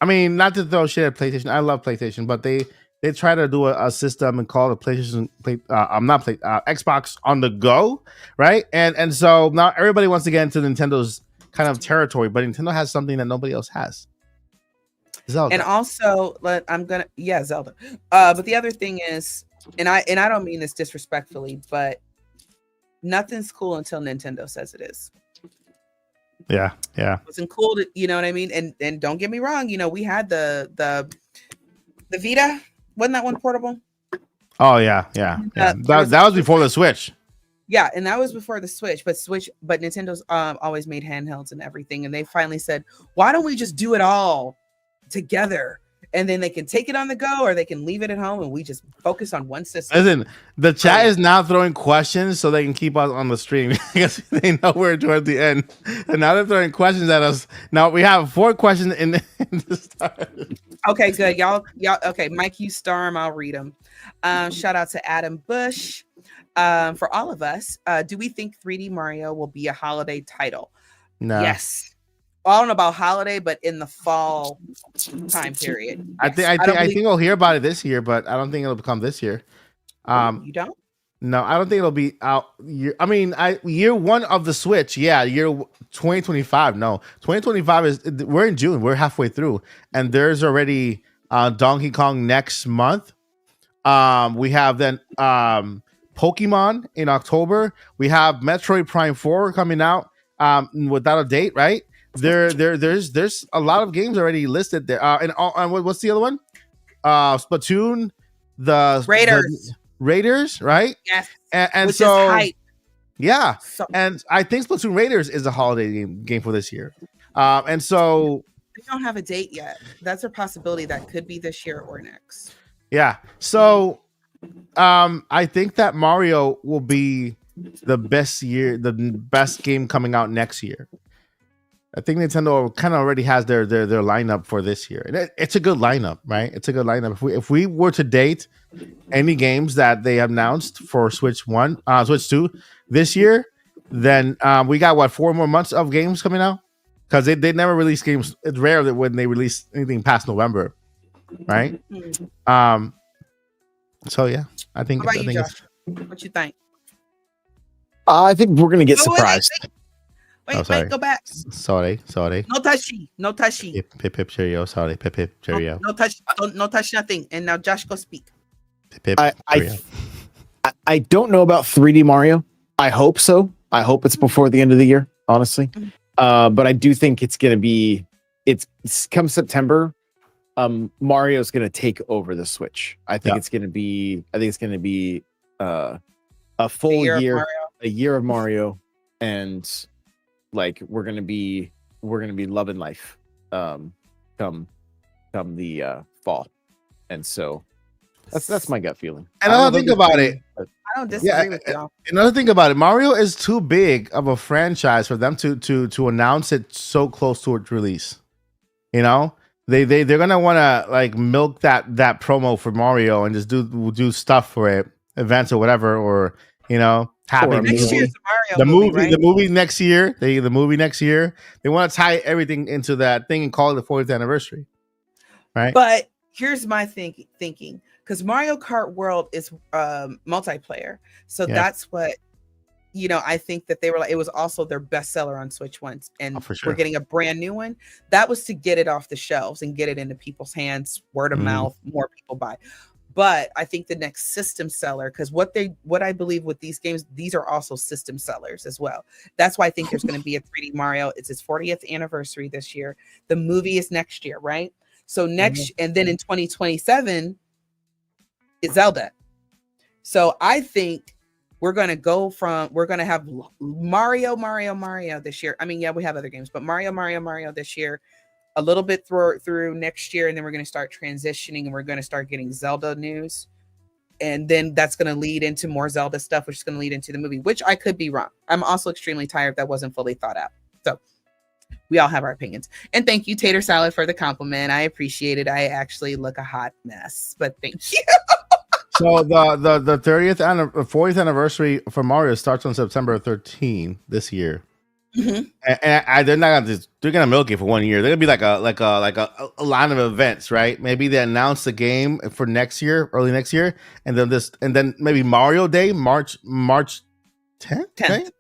mean, not to throw shit at PlayStation. I love PlayStation, but they try to do a system and call it PlayStation Xbox on the go, right? And so now everybody wants to get into Nintendo's kind of territory, but Nintendo has something that nobody else has. Zelda. And also, Zelda. But the other thing is, and I don't mean this disrespectfully, but nothing's cool until Nintendo says it is. Yeah. It wasn't cool to, you know what I mean? And don't get me wrong, you know, we had the Vita. Wasn't that one portable? Oh yeah. That was before the Switch. Yeah, and that was before the Switch. But Nintendo's always made handhelds and everything, and they finally said, "Why don't we just do it all together?" And then they can take it on the go, or they can leave it at home, and we just focus on one system. Listen, the chat is now throwing questions so they can keep us on the stream because they know we're toward the end, and now they're throwing questions at us. Now we have 4 questions in the start. Okay, good. Y'all. Okay, Mike, you star them. I'll read them. Shout out to Adam Bush. For all of us, do we think 3D Mario will be a holiday title? No. Yes. I don't know about holiday, but in the fall time period. Yes. I think we'll hear about it this year, but I don't think it'll come this year. You don't? No, I don't think it'll be out. Year 1 of the Switch. Yeah, year 2025. No, 2025 is. We're in June. We're halfway through, and there's already Donkey Kong next month. We have then Pokemon in October. We have Metroid Prime 4 coming out without a date, right? There's a lot of games already listed there. And what's the other one? Splatoon, the Raiders, right? Yes. And which so is hype. Yeah. And I think Splatoon Raiders is a holiday game for this year. And so they don't have a date yet. That's a possibility that could be this year or next. Yeah. So I think that Mario will be the best game coming out next year. I think Nintendo kind of already has their lineup for this year. And it's a good lineup, right? It's a good lineup. If we were to date any games that they announced for Switch 2 this year, then we got 4 more months of games coming out? Because they never release games. It's rare that when they release anything past November, right? So yeah, I think. How about you, Josh? What you think? I think we're gonna get surprised. Wait, go back. Sorry. No touchy. Pip cheerio. Sorry, pip cheerio. No touch nothing. And now Josh, go speak. Pip I don't know about 3D Mario. I hope so. I hope it's before the end of the year, honestly. But I do think it's gonna be. It's come September. Mario's gonna take over the Switch. I think it's gonna be. I think it's gonna be a full year, a year of Mario, and like we're gonna be loving life come the fall. And so That's my gut feeling. And another thing about it, I don't disagree with y'all. another thing about it, Mario is too big of a franchise for them to announce it so close to its release. You know, they're gonna want to like milk that promo for Mario and just do stuff for it, events or whatever, or you know, have Or it. Next year's The Mario movie, right? the movie next year. The movie next year. They want to tie everything into that thing and call it the 40th anniversary, right? But here's my thinking, because Mario Kart World is multiplayer, so Yeah. that's what I think that they were like. It was also their bestseller on Switch once, and for sure. we're getting a brand new one. That was to get it off the shelves and get it into people's hands, word of mouth, more people buy. But I think the next system seller, because what I believe with these games, these are also system sellers as well. That's why I think there's going to be a 3D Mario. It's his 40th anniversary this year. The movie is next year, right? So and then in 2027 is Zelda. So I think we're going to have Mario this year. I mean, yeah, we have other games, but Mario this year, a little bit through next year. And then we're going to start transitioning and we're going to start getting Zelda news. And then that's going to lead into more Zelda stuff, which is going to lead into the movie, which I could be wrong. I'm also extremely tired. That wasn't fully thought out. So we all have our opinions. And thank you, Tater Salad, for the compliment. I appreciate it. I actually look a hot mess, but thank you. So the 40th anniversary for Mario starts on September 13 this year. Mm-hmm. And they're gonna milk it for 1 year. They're gonna be like a line of events, right? Maybe they announce the game for next year, early next year, and then maybe Mario Day, March 10th. Right?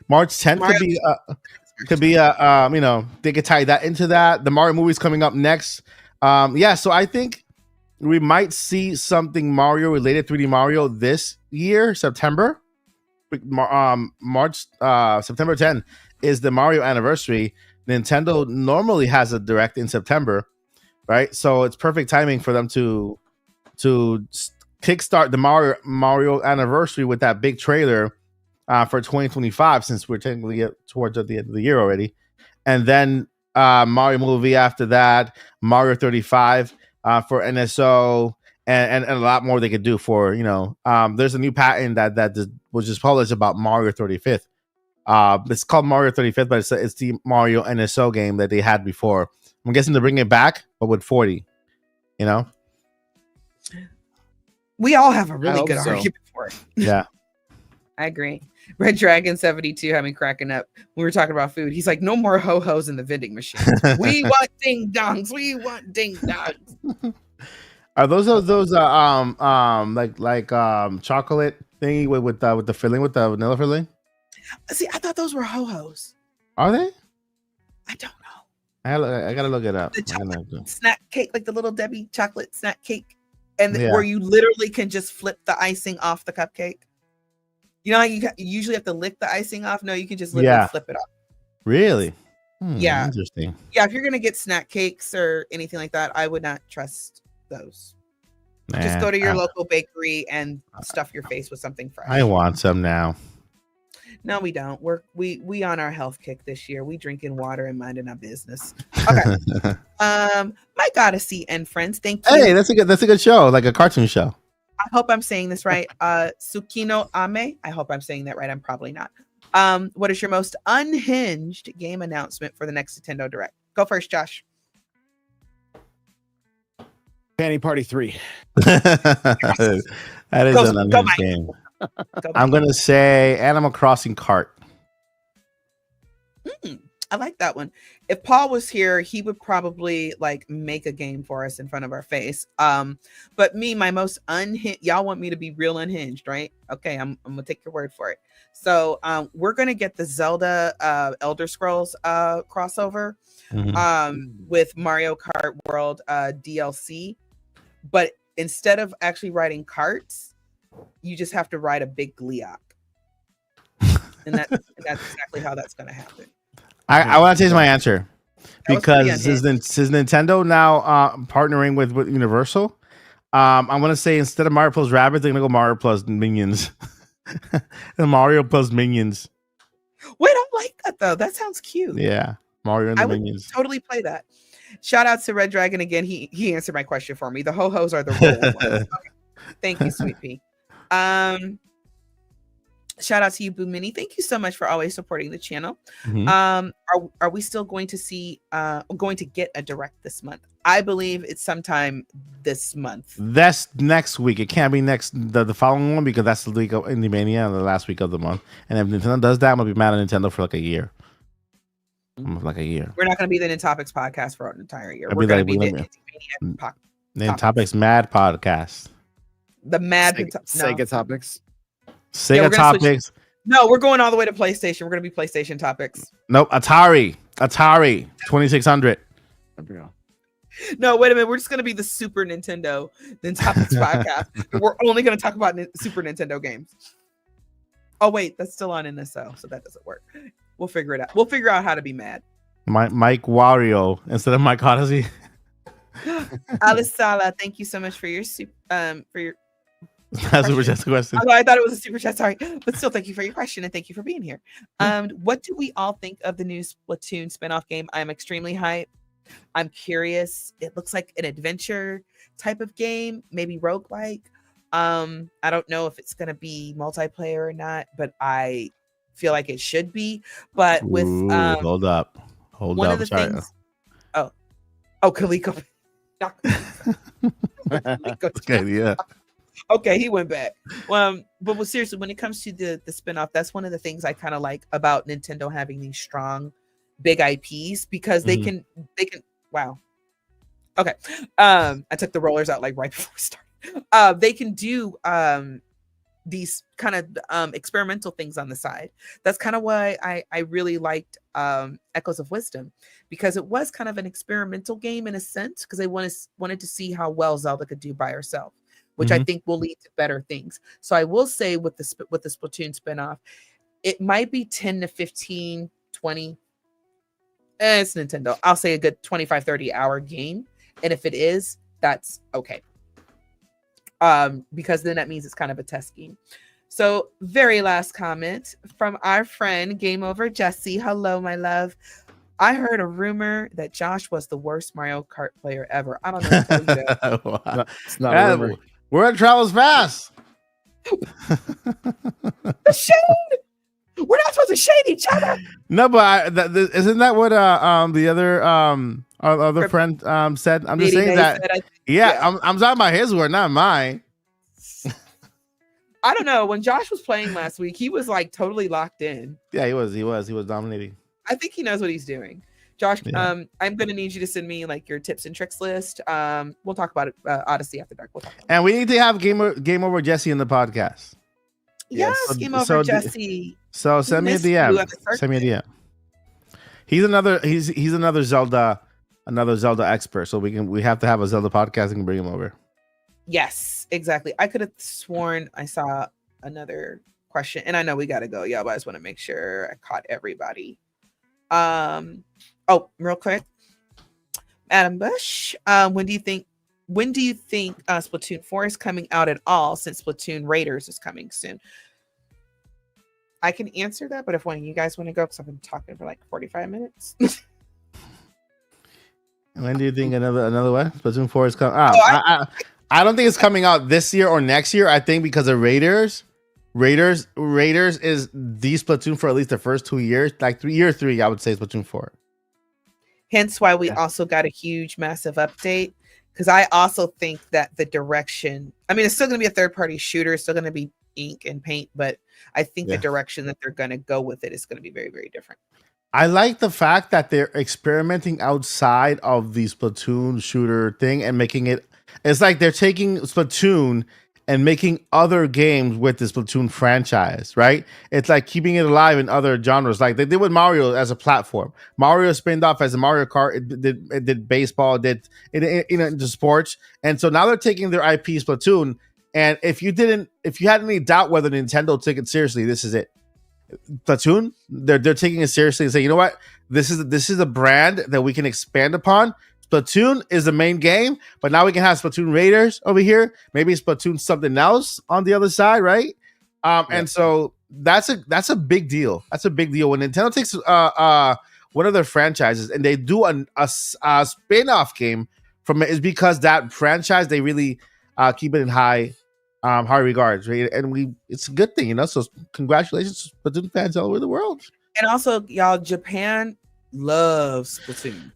March 10th could be they could tie that into that. The Mario movie's coming up next. So I think we might see something Mario related, 3D Mario this year, September. September 10 is the Mario anniversary. Nintendo normally has a direct in September, right? So it's perfect timing for them to kickstart the Mario anniversary with that big trailer for 2025, since we're technically towards the end of the year already. And then Mario movie after that, Mario 35 for NSO, and a lot more they could do for, there's a new patent that was just published about Mario 35th. It's called Mario 35th, but it's the Mario NSO game that they had before. I'm guessing to bring it back, but with 40, We all have a really good argument for it. Yeah. I agree. Red Dragon 72 had me cracking up. We were talking about food. He's like, no more ho-hos in the vending machine. We want ding dongs. We want ding dongs. Are those chocolate thingy with the filling, with the vanilla filling? See, I thought those were ho-hos. Are they? I don't know. I gotta look it up. The chocolate snack cake, like the Little Debbie chocolate snack cake, and where you literally can just flip the icing off the cupcake. You know how you usually have to lick the icing off? No, you can just literally flip it off. Really? Yeah. Interesting. Yeah, if you're gonna get snack cakes or anything like that, I would not trust those. Just go to your local bakery and stuff your face with something fresh. I want some now. No, we don't. We on our health kick this year. We drinking water and minding our business. Okay. My Goddessy and friends, thank you. Hey, that's a good show, like a cartoon show. I hope I'm saying this right. Tsukino Ame. I hope I'm saying that right. I'm probably not. What is your most unhinged game announcement for the next Nintendo Direct? Go first, Josh. Panty Party 3. That is an unhinged game. I'm gonna say Animal Crossing Kart. I like that one. If Paul was here, he would probably like make a game for us in front of our face. But me, my most unhinged, y'all want me to be real unhinged, right? Okay, I'm gonna take your word for it. So we're gonna get the Zelda Elder Scrolls crossover with Mario Kart World DLC. But instead of actually riding carts, you just have to ride a big Gliok. And that's exactly how that's gonna happen. I want to change my answer because since Nintendo now partnering with Universal, I'm gonna say instead of Mario plus Rabbids, they're gonna go Mario plus Minions. Mario plus Minions. Wait, I don't like that though. That sounds cute. Yeah, Mario and the Minions. Totally play that. Shout out to Red Dragon again. He answered my question for me. The ho-hos are the roll ones. Okay. Thank you, sweet pea. Shout out to you, Boo Mini. Thank you so much for always supporting the channel. Mhm. Are we still going to get a direct this month? I believe it's sometime this month. That's next week. It can't be the following one because that's the week of Indie Mania and the last week of the month. And if Nintendo does that, I'm gonna be mad at Nintendo for like a year. Like a year. We're not going to be the Nintopics podcast for an entire year. I'll We're be going like, to be let the me- Nintopics Mad Podcast. the Mad Sega Topics. Sega we're gonna Topics. No, we're going all the way to PlayStation. We're going to be PlayStation Topics. Nope. Atari 2600. There we go. No, wait a minute. We're just going to be the Super Nintendo Nintopics podcast. We're only going to talk about Super Nintendo games. Oh, wait. That's still on NSO, so that doesn't work. We'll figure it out. We'll figure out how to be mad. Mike Wario instead of Mike Odyssey. Alice Sala, thank you so much for your That's a just question. I thought it was a super chat, sorry. But still, thank you for your question and thank you for being here. What do we all think of the new Splatoon spinoff game? I'm extremely hyped. I'm curious. It looks like an adventure type of game, maybe roguelike. I don't know if it's gonna be multiplayer or not, but I feel like it should be. But with hold up. One of the Sorry. things. Oh, Kaliko. Okay, yeah. Okay, he went back. But seriously, when it comes to the spinoff, that's one of the things I kind of like about Nintendo having these strong, big IPs because they can. Wow. Okay. I took the rollers out like right before we started. They can do these kind of experimental things on the side. That's kind of why I really liked Echoes of Wisdom, because it was kind of an experimental game in a sense, because they wanted to see how well Zelda could do by herself, which I think will lead to better things. So I will say with the Splatoon spinoff, it might be 10 to 15, 20. It's Nintendo. I'll say a good 25, 30 hour game. And if it is, that's okay. Because then that means it's kind of a test game. So very last comment from our friend Game Over Jesse. Hello, my love. I heard a rumor that Josh was the worst Mario Kart player ever. I don't know. If you know. Wow. It's not a rumor. Word travels fast. The shade. We're not supposed to shade each other. No, but isn't that what the other our other friend said? I'm just saying that. I'm talking about his word, not mine. I don't know. When Josh was playing last week, he was like totally locked in. Yeah, he was dominating. I think he knows what he's doing. Josh, I'm gonna need you to send me like your tips and tricks list. We'll talk about it. Odyssey After Dark. We'll talk about it. And we need to have Game Over Jesse in the podcast. Yes, Game Over Jesse. So send me a DM. Send me a DM. He's another Zelda expert. So we have to have a Zelda podcast and bring him over. Yes, exactly. I could have sworn I saw another question, and I know we gotta go, y'all, but I just want to make sure I caught everybody. Real quick, Adam Bush, when do you think Splatoon 4 is coming out at all, since Splatoon Raiders is coming soon? I can answer that, but if one of you guys want to go, because I've been talking for like 45 minutes. When do you think another one? Splatoon 4 is coming out? I don't think it's coming out this year or next year. I think because of Raiders is the Splatoon for at least the first 2 years, like year 3, I would say Splatoon 4. Hence why we also got a huge, massive update. Because I also think that the direction, I mean, it's still going to be a third-party shooter. It's still going to be ink and paint, but I think the direction that they're going to go with it is going to be very, very different. I like the fact that they're experimenting outside of the Splatoon shooter thing and making it. It's like they're taking Splatoon and making other games with the Splatoon franchise, right? It's like keeping it alive in other genres, like they did with Mario as a platform. Mario spinned off as a Mario Kart. It did baseball, it into sports, and so now they're taking their IP Splatoon. And if you had any doubt whether Nintendo took it seriously, this is it. Splatoon, they're taking it seriously and saying, you know what, this is a brand that we can expand upon. Splatoon is the main game, but now we can have Splatoon Raiders over here. Maybe Splatoon something else on the other side, right? And so that's a big deal. That's a big deal when Nintendo takes one of their franchises and they do a spin-off game from it, is because that franchise, they really keep it in high high regards, right? And it's a good thing, So congratulations to Splatoon fans all over the world. And also, y'all, Japan loves Splatoon.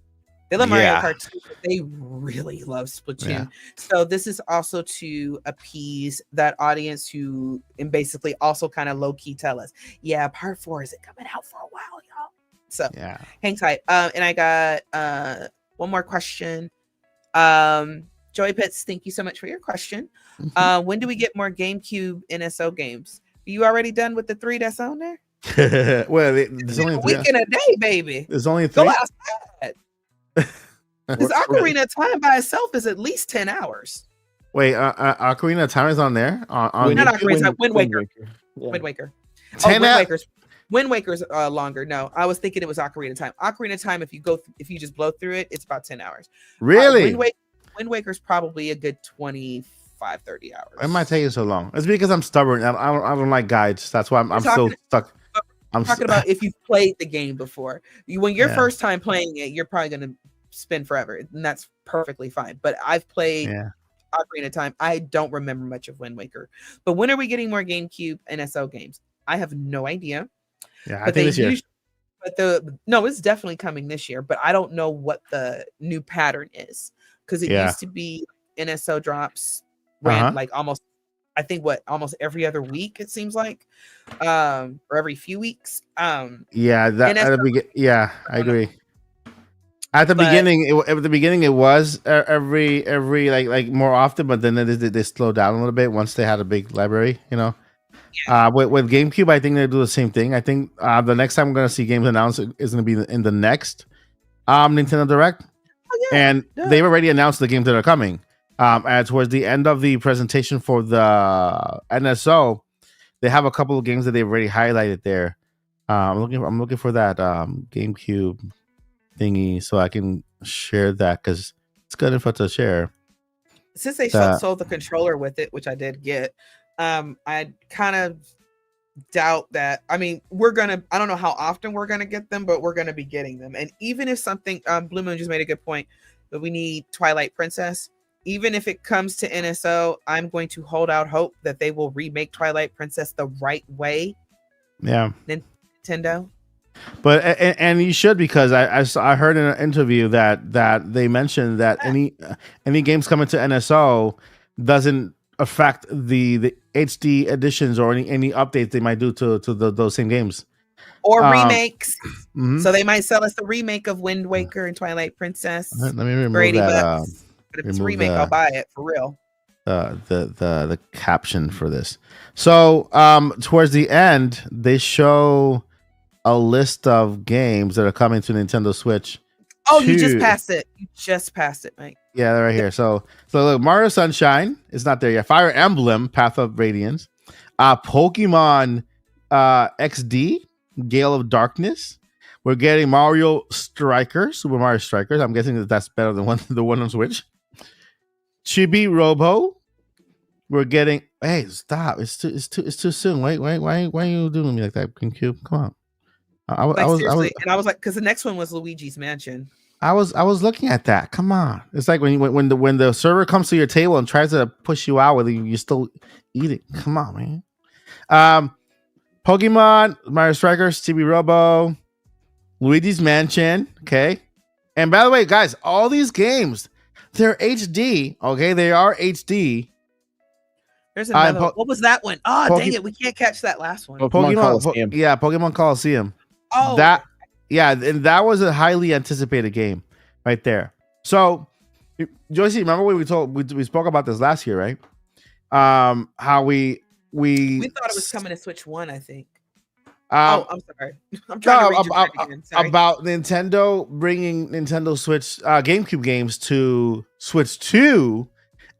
They love Mario Kart too, but they really love Splatoon. Yeah. So this is also to appease that audience who, and basically also kind of low key tell us, yeah, part 4 isn't coming out for a while, y'all. So hang tight. And I got one more question. Joey Pitts, thank you so much for your question. When do we get more GameCube NSO games? Are you already done with the 3 that's on there? Well, there's only a week in a day, baby. There's only 3. Go outside. Because Ocarina of Time by itself is at least 10 hours. Wait, Ocarina of Time is on there? On not Ocarina of Time, Wind Waker. Yeah. Wind Waker. 10 Wind Waker's longer. No, I was thinking it was Ocarina of Time. Ocarina of Time, if you just blow through it, it's about 10 hours. Really? Wind Waker's probably a good 25, 30 hours. It might take you so long. It's because I'm stubborn. I don't like guides. That's why I'm so stuck. I'm talking about if you've played the game before. When you're first time playing it, you're probably going to spend forever, and that's perfectly fine. But I've played Ocarina of Time. I don't remember much of Wind Waker. But when are we getting more GameCube NSO games? I have no idea. Yeah, I think this year. No, it's definitely coming this year. But I don't know what the new pattern is, because it used to be NSO drops ran like almost every other week, it seems like, or every few weeks. I agree. At the beginning, it was every like more often, but then they slowed down a little bit once they had a big library, With GameCube, I think they do the same thing. I think the next time we're gonna see games announced is gonna be in the next Nintendo Direct, and they've already announced the games that are coming. And towards the end of the presentation for the NSO, they have a couple of games that they've already highlighted there. I'm looking for that GameCube thingy so I can share that, because it's good info to share. Since they sold the controller with it, which I did get, I kind of doubt that. I mean, I don't know how often we're gonna get them, but we're gonna be getting them. And even if something, Blue Moon just made a good point, that we need Twilight Princess. Even if it comes to NSO, I'm going to hold out hope that they will remake Twilight Princess the right way. Yeah, Nintendo. But and you should, because I heard in an interview that they mentioned that any games coming to NSO doesn't affect the HD editions or any updates they might do to those same games or remakes. So they might sell us the remake of Wind Waker and Twilight Princess. Let me remove that. But if it's a remake, I'll buy it for real. The caption for this. So towards the end, they show a list of games that are coming to Nintendo Switch. Oh, you just passed it. Mike. Yeah, they're right here. So look, Mario Sunshine is not there yet. Fire Emblem, Path of Radiance, Pokemon XD, Gale of Darkness. We're getting Mario Strikers, Super Mario Strikers. I'm guessing that's better than the one on Switch. Chibi Robo. We're getting. Hey, stop! It's too soon. Wait! Why are you doing me like that, GameCube? Come on. I was like, because the next one was Luigi's Mansion. I was looking at that. Come on! It's like when the server comes to your table and tries to push you out, whether you still eat it. Come on, man. Pokemon, Mario Strikers, Chibi Robo, Luigi's Mansion. Okay. And by the way, guys, all these games, they're HD. Okay, they are HD. There's another one. What was that one? Oh, dang it. We can't catch that last one. Pokemon Coliseum. Pokemon Coliseum. Oh. And that was a highly anticipated game right there. So, Joyce, remember we spoke about this last year, right? How we thought it was coming to Switch 1, I think. I'm sorry. I'm trying to read your mind again. Sorry. About Nintendo bringing Nintendo Switch GameCube games to Switch 2.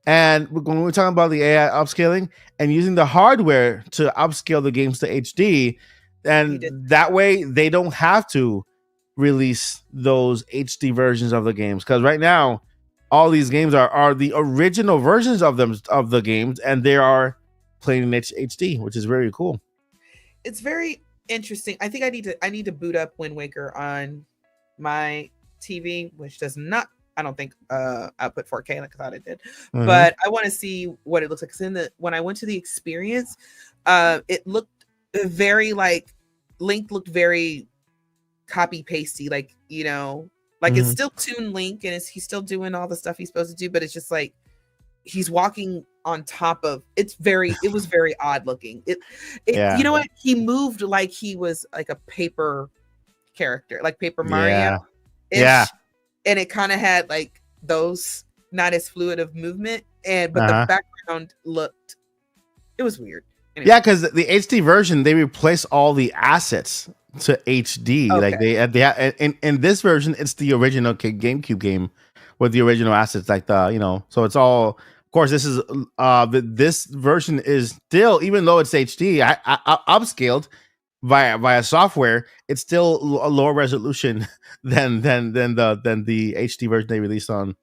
And when we're talking about the AI upscaling and using the hardware to upscale the games to HD, and that way they don't have to release those HD versions of the games. Because right now, all these games are the original versions of the games, and they are playing in HD, which is very cool. It's very interesting. I think I need to boot up Wind Waker on my TV, which does not. I don't think output 4K like I thought it did. Mhm. But I want to see what it looks like. Because when I went to the experience, it looked very like Link looked very copy pasty, like it's still Toon Link and he's still doing all the stuff he's supposed to do, but it's just like he's walking on top of it was very odd looking. You know what? He moved like he was like a paper character, like Paper Mario. Yeah. And it kind of had like those not as fluid of movement, but the background it was weird. Anyway. Yeah, because the HD version, they replace all the assets to HD. Okay. Like they in this version, it's the original GameCube game with the original assets, like so it's all. Of course, this is this version is still, even though it's HD, I upscaled via software. It's still a lower resolution than the HD version they released on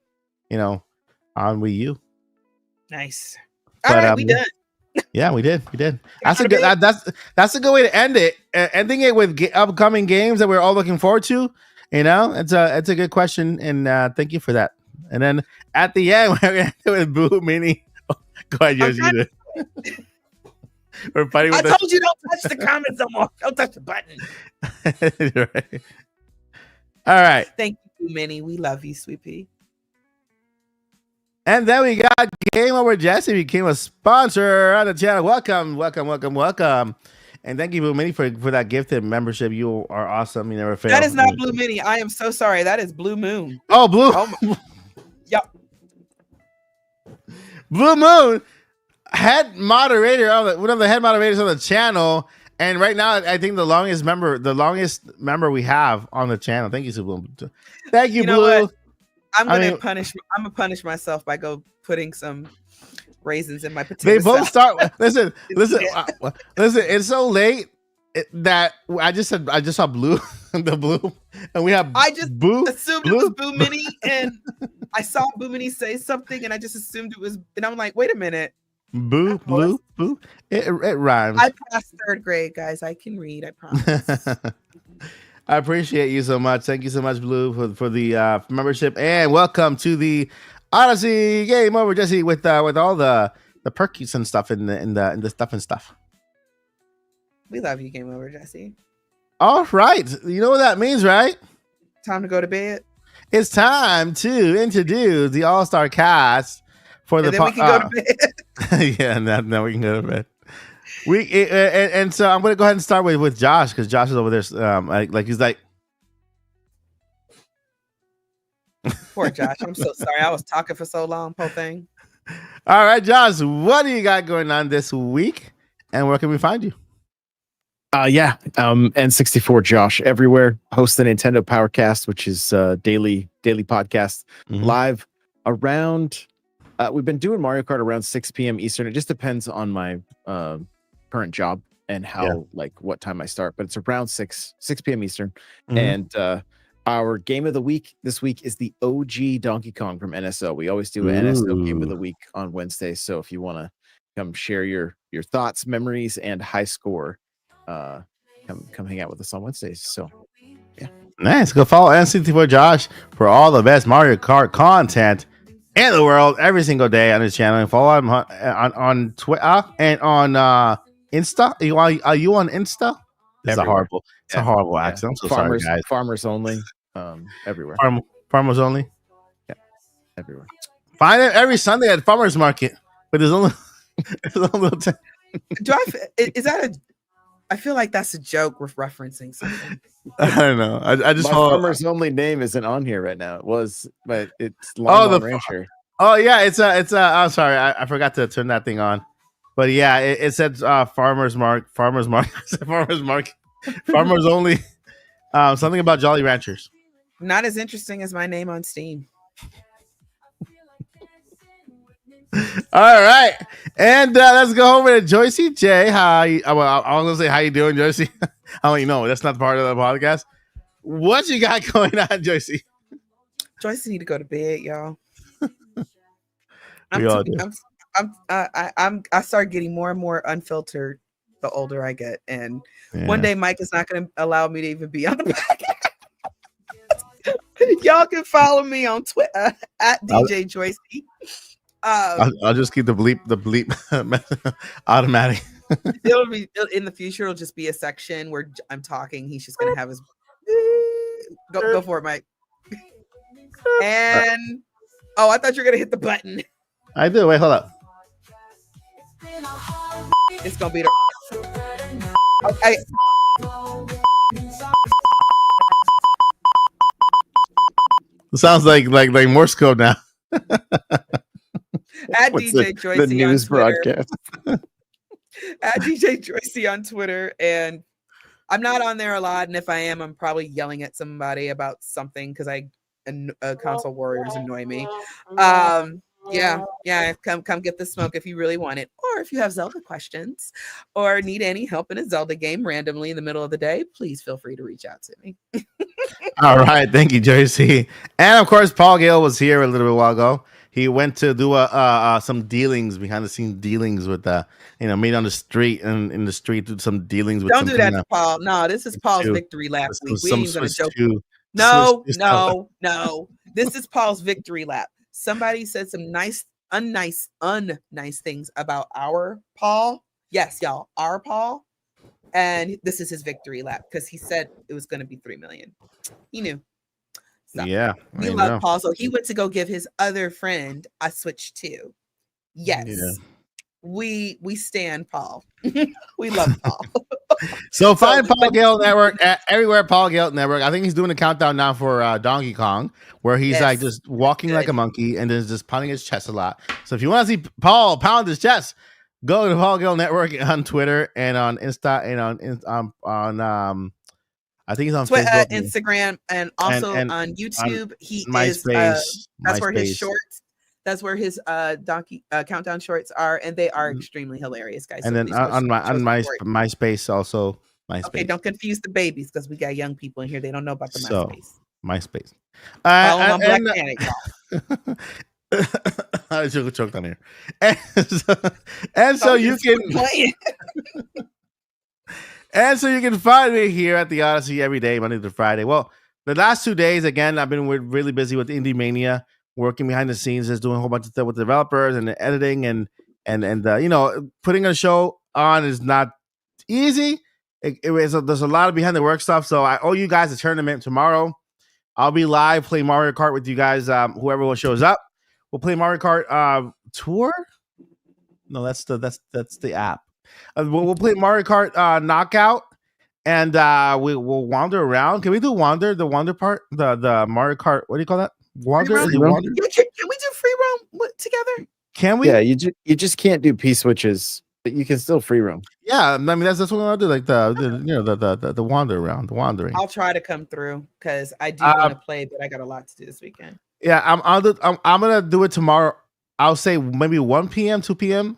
on Wii U. Nice. All right, we done. Yeah, we did. That's a good. That's a good way to end it. Ending it with upcoming games that we're all looking forward to. It's a good question, and thank you for that. And then at the end, we're gonna do with Boo Mini. Go ahead, Yoshi. We're fighting with I told you don't touch the comments no more. Don't touch the button. Right. All right. Thank you, Boo Mini. We love you, Sweet Pea. And then we got Game Over Jesse became a sponsor on the channel. Welcome. And thank you, Blue Mini, for that gifted membership. You are awesome. You never fail. That is not Blue Mini. I am so sorry. That is Blue Moon. Oh, Blue. Yep. Blue Moon, head moderator one of the head moderators on the channel. And right now, I think the longest member we have on the channel. Thank you, Blue. Thank you, Blue. What? I'm gonna punish myself by putting some raisins in my potato. They both start. Listen. It's so late that I just saw Blue, the Blue, and we have. I just Boo, assumed Blue. it was Boo Mini, and I saw Boo Mini say something, and I just assumed it was. And I'm like, wait a minute. Boo, Blue, Boo. It rhymes. I passed 3rd grade, guys. I can read. I promise. I appreciate you so much. Thank you so much, Blue, for the membership, and welcome to the Odyssey Game Over Jesse with all the perks and stuff in the stuff and stuff. We love you, Game Over Jesse. All right, you know what that means, right? Time to go to bed. It's time to introduce the All-Star cast for the. And then we can go to bed. Yeah, now we can go to bed. And so I'm gonna go ahead and start with Josh, because Josh is over there. Like he's like, poor Josh. I'm so sorry. I was talking for so long. Poor thing. All right, Josh, what do you got going on this week, and where can we find you? N64 Josh everywhere. Host the Nintendo Powercast, which is daily podcast live around. We've been doing Mario Kart around 6 p.m. Eastern. It just depends on my current job and how what time I start, but it's around 6 p.m. Eastern. And our game of the week this week is the OG Donkey Kong from NSO. We always do an NSO game of the week on Wednesday. So if you want to come share your thoughts, memories, and high score, come hang out with us on Wednesdays. So yeah, nice. Go follow N64 Josh for all the best Mario Kart content in the world every single day on his channel, and follow him on Twitter and on Insta. Are you on Insta? It's a horrible accent. I'm so sorry, guys. Farmers only, everywhere. Farmers only. Yeah, everywhere. Find it every Sunday at Farmers Market, but there's only little time. Is that a? I feel like that's a joke with referencing something. I don't know. I just follow. Farmers only name isn't on here right now. It was, but it's Long Rancher. Oh yeah, it's I'm sorry, I forgot to turn that thing on. But yeah, it said Farmers Market, Farmers only. Something about Jolly Ranchers. Not as interesting as my name on Steam. All right, and let's go over to Joycey J. I was gonna say how you doing, Joycey. I don't know. That's not part of the podcast. What you got going on, Joycey? Joycey need to go to bed, y'all. I start getting more and more unfiltered the older I get, and one day Mike is not going to allow me to even be on the podcast. Y'all can follow me on Twitter at DJ Joycey. I'll just keep the bleep automatic. It'll be in the future. It'll just be a section where I'm talking. He's just gonna have his go for it, Mike. And I thought you were gonna hit the button. I do. Wait, hold up. It's gonna be the. Okay. It sounds like Morse code now. At DJ Joycey the news on Twitter. broadcast. At DJ Joycey on Twitter, and I'm not on there a lot. And if I am, I'm probably yelling at somebody about something because console warriors annoy me. Yeah. Come get the smoke if you really want it, or if you have Zelda questions, or need any help in a Zelda game randomly in the middle of the day. Please feel free to reach out to me. All right, thank you, Joycey. And of course, Paul Gale was here a little bit while ago. He went to do some dealings, behind the scenes dealings with meet on the street and in the street, do some dealings with. Don't do that to Paul. No, this is Paul's victory lap week. We ain't gonna joke. No. This is Paul's victory lap. Somebody said some unnice things about our Paul. Yes, y'all, our Paul. And this is his victory lap because he said it was going to be 3 million. He knew. So, yeah. We love Paul. So he went to go give his other friend a Switch 2. Yes. Yeah. We stand Paul. We love Paul. So find Paul Gale Network everywhere. Paul Gale Network. I think he's doing a countdown now for Donkey Kong, where he's like just walking like a monkey and then just pounding his chest a lot. So if you want to see Paul pound his chest, go to Paul Gale Network on Twitter and on Insta and on I think he's on Twitter, Facebook, Instagram, and also on YouTube. He MySpace. Is that's where his shorts. That's where his donkey countdown shorts are, and they are extremely hilarious, guys. And so then on MySpace also. MySpace. Okay, don't confuse the babies because we got young people in here. They don't know about the MySpace. Follow my Black Planet, I choked on here. And so you can and so you can find me here at the Odyssey every day, Monday to Friday. Well, the last 2 days, again, I've been really busy with Indie Mania, working behind the scenes, just doing a whole bunch of stuff with developers and the editing and putting a show on is not easy. There's a lot of behind the work stuff. So I owe you guys a tournament tomorrow. I'll be live playing Mario Kart with you guys. Whoever shows up, we'll play Mario Kart Tour. No, that's the app. We'll play Mario Kart Knockout, and we'll wander around. Can we do wander? The wander part, the Mario Kart. What do you call that? Wander? Is it wander? Can we do free roam together? Can we? Yeah, you just can't do P switches, but you can still free roam. Yeah, I mean that's what I'll do. Like the wander around, the wandering. I'll try to come through because I do want to play, but I got a lot to do this weekend. Yeah, I'm gonna do it tomorrow. I'll say maybe 1 p.m., 2 p.m.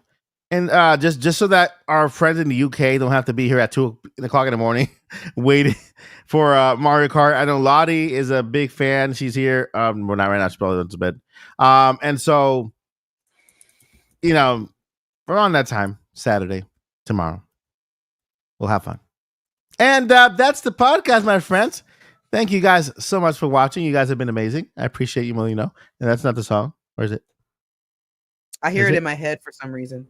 And just so that our friends in the UK don't have to be here at 2 o'clock in the morning waiting for Mario Kart. I know Lottie is a big fan. She's here. Well, not right now. She's probably went to bed. And so, around that time, Saturday, tomorrow, we'll have fun. And that's the podcast, my friends. Thank you guys so much for watching. You guys have been amazing. I appreciate you, Molino. And that's not the song. Or is it? I hear it in my head for some reason.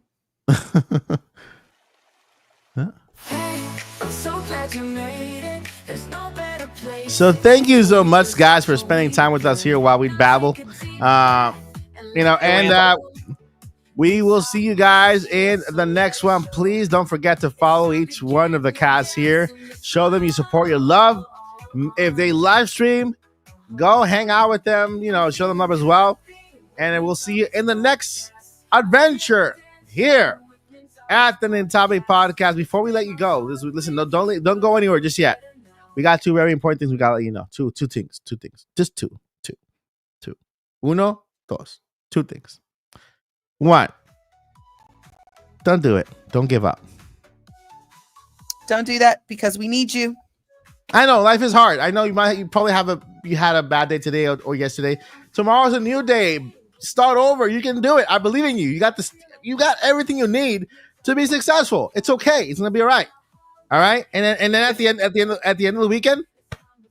So thank you so much, guys, for spending time with us here while we babble. We will see you guys in the next one. Please don't forget to follow each one of the casts here. Show them you support your love. If they live stream, go hang out with them. Show them love as well. And we'll see you in the next adventure here at the Nintopics Podcast. Before we let you go, listen, don't go anywhere just yet. We got 2 very important things we gotta let you know. Two things. Just two. Uno, dos. 2 things. 1, don't do it. Don't give up. Don't do that because we need you. I know life is hard. I know you probably had a bad day today or yesterday. Tomorrow's a new day. Start over. You can do it. I believe in you. You got this. You got everything you need to be successful. It's okay. It's gonna be all right. All right. And then at the end of the weekend,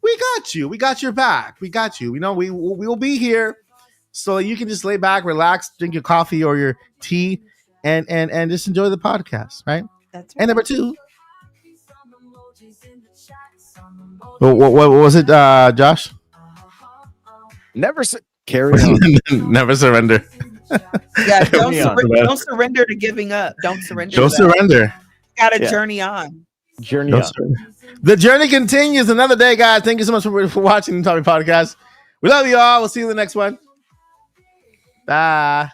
we got you. We got your back. We got you. You know, we will be here, so you can just lay back, relax, drink your coffee or your tea, and just enjoy the podcast, right? That's right. And number 2. What was it, Josh? Carry on. Never surrender. Yeah, Yeah. don't surrender to giving up. Don't surrender. Don't to that. surrender. Got to Yeah. journey on. Journey Don't on. surrender. The journey continues another day, guys. Thank you so much for watching the Nintopics Podcast. We love you all. We'll see you in the next one. Bye.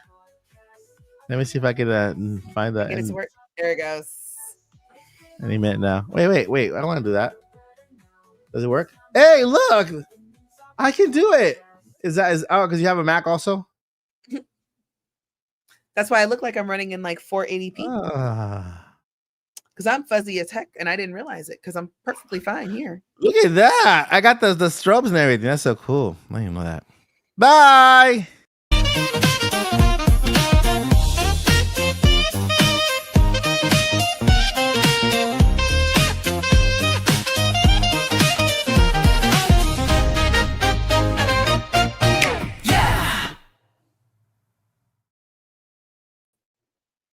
Let me see if I can find that. Get it to work. There it goes. Any minute now. Wait. I don't want to do that. Does it work? Hey, look. I can do it. Is because you have a Mac also? That's why I look like I'm running in like 480p. Because I'm fuzzy as heck and I didn't realize it because I'm perfectly fine here. Look at that. I got the strobes and everything. That's so cool. I didn't know that. Bye.